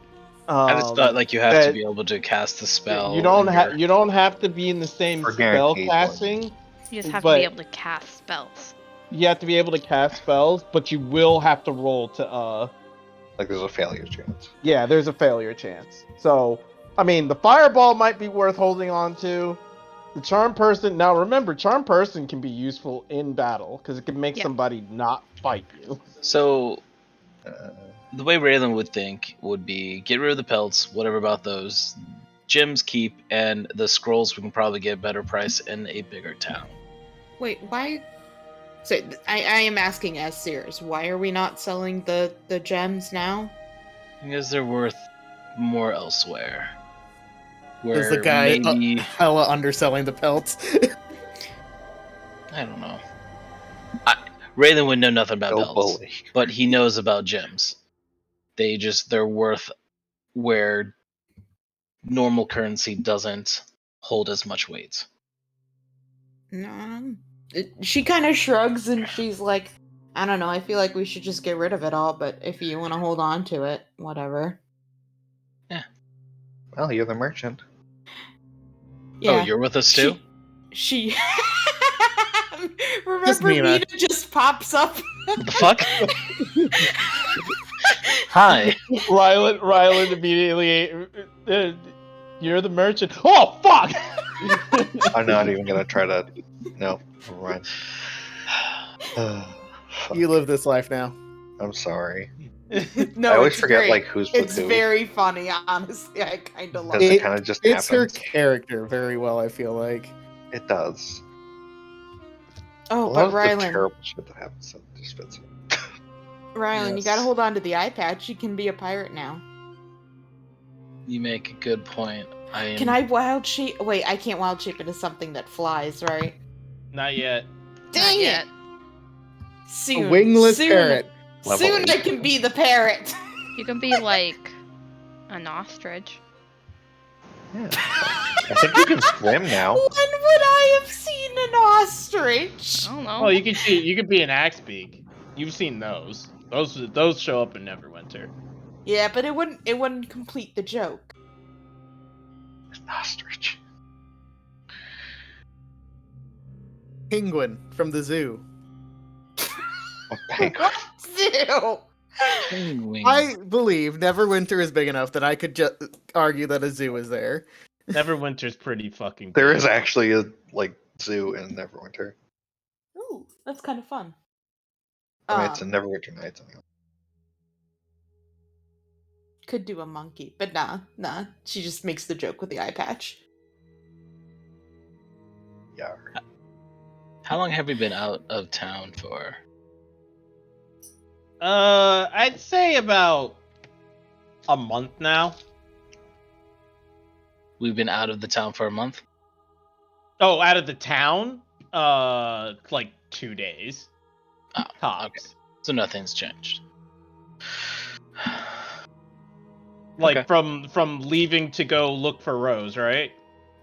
I just thought like you have to that- be able to cast the spell. You don't when have you're- you don't have to be in the same For spell guaranteed casting. You just have to but- be able to cast spells. You have to be able to cast spells, but you will have to roll to Like there's a failure chance. yeah, there's a failure chance. So I mean the fireball might be worth holding on to. The charm person, now remember, charm person can be useful in battle because it can make Yeah. somebody not fight you. So Uh, the way Raylan would think would be get rid of the pelts, whatever about those. Gems keep, and the scrolls we can probably get a better price in a bigger town. Wait, why? So I am asking as Sears, why are we not selling the gems now? Because they're worth more elsewhere. Is the Where guy maybe hella underselling the pelts? I don't know. Raylan would know nothing about no pelts, bully. but he knows about gems. They're worth where normal currency doesn't hold as much weight. No. She kind of shrugs and she's like, I don't know, I feel like we should just get rid of it all, but if you want to hold on to it, whatever. Well, you're the merchant. Yeah. Oh, you're with us too? She. Just Remember, Mina. Mina just pops up. What the fuck? Hi. Ryland immediately. You're the merchant. Oh fuck! I'm not even gonna try to. No, never mind. Fuck, You live this life now. I'm sorry. No, I always it's forget great. like who's with It's who. very funny, honestly. I kind of love Because it. it kind of just It's her happens. character very well, I feel like. It does. Oh, A lot but of the Rylan, terrible shit that happens that just fits in. Rylan, you Yes. gotta hold on to the eye patch. You can be a pirate now. You make a good point. Can I wild shape? Wait, I can't wild shape into something that flies, right? Not yet. Dang it! yet. Soon, A wingless soon, parrot. Level soon I 8. can be the parrot. You can be like an ostrich. Yeah. I think you can swim now. When would I have seen an ostrich? I don't know. Oh, you could be an Axebeak. You've seen those. Those show up in Neverwinter. Yeah, but it wouldn't complete the joke. Ostrich. Penguin from the zoo. Oh, penguin. What? Ew. Penguin. I believe Neverwinter is big enough that I could just argue that a zoo is there. Neverwinter's pretty fucking. There big. is actually a zoo in Neverwinter. Ooh, that's kind of fun. I mean, it's in Neverwinter Nights. Anyway. Could do a monkey, but nah. She just makes the joke with the eye patch. Yeah. How long have we been out of town for? I'd say about a month now. We've been out of the town for a month? Oh, out of the town? Like 2 days. Oh, Tops. okay. So nothing's changed. Like Okay. from leaving to go look for Rose, right?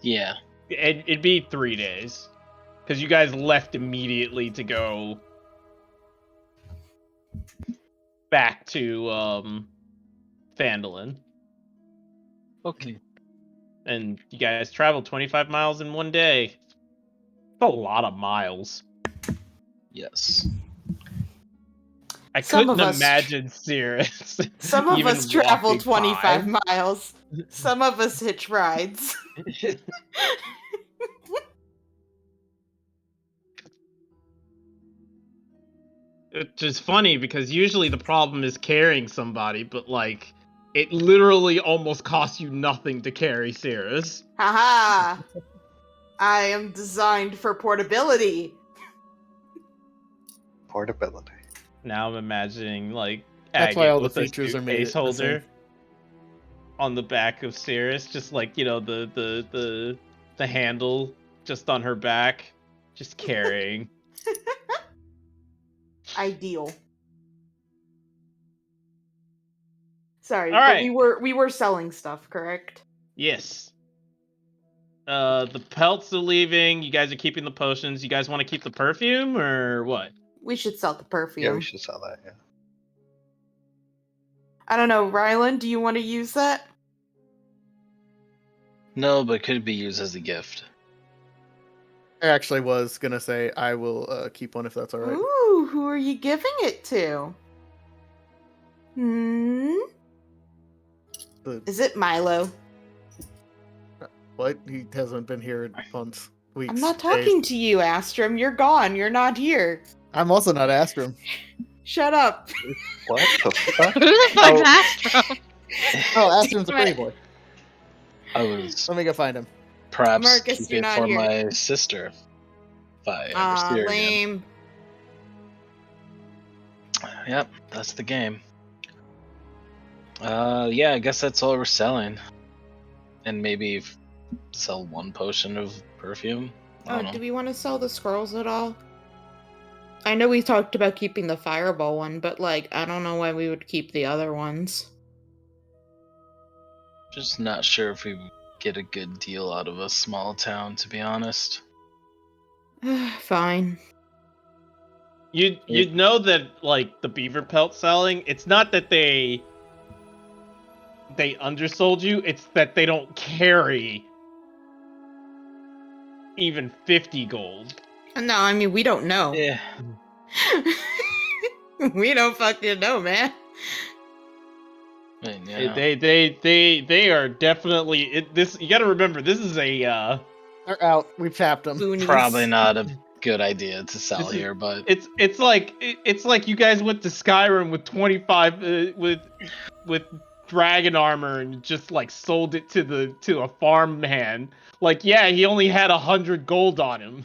Yeah. It'd be 3 days. Because you guys left immediately to go back to Phandalin. Okay. And you guys traveled 25 miles in 1 day. That's a lot of miles. Yes. I Some of couldn't us- imagine Cirrus. Some of even us travel walking 25 5. miles. Some of us hitch rides. Which is funny because usually the problem is carrying somebody, but like it literally almost costs you nothing to carry Cirrus. Haha! I am designed for portability. Portability. Now I'm imagining like That's why Agate all the with a features are made suitcase the same. holder on the back of Cirrus, just like the handle just on her back, just carrying. Ideal. Sorry, All but right. we were selling stuff, correct? Yes. The pelts are leaving. You guys are keeping the potions. You guys want to keep the perfume or what? We should sell the Yeah, perfume. we should sell that. Yeah. I don't know, Rylan, do you want to use that? No, but could be used as a gift. I actually was gonna say I will keep one if that's alright. Ooh, who are you giving it to? Is it Milo? What? He hasn't been here in months, weeks. I'm not days. talking to you, Astrum. You're gone. You're not here. I'm also not Astrum. Shut up. What the fuck? Who the fuck's Oh. Astro? Oh, Astrum's a pretty boy. I was Let me go find him. perhaps Marcus, keep you're it not for here. my sister. If I ever see her again. Lame. Yep, that's the game. Yeah, I guess that's all we're selling. And maybe sell one potion of perfume. I don't Oh, do know. we want to sell the scrolls at all? I know we talked about keeping the fireball one, but like, I don't know why we would keep the other ones. Just not sure if we would get a good deal out of a small town, to be honest. Fine. You'd know that like the beaver pelt selling, it's not that they undersold you, it's that they don't carry even 50 gold. No, I mean, we don't know. Yeah. We don't fucking know, man. I mean, yeah. They are definitely this. You got to remember, this is a They're out. We've tapped them. Boonies. Probably not a good idea to sell This is- here, but it's like you guys went to Skyrim with 25 with dragon armor and just like sold it to a farmhand. Like, yeah, he only had 100 gold on him.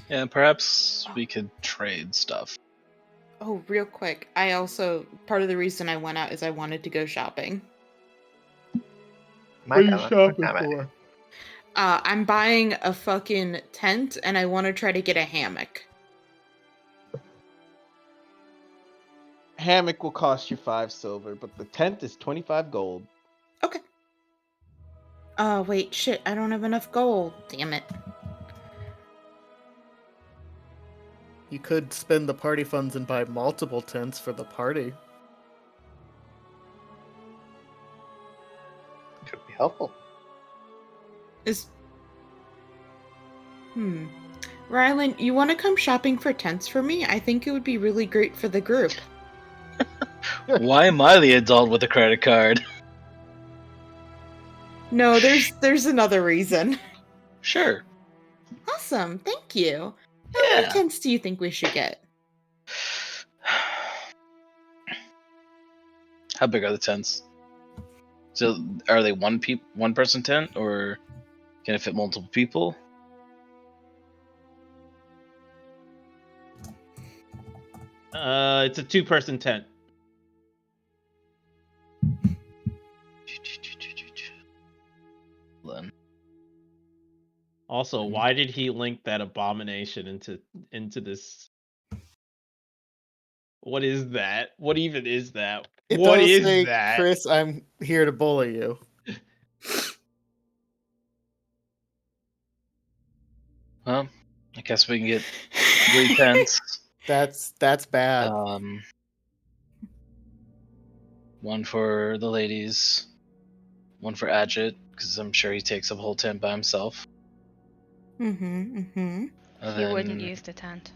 yeah, perhaps we could trade stuff. Oh, real quick. Part of the reason I went out is I wanted to go shopping. My comment. I'm buying a fucking tent, and I want to try to get a hammock. Hammock will cost you 5 silver, but the tent is 25 gold. Okay. Oh, wait, shit, I don't have enough gold. Damn it. You could spend the party funds and buy multiple tents for the party. Could be helpful. Rylan, you want to come shopping for tents for me? I think it would be really great for the group. Why am I the adult with a credit card? No, there's another reason. Sure. Awesome, thank you. How many tents do you think we should get? How big are the tents? So, are they one person tent, or can it fit multiple people? It's a 2-person tent. Then. Also, why did he link that abomination into this? What is that? What even is that? What does is say, that? Chris, I'm here to bully you. Well, I guess we can get 3 tents. That's bad. One for the ladies, one for Adjit, because I'm sure he takes up a whole tent by himself. Mm-hmm. He wouldn't use the tent.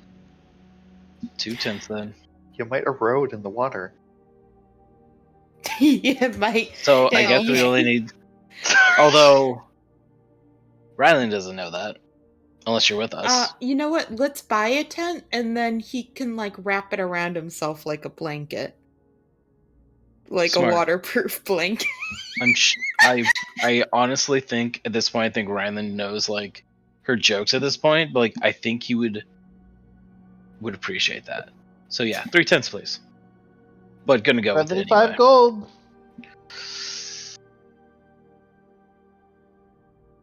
2 tents then. You might erode in the water. Yeah, might. So I guess we only need. Although Rylan doesn't know that, unless you're with us. You know what? Let's buy a tent, and then he can like wrap it around himself like a blanket, like Smart. a waterproof blanket. I honestly think at this point, I think Rylan knows like her jokes at this point, but like I think he would appreciate that. So yeah, 3 tents, please. But gonna go with it 75 anyway. gold.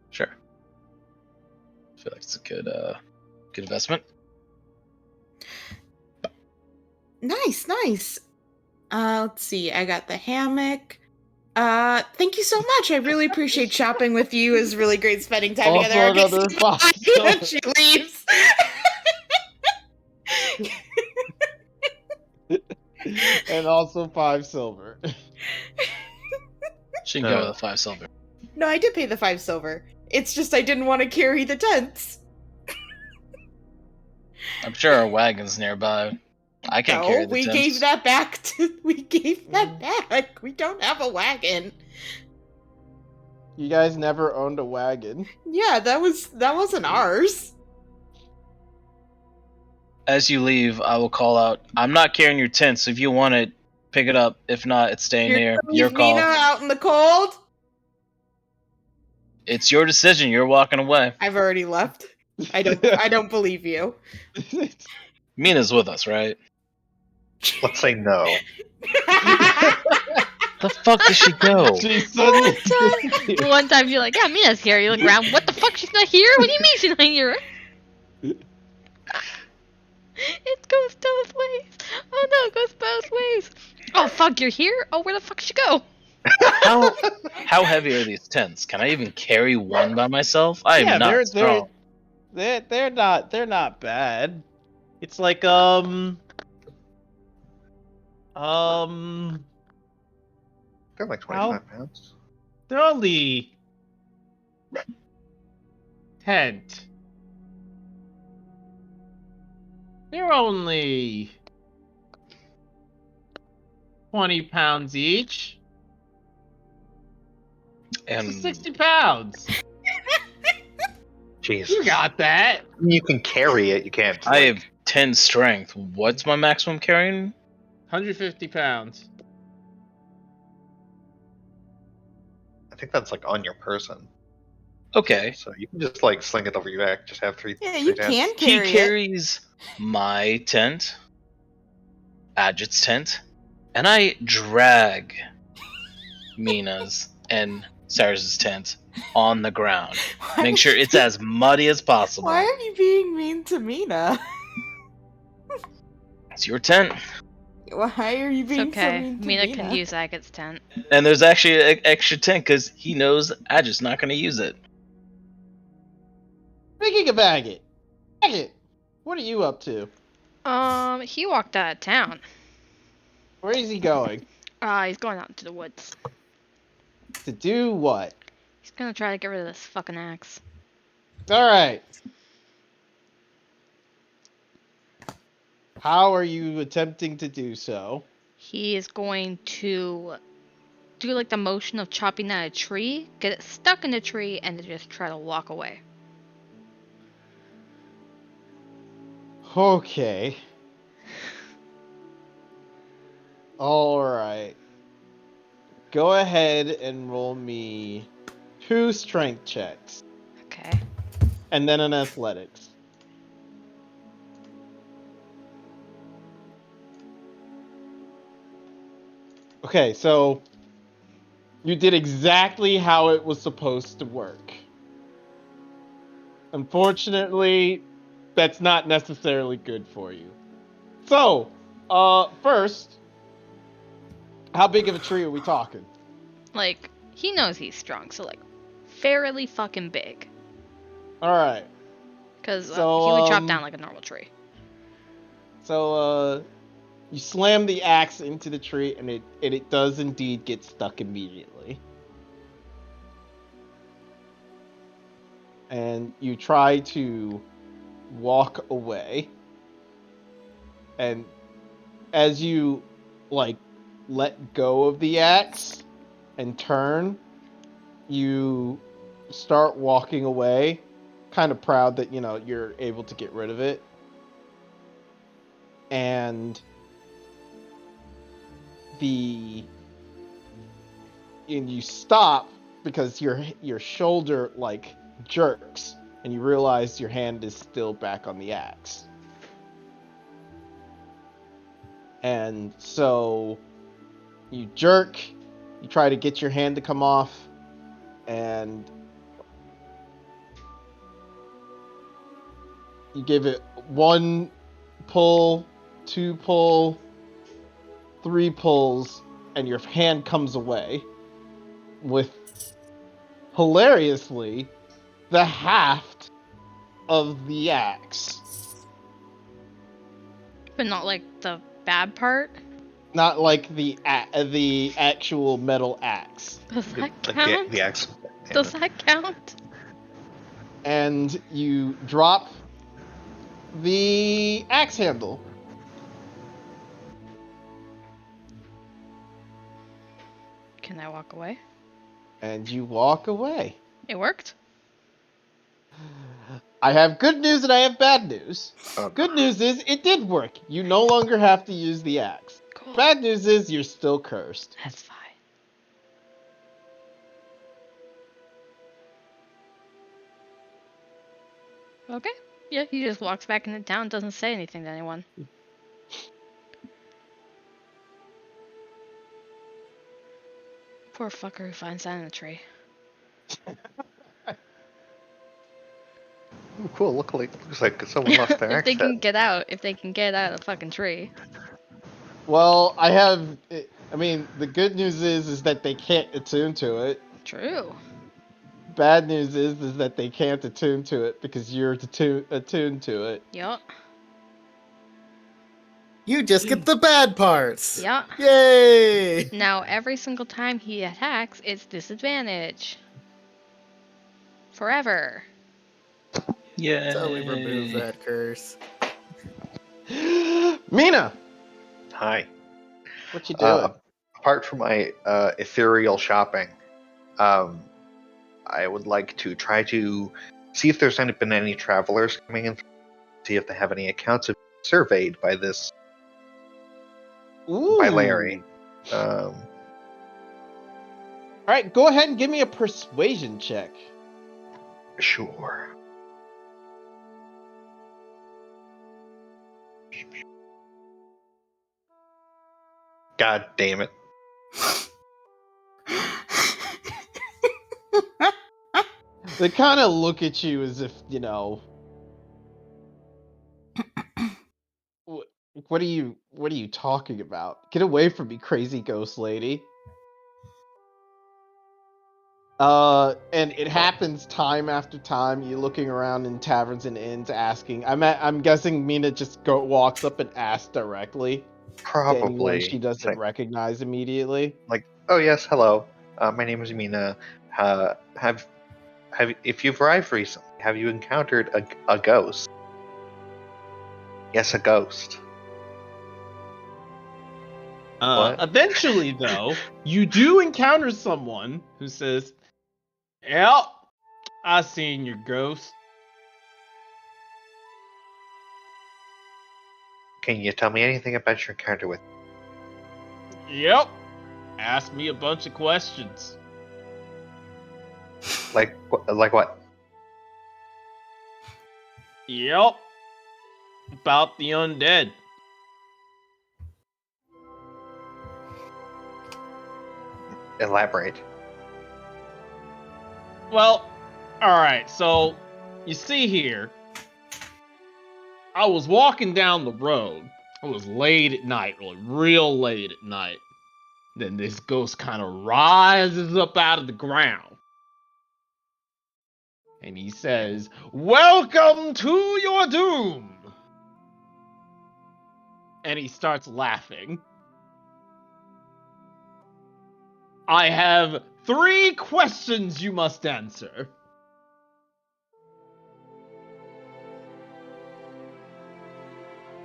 Sure. I feel like it's a good investment. Nice. Let's see. I got the hammock. Thank you so much. I really appreciate shopping with you. It was really great spending time Also together. another 5 silver. She leaves. And also 5 silver. She can go with 5 silver. No, I did pay the 5 silver. It's just I didn't want to carry the tents. I'm sure our wagon's nearby. I can't carry the we tents. gave that back. We gave that back. We don't have a wagon. You guys never owned a wagon. Yeah, that wasn't ours. As you leave, I will call out, I'm not carrying your tent, so if you want it, pick it up. If not, it's staying here. Your call. Mina out in the cold? It's your decision. You're walking away. I've already left. I don't believe you. Mina's with us, right? Let's say no. The fuck does she go? She suddenly One time you're like, yeah, Mina's here. You look around, what the fuck? She's not here? What do you mean she's not here? It goes both ways. Oh no, it goes both ways. Oh fuck, you're here? Oh, where the fuck did she go? How heavy are these tents? Can I even carry one by myself? I am not strong. They're not bad. It's like They're like 25 pounds. they're only tent. They're only 20 pounds each. And It's 60 pounds. Jeez. You got that. You can carry it. You can't. I have 10 strength. What's my maximum carrying? 150 pounds. I think that's like on your person. Okay. So you can just like sling it over your back. Just have 3. Yeah, 3 you tents. can He carry it. carries my tent, Adjit's tent, and I drag Mina's and Cyrus's tent on the ground. Make sure it's as muddy as possible. Why are you being mean to Mina? It's your tent. Why are you It's being so okay. mean to Mina can use Agate's tent. And there's actually an extra tent because he knows Agit's not going to use it. Speaking of Agate, what are you up to? He walked out of town. Where is he going? He's going out into the woods. To do what? He's gonna try to get rid of this fucking axe. Alright. How are you attempting to do so? He is going to do like the motion of chopping down a tree, get it stuck in the tree, and then just try to walk away. Okay. Alright. Go ahead and roll me 2 strength checks. Okay. And then an athletics. Okay, so you did exactly how it was supposed to work. Unfortunately, that's not necessarily good for you. So, first, how big of a tree are we talking? Like, he knows he's strong, so like, fairly fucking big. Alright. Because So, he would chop down like a normal tree. So, you slam the axe into the tree, and it does indeed get stuck immediately. And you try to walk away. And as you, like, let go of the axe and turn, you start walking away, kind of proud that, you're able to get rid of it. And you stop because your shoulder like jerks and you realize your hand is still back on the axe. And so you jerk, you try to get your hand to come off, and you give it 1 pull, 2 pull, 3 pulls, and your hand comes away with, hilariously, the haft of the axe. But not like the bad part. Not like the actual metal axe. Does that Like count? the axe. Does that count? And you drop the axe handle. Can I walk away? And you walk away. It worked? I have good news and I have bad news. Oh, Good news is it did work. You no longer have to use the axe. Cool. Bad news is you're still cursed. That's fine. Okay. Yeah, he just walks back into town, doesn't say anything to anyone. Poor fucker who finds that in a tree. Ooh, cool. Looks like someone left their If axe. they can head. get out, if they can get out of the fucking tree. Well, the good news is that they can't attune to it. True. Bad news is that they can't attune to it because you're attuned to it. Yup. You just get the bad parts. Yup. Yay! Now, every single time he attacks, it's disadvantage. Forever. Yeah. So we remove that curse. Mina, Hi. what you doing? Apart from my ethereal shopping, I would like to try to see if there's been any travelers coming in, see if they have any accounts of surveyed by this Ooh. by Larry. All right, go ahead and give me a persuasion check. Sure. God damn it. They kind of look at you as if, you know, what are you talking about? Get away from me, crazy ghost lady. And it happens time after time. You're looking around in taverns and inns asking. I'm guessing Mina just walks up and asks directly to anyone she Probably. doesn't Like, recognize immediately. oh yes, hello. My name is Mina. Have if you've arrived recently, have you encountered a ghost? Yes, a ghost. What? Eventually, though, you do encounter someone who says, "Yep, I seen your ghost." Can you tell me anything about your encounter with? Yep. Ask me a bunch of questions. Like what? Yep. About the undead. Elaborate. Well, alright, so you see here, I was walking down the road. It was late at night, real late at night. Then this ghost kind of rises up out of the ground. And he says, "Welcome to your doom!" And he starts laughing. I have 3 questions you must answer.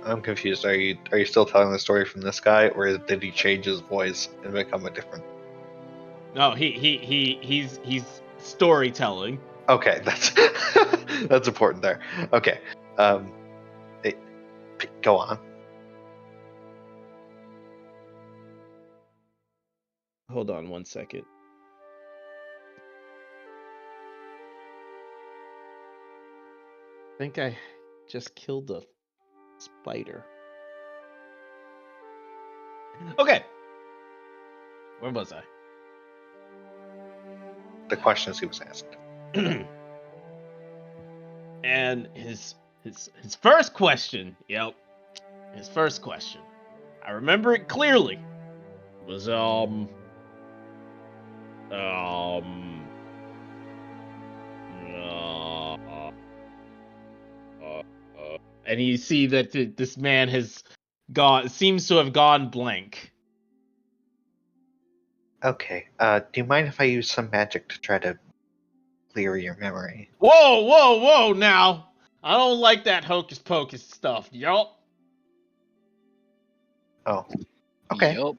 I'm confused. Are you still telling the story from this guy, or did he change his voice and become a different? No, he's storytelling. Okay, that's that's important there. Okay, go on. Hold on 1 second. I think I just killed a spider. Okay. Where was I? The questions he was asked. And his first question, his first question, I remember it clearly, was and you see that this man seems to have gone blank. Okay. Do you mind if I use some magic to try to clear your memory? Whoa, now. I don't like that hocus pocus stuff, yup. Oh. Okay. Yup.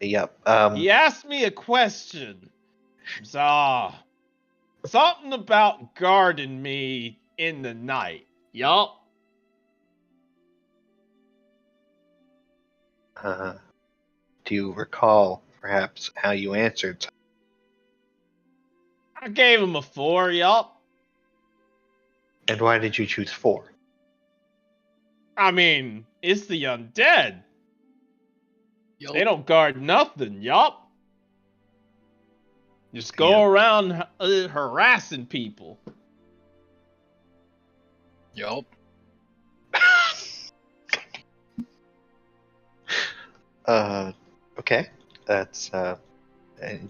Yep. He asked me a question. Something about guarding me in the night. Yup. Do you recall, perhaps, how you answered? I gave him a 4, yup. And why did you choose 4? I mean, it's the undead. Yup. They don't guard nothing, yup. Just go Yeah. around harassing people. Yup. Okay. That's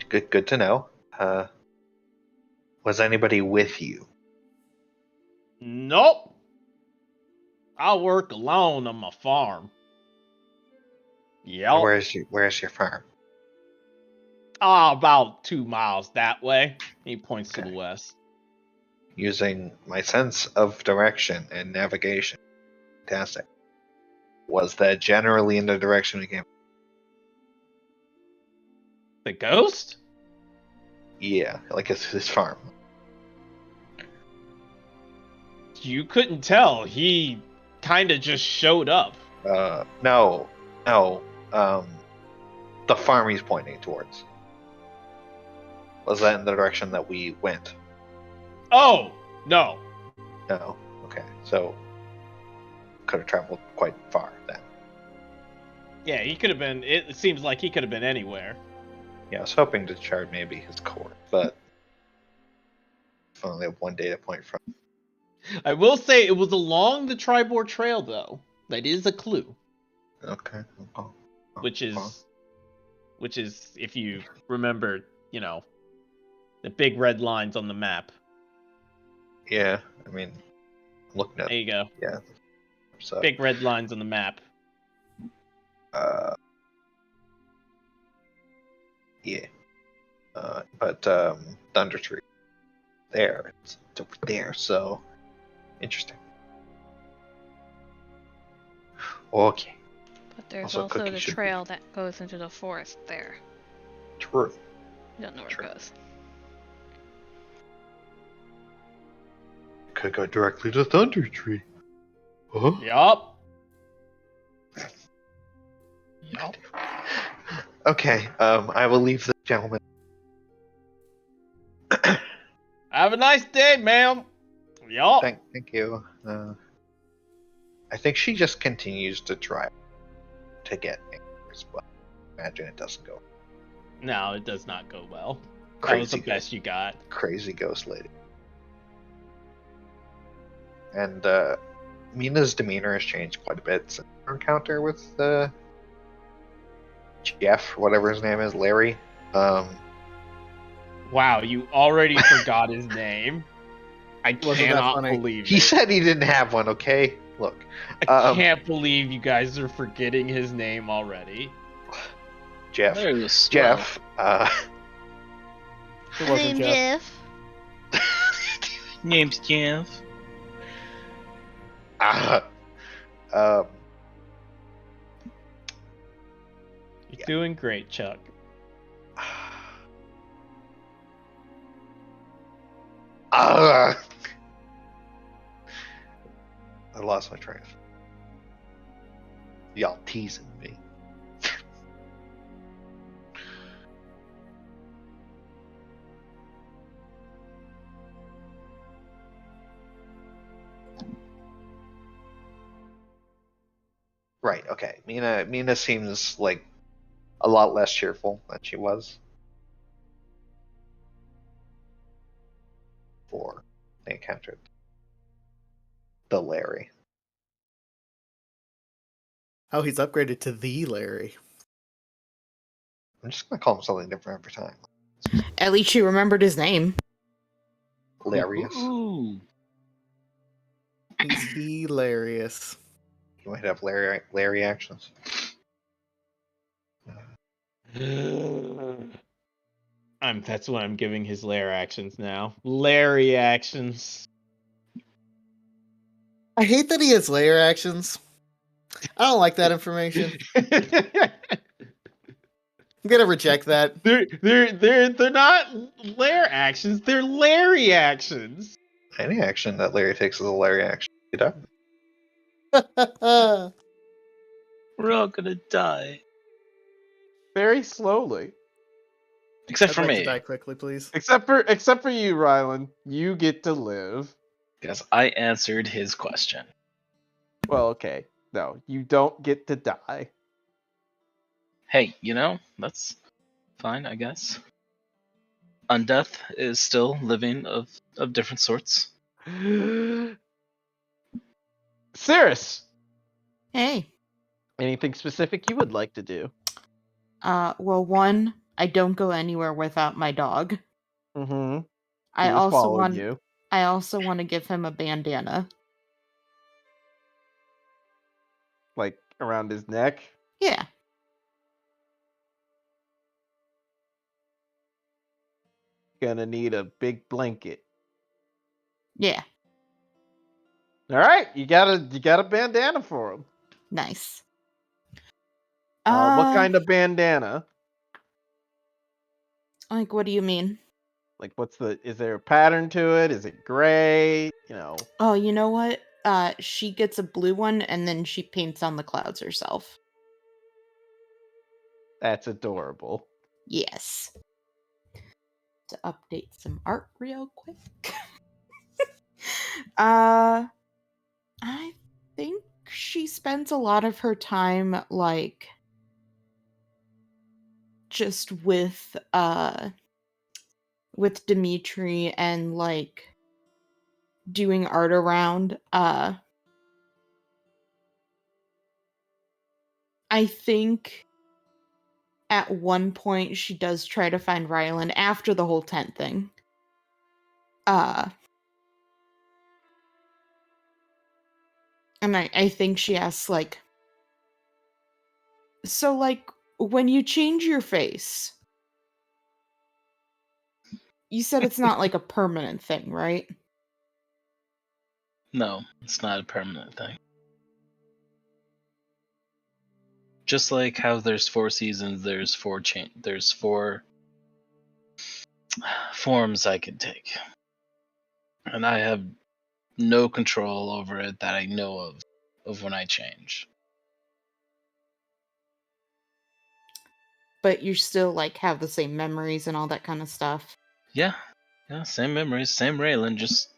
good to know. Was anybody with you? Nope. I work alone on my farm. Yep. Where's your farm? About 2 miles that way. He points to the Okay. west. Using my sense of direction and navigation. Fantastic. Was that generally in the direction we came? The ghost? Yeah, like his farm. You couldn't tell. He kind of just showed up. No. The farm he's pointing towards. Was that in the direction that we went? Oh, no. No. Okay, so could have traveled quite far then. Yeah, he could have been. It seems like he could have been anywhere. Yeah, I was hoping to chart maybe his core, but I only have one data point from. I will say it was along the Tribord Trail, though. That is a clue. Okay. Which is, if you remember, the big red lines on the map. Yeah, I mean, I'm looking at. There you go. Yeah. So. Big red lines on the map. Yeah. But Thunder Tree. There. It's over there, so interesting. Okay. But there's Also, also Cookie the should be- trail that goes into the forest there. True. You don't know where True. it goes. Could go directly to Thunder Tree. Huh? Yup. Okay. I will leave the gentleman. Have a nice day, ma'am. Yup. Thank you. I think she just continues to try to get answers, but imagine it doesn't go. No, it does not go well. That Crazy was the best you got. Crazy ghost lady. And Mina's demeanor has changed quite a bit since her encounter with Jeff, whatever his name is, Larry. Wow, you already forgot his name. I Wasn't that cannot funny? believe He it. said he didn't have one. Okay, look. I can't believe you guys are forgetting his name already. Jeff. There was swell. Jeff. It wasn't Jeff. Name's Jeff. You're doing great, Chuck. I lost my train of thought. Y'all teasing me. Right, okay. Mina seems like a lot less cheerful than she was before they encountered the Larry. Oh, he's upgraded to the Larry. I'm just gonna call him something different every time. At least she remembered his name. Hilarious. Ooh. He's hilarious. You might have Larry actions. That's what I'm giving his lair actions now. Larry actions. I hate that he has layer actions. I don't like that information. I'm gonna reject that. They're not lair actions. They're Larry actions. Any action that Larry takes is a Larry action. You know? We're all gonna die. Very slowly. Except I'd for like me. to die quickly, please. Except for you, Rylan. You get to live. Because I answered his question. Well, okay. No, you don't get to die. Hey, that's fine, I guess. Undeath is still living of different sorts. Cirrus, Hey. anything specific you would like to do? Well, one, I don't go anywhere without my dog. Mm-hmm. I Who's also followed want you? I also want to give him a bandana. Like around his neck? Yeah. Gonna need a big blanket. Yeah. All right, you got a bandana for him. Nice. What kind of bandana? Like, what do you mean? Like, is there a pattern to it? Is it gray? Oh, you know what? She gets a blue one and then she paints on the clouds herself. That's adorable. Yes. To update some art real quick. I think she spends a lot of her time, like, just with Dimitri and like doing art around, I think at one point she does try to find Ryland after the whole tent thing. And I think she asks, like, so, like, when you change your face, you said it's not, like, a permanent thing, right? No, it's not a permanent thing. Just like how there's 4 seasons, there's 4 forms I can take. And I have no control over it that I know of when I change. But you still, like, have the same memories and all that kind of stuff. Yeah, same memories, same Raylan, just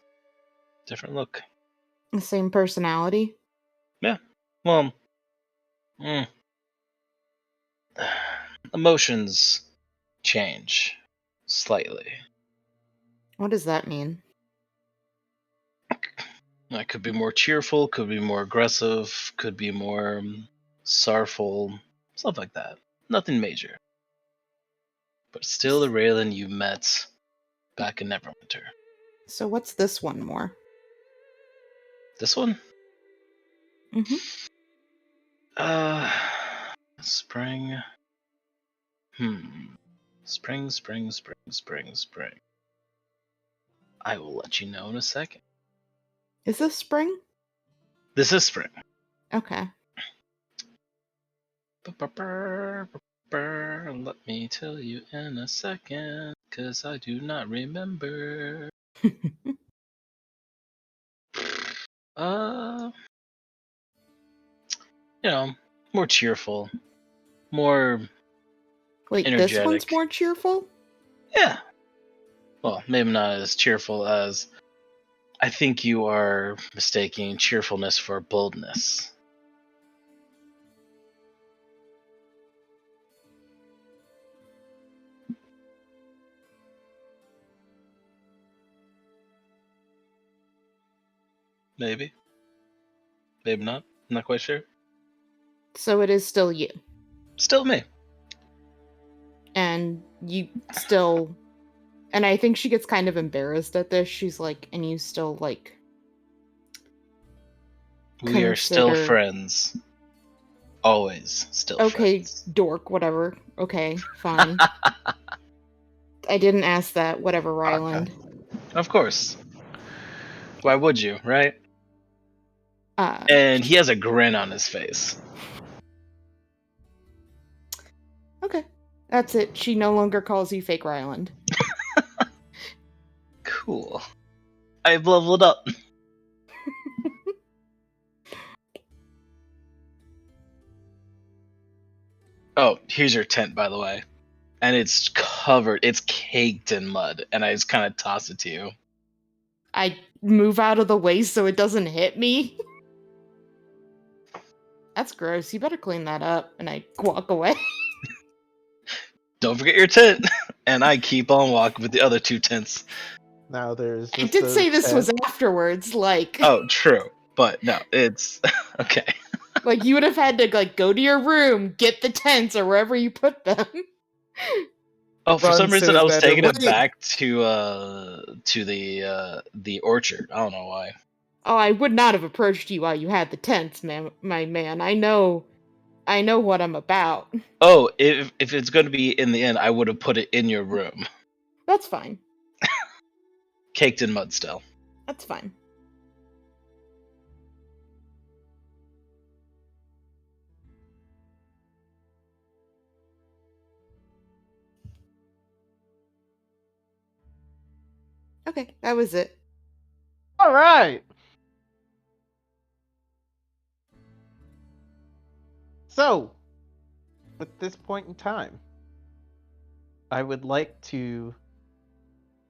different look. The same personality. Yeah, well, emotions change slightly. What does that mean? I could be more cheerful, could be more aggressive, could be more sorrowful, stuff like that. Nothing major. But still the Raylan you met back in Neverwinter. So what's this one more? This one? Mm-hmm. Spring. Spring. I will let you know in a second. Is this spring? This is spring. Okay. Let me tell you in a second, because I do not remember. More cheerful, more Wait, energetic. this one's more cheerful? Yeah. Well, maybe not as cheerful as... I think you are mistaking cheerfulness for boldness. Maybe. Maybe not. I'm not quite sure. So it is still you. Still me. And you still... And I think she gets kind of embarrassed at this. She's like, and you still, like... We are still friends. Always still friends. Okay, dork, whatever. Okay, fine. I didn't ask that. Whatever, Ryland. Of course. Why would you, right? Uh, And he has a grin on his face. Okay. That's it. She no longer calls you Fake Ryland. Cool. I've leveled up. Oh, here's your tent, by the way. And it's caked in mud, and I just kind of toss it to you. I move out of the way so it doesn't hit me. That's gross. You better clean that up. And I walk away. Don't forget your tent. And I keep on walking with the other 2 tents. Now there's. I did say this was afterwards, like. Oh, true. But no, it's okay. Like you would have had to like go to your room, get the tents or wherever you put them. Oh, for some reason I was taking it Wait. back to the orchard. I don't know why. Oh, I would not have approached you while you had the tents, my man. I know what I'm about. Oh, if it's going to be in the inn, I would have put it in your room. That's fine. Caked in mud still. That's fine. Okay, that was it. All right. So, at this point in time, I would like to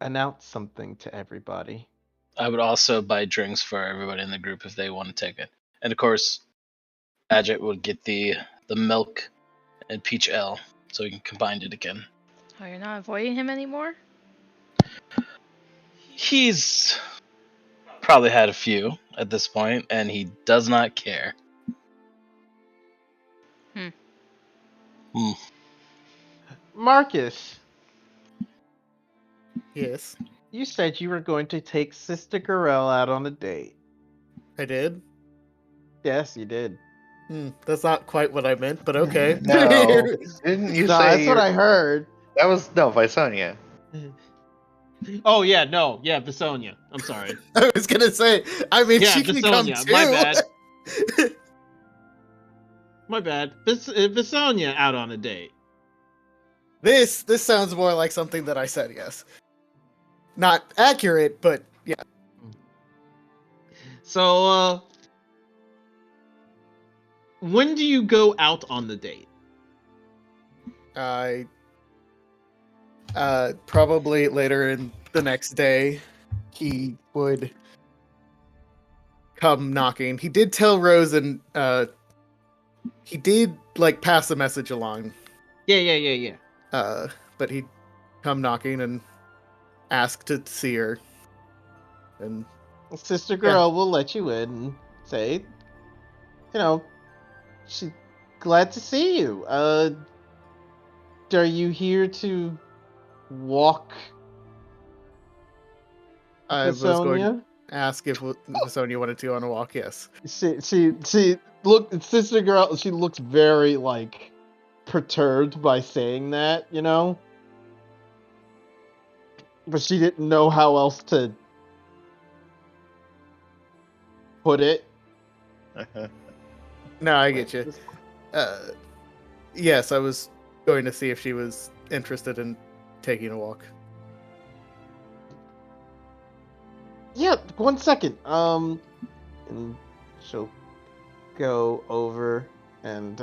announce something to everybody. I would also buy drinks for everybody in the group if they want to take it. And of course, Ajit would get the milk and peach ale. so we can combine it again. Oh, you're not avoiding him anymore? He's probably had a few at this point, and he does not care. Marcus, Yes, you said you were going to take Sister Gorell out on a date. I did. Yes, you did. That's not quite what I meant, but okay. No, didn't you No, say that's what I heard. that was no Visonia? Oh yeah, no, yeah, Visonia. I'm sorry. I was gonna say, I mean, Yeah, she can come Visonia. too. My bad. My bad. Visonia out on a date. This sounds more like something that I said. Yes, not accurate, but yeah. So, when do you go out on the date? I probably later in the next day, he would come knocking. He did tell Rose, and he did like pass a message along. Yeah. But he'd come knocking and ask to see her. And Sister Gorell will let you in and say, she's glad to see you. Are you here to walk I was going Visonia? to ask if Sonia wanted to go on a walk. Yes. She look, Sister Gorell, she looks very like perturbed by saying that, but she didn't know how else to put it. No, I get you. Yes, I was going to see if she was interested in taking a walk. Yeah, 1 second. And she'll go over and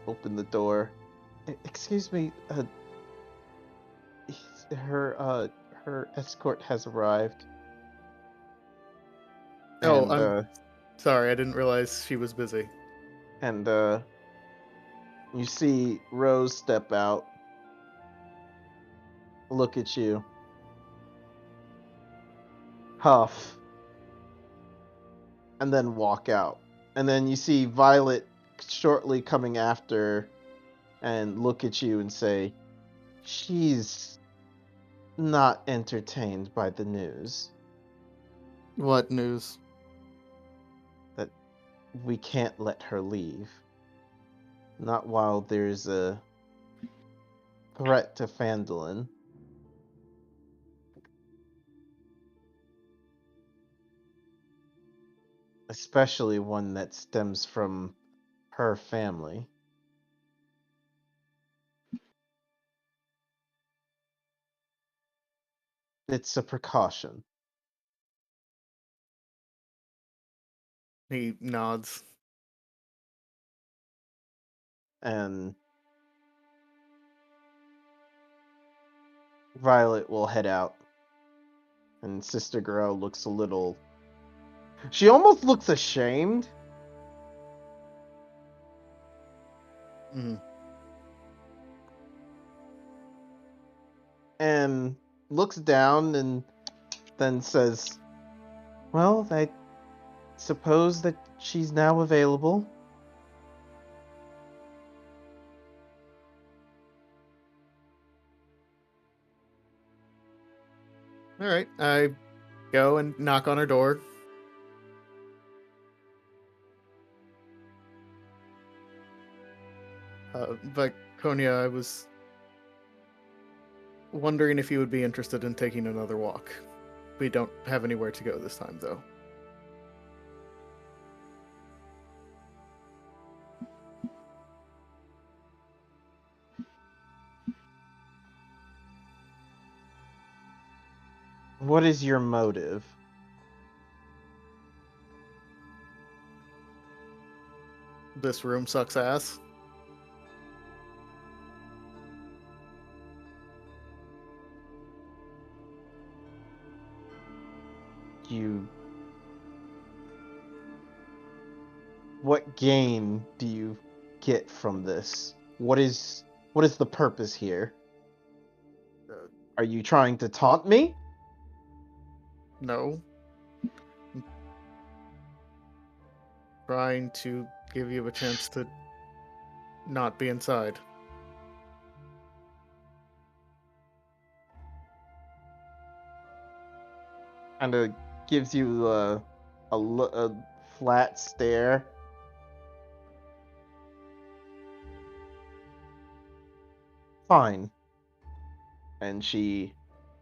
open the door. Excuse me. Her escort has arrived. Oh, And, I'm sorry. I didn't realize she was busy. And you see Rose step out, look at you, huff, and then walk out. And then you see Violet shortly coming after and look at you and say, she's not entertained by the news What news? that we can't let her leave. Not while there's a threat to Phandalin. Especially one that stems from her family. It's a precaution. He nods. And Violet will head out. And Sister Gorell looks a little... She almost looks ashamed. Mm. And looks down and then says, well, I suppose that she's now available. All right, I go and knock on her door. Viconia, I was wondering if you would be interested in taking another walk. We don't have anywhere to go this time, though. What is your motive? This room sucks ass. What gain do you get from this? What is What is the purpose here? Are you trying to taunt me? No. I'm trying to give you a chance to not be inside. Kind of gives you a flat stare. Fine. And she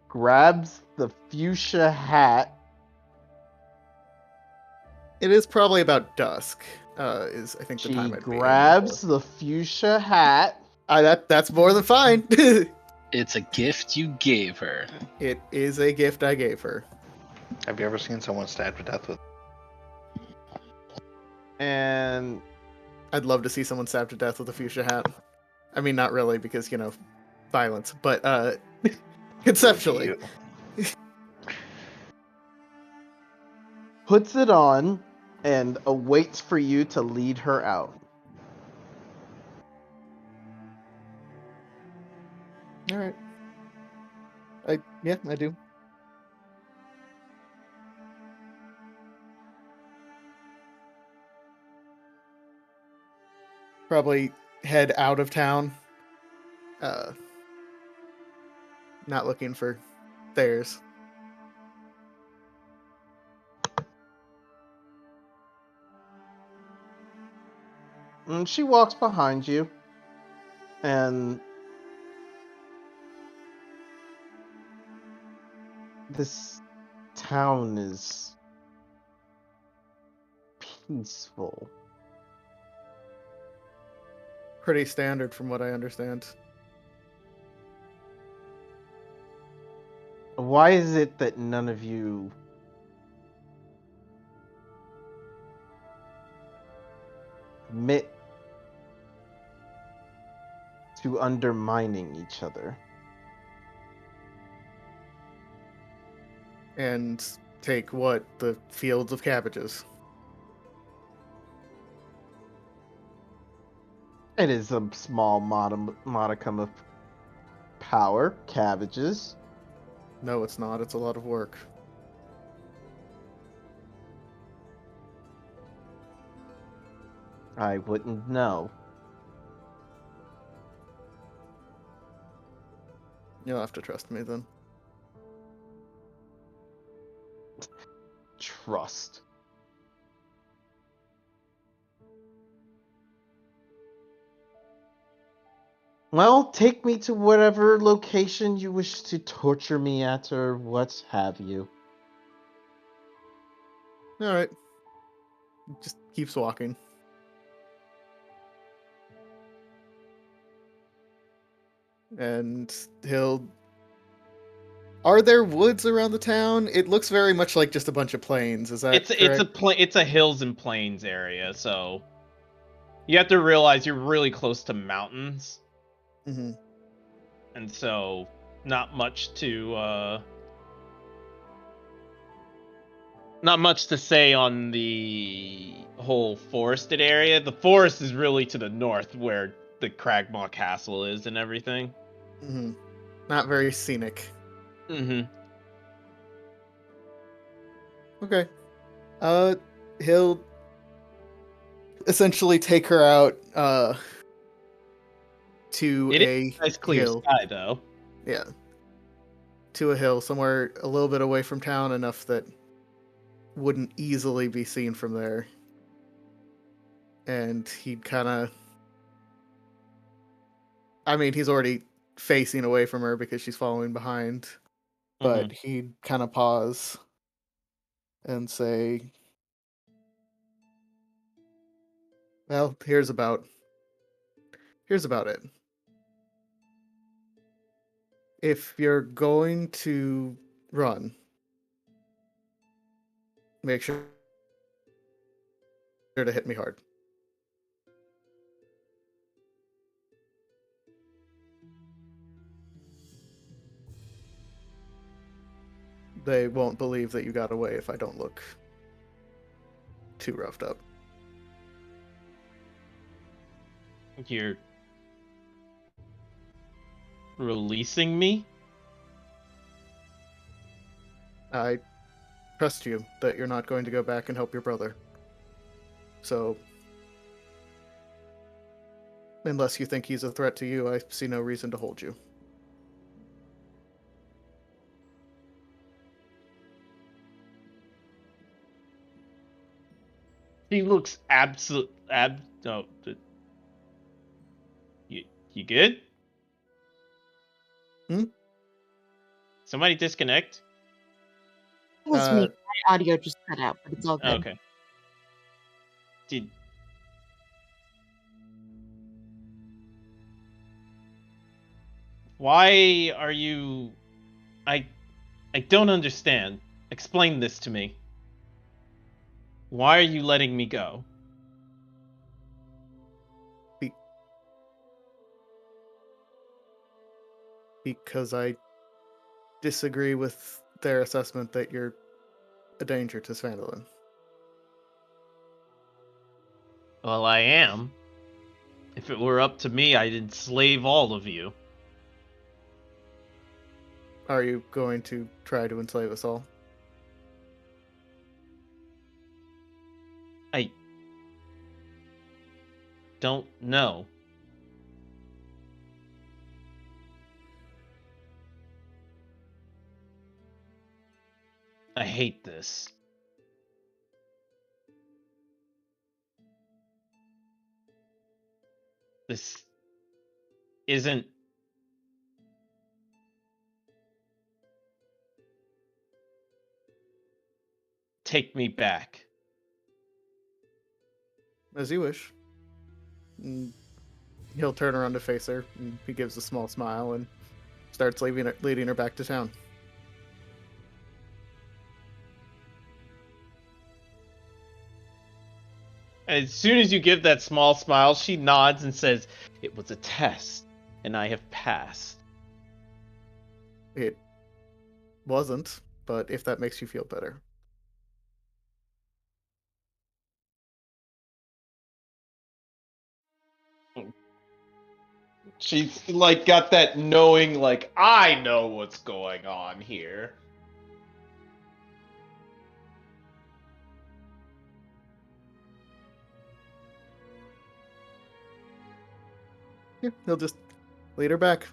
grabs the fuchsia hat. It is probably about dusk. Is I think the She time I'd be grabs the fuchsia hat. that's more than fine. It's a gift you gave her. It is a gift I gave her. Have you ever seen someone stabbed to death with? And I'd love to see someone stabbed to death with a fuchsia hat. I mean, not really, because, violence, but conceptually. puts it on and awaits for you to lead her out. All right. I do. Probably head out of town. Not looking for theirs. And she walks behind you, and this town is peaceful. Pretty standard from what I understand. Why is it that none of you admit to undermining each other? And take what? The fields of cabbages. It is a small modicum of power. Cabbages. No, it's not. It's a lot of work. I wouldn't know. You'll have to trust me then. Trust. Well, take me to whatever location you wish to torture me at, or what have you. All right. Just keeps walking. And he'll... Are there woods around the town? It looks very much like just a bunch of plains. Is that correct? It's a hills and plains area, so you have to realize you're really close to mountains. Mm-hmm. And so not much to say on the whole forested area. The forest is really to the north where the Cragmaw Castle is and everything. Mm-hmm. Not very scenic. Mm-hmm. Okay. He'll essentially take her out to It a is a nice clear hill. sky, though. Yeah. To a hill somewhere a little bit away from town, enough that wouldn't easily be seen from there. And he'd kind of... I mean, he's already facing away from her because she's following behind. But he'd kind of pause and say, well, here's about it. If you're going to run, make sure to hit me hard. They won't believe that you got away if I don't look too roughed up. You're releasing me? I trust you that you're not going to go back and help your brother. So, unless you think he's a threat to you, I see no reason to hold you. He looks no. You good? Hmm? Somebody disconnect? It was Uh, me. My audio just cut out, but it's all good. Okay. Did Why are you I don't understand. Explain this to me. Why are you letting me go? Because I disagree with their assessment that you're a danger to Svandelin. Well, I am. If it were up to me, I'd enslave all of you. Are you going to try to enslave us all? I don't know. I hate this. This isn't... Take me back. As you wish. He'll turn around to face her, and he gives a small smile and starts leading her back to town. As soon as you give that small smile, she nods and says, "It was a test, and I have passed." It wasn't, but if that makes you feel better. She's like got that knowing, like, I know what's going on here. Yeah, he'll just lead her back.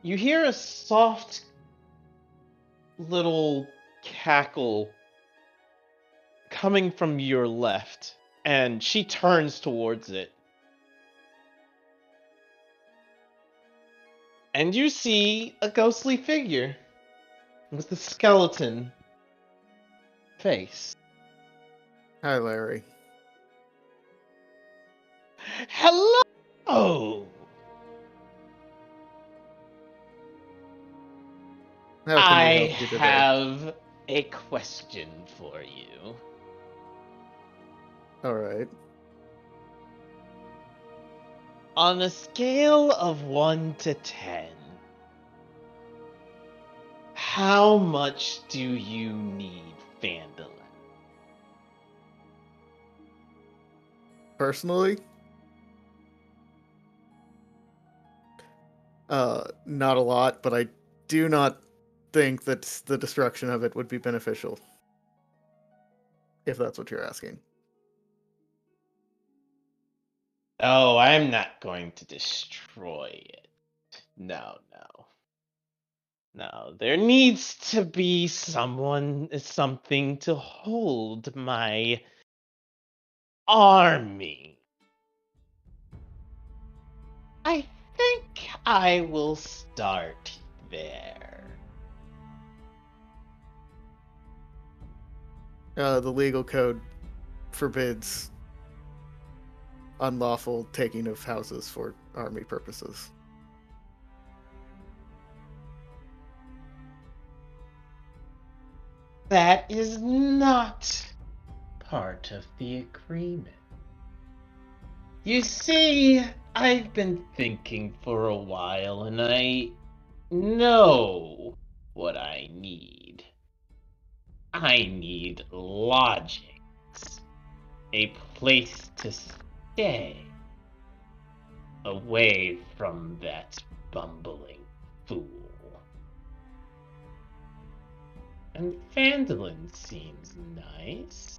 You hear a soft little cackle coming from your left, and she turns towards it. And you see a ghostly figure with a skeleton face. Hi, Larry. Hello! How can I we help you today? have a question for you. All right. On a scale of 1 to 10, how much do you need Phandalin? Personally, not a lot, but I do not think that the destruction of it would be beneficial. If that's what you're asking. Oh, I'm not going to destroy it. No. No, there needs to be something to hold my army. I think I will start there. The legal code forbids unlawful taking of houses for army purposes. That is not part of the agreement. You see, I've been thinking for a while, and I know what I need. I need lodgings, a place to stay, away from that bumbling fool. And Phandalin seems nice.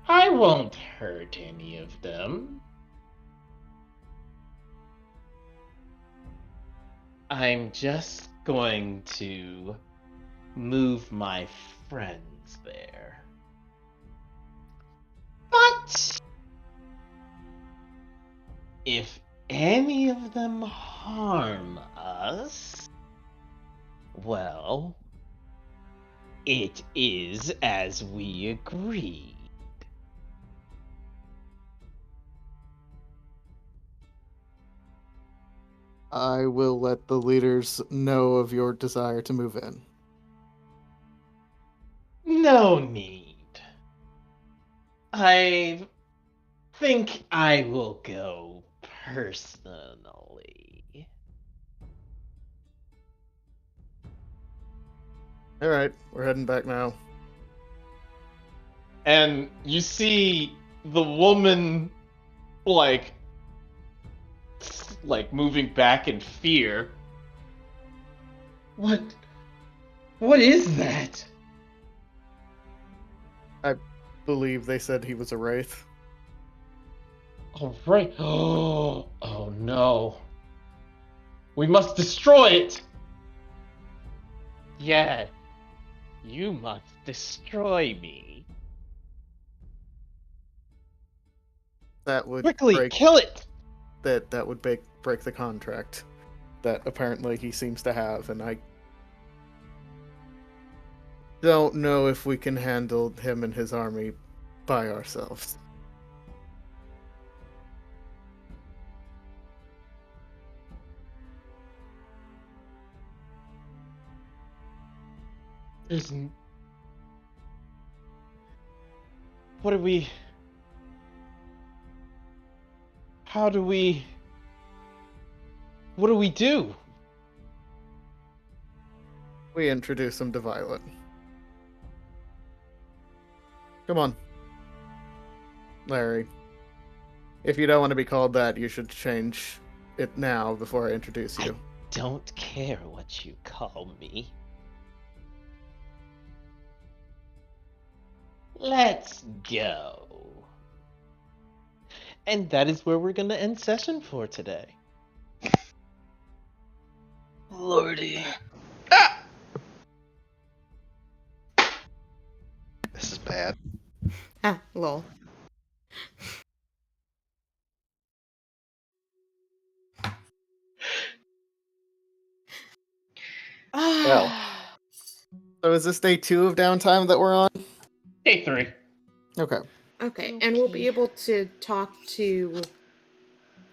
I won't hurt any of them. I'm just going to move my friends there. But if any of them harm us, well, it is as we agreed. I will let the leaders know of your desire to move in. No need. I think I will go personally. Alright, we're heading back now. And you see the woman like moving back in fear. What is that? I believe they said he was a wraith. Oh right. Oh no. We must destroy it. Yeah. You must destroy me. That would Quickly kill it. That would break the contract that apparently he seems to have, and I don't know if we can handle him and his army by ourselves. What do we... How do we... What do we do? We introduce him to Violet. Come on. Larry. If you don't want to be called that, you should change it now before I introduce you. Don't care what you call me. Let's go. And that is where we're going to end session for today. Lordy. This is bad. Ah, lol. Well. So is this day 2 of downtime that we're on? Day 3. Okay. Okay, and we'll be able to talk to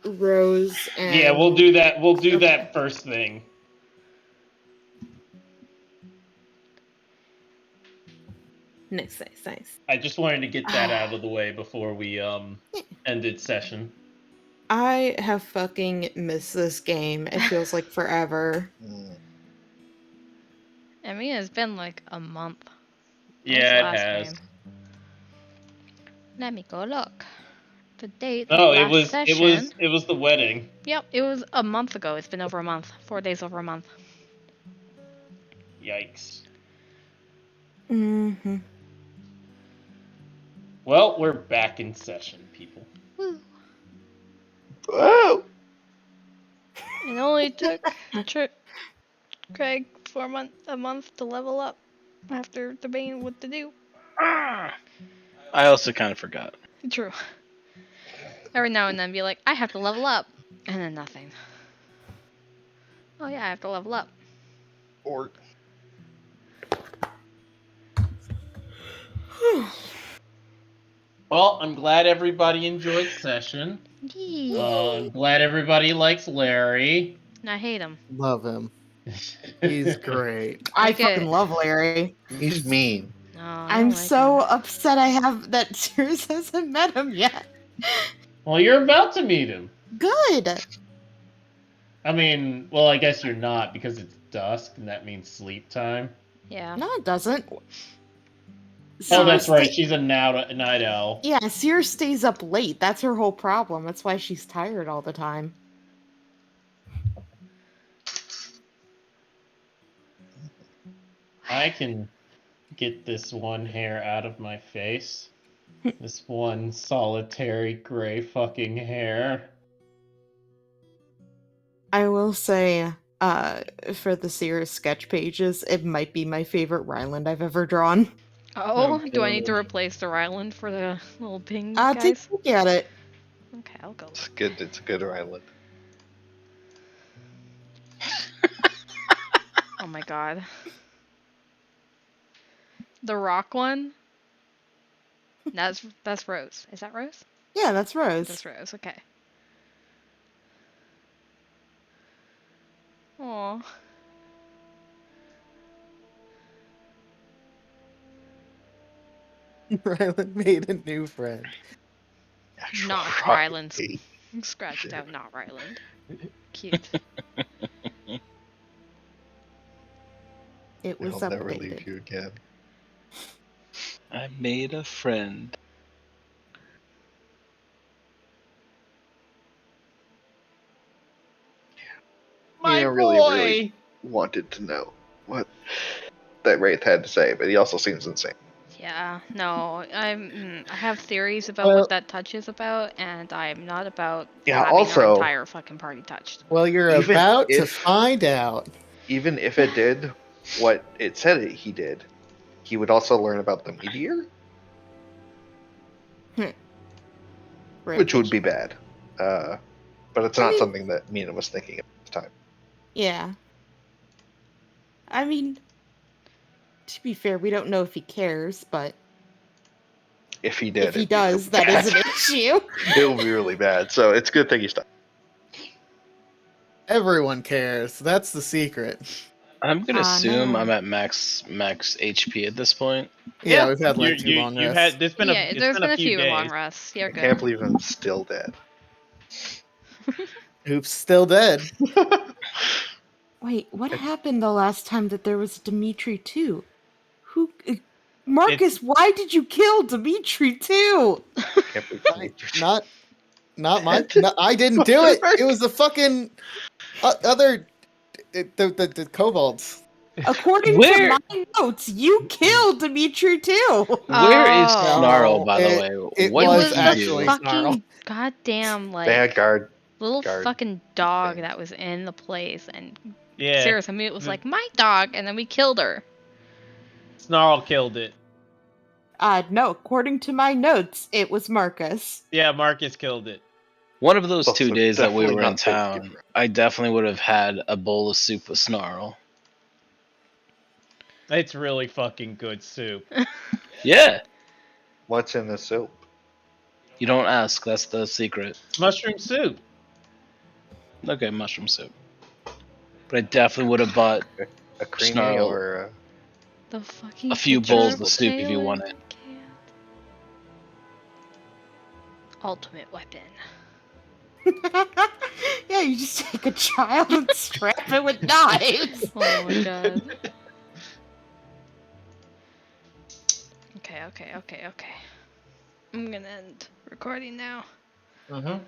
Rose and... Yeah, we'll do that. We'll do Okay. that first thing. Nice. I just wanted to get that out of the way before we ended session. I have fucking missed this game. It feels like forever. I mean, it's been like a month. When's Yeah, the it last has. game? Let me go look. The date. No, of last session. it was the wedding. Yep, it was a month ago. It's been over a month. 4 days over a month. Yikes. Mm-hmm. Well, we're back in session, people. Woo. Whoa! It only took Craig a month to level up after debating what to do. I also kind of forgot. True. Every now and then be like, I have to level up. And then nothing. Oh yeah, I have to level up. Or Well, I'm glad everybody enjoyed session. Yee. I'm glad everybody likes Larry. I hate him. Love him. He's great. I Like fucking it. love Larry. He's mean. No, I I'm don't like so him. upset I have that Sirius hasn't met him yet. Well, you're about to meet him. Good. I mean, well, I guess you're not because it's dusk and that means sleep time. Yeah. No, it doesn't. Oh, that's Sirius right. sta- She's a night owl. Yeah, Sears stays up late. That's her whole problem. That's why she's tired all the time. I can get this one hair out of my face. This one solitary gray fucking hair. I will say, for the Sears sketch pages, it might be my favorite Ryland I've ever drawn. Oh, Oh, do I need to God. replace the Ryland for the little ping Take a guys? look at it. Okay, I'll go. It's good. It's a good island. Oh my god. The rock one? That's Rose. Is that Rose? Yeah, that's Rose. That's Rose, okay. Aw. Ryland made a new friend. Actual Not rock Ryland's. hate. Scratched out, not Ryland. Cute. It was He'll never updated. leave you again. I made a friend. My Yeah, boy! really wanted to know what that Wraith had to say, but he also seems insane. Yeah, no, I have theories about Well- what that touch is about, and I'm not about Yeah, having our also- entire fucking party touched. Well, you're Even about to if- find out. Even if it did what it said he did, he would also learn about the meteor, which would be bad. But it's I not mean- something that Mina was thinking at the time. Yeah. I mean, to be fair, we don't know if he cares, but If he did, if he it'd be does, really that is bad. an issue. It will be really bad. So it's a good thing he stopped. Everyone cares. That's the secret. I'm gonna assume no. I'm at max HP at this point. Yeah, we've had like You- two you- long you've rests. had there's been Yeah, it's there's been a few days. long rests. You're I good. can't believe I'm still dead. Oops, still dead. Wait, what happened the last time that there was Dimitri too? Who? Marcus, why did you kill Dimitri too? Can't believe Not my. No, I didn't do it. It was the fucking other the kobolds. According Where- to my notes, you killed Dimitri too. Where is Oh. Snarl, by the It- way? it What It was did was he the actually do? Snarl. fucking goddamn like they had guard. little guard fucking dog thing. that was in the place, and Yeah, Sarah's immediately was the- like, "My dog," and then we killed her. Snarl killed it. No, according to my notes, it was Marcus. Yeah, Marcus killed it. One of those Well, 2 so days that we definitely were in not taking town, it. I definitely would have had a bowl of soup with Snarl. It's really fucking good soup. Yeah, What's in the soup? you don't ask. That's the secret. It's mushroom soup. Okay, mushroom soup. But I definitely would have bought A creamy Snarl. or The fucking a few picture bowls of of soup if you Taylor want it. Can't. Ultimate weapon. Yeah, you just take a child and strap it with knives. Oh my god. Okay. I'm gonna end recording now. Mm-hmm.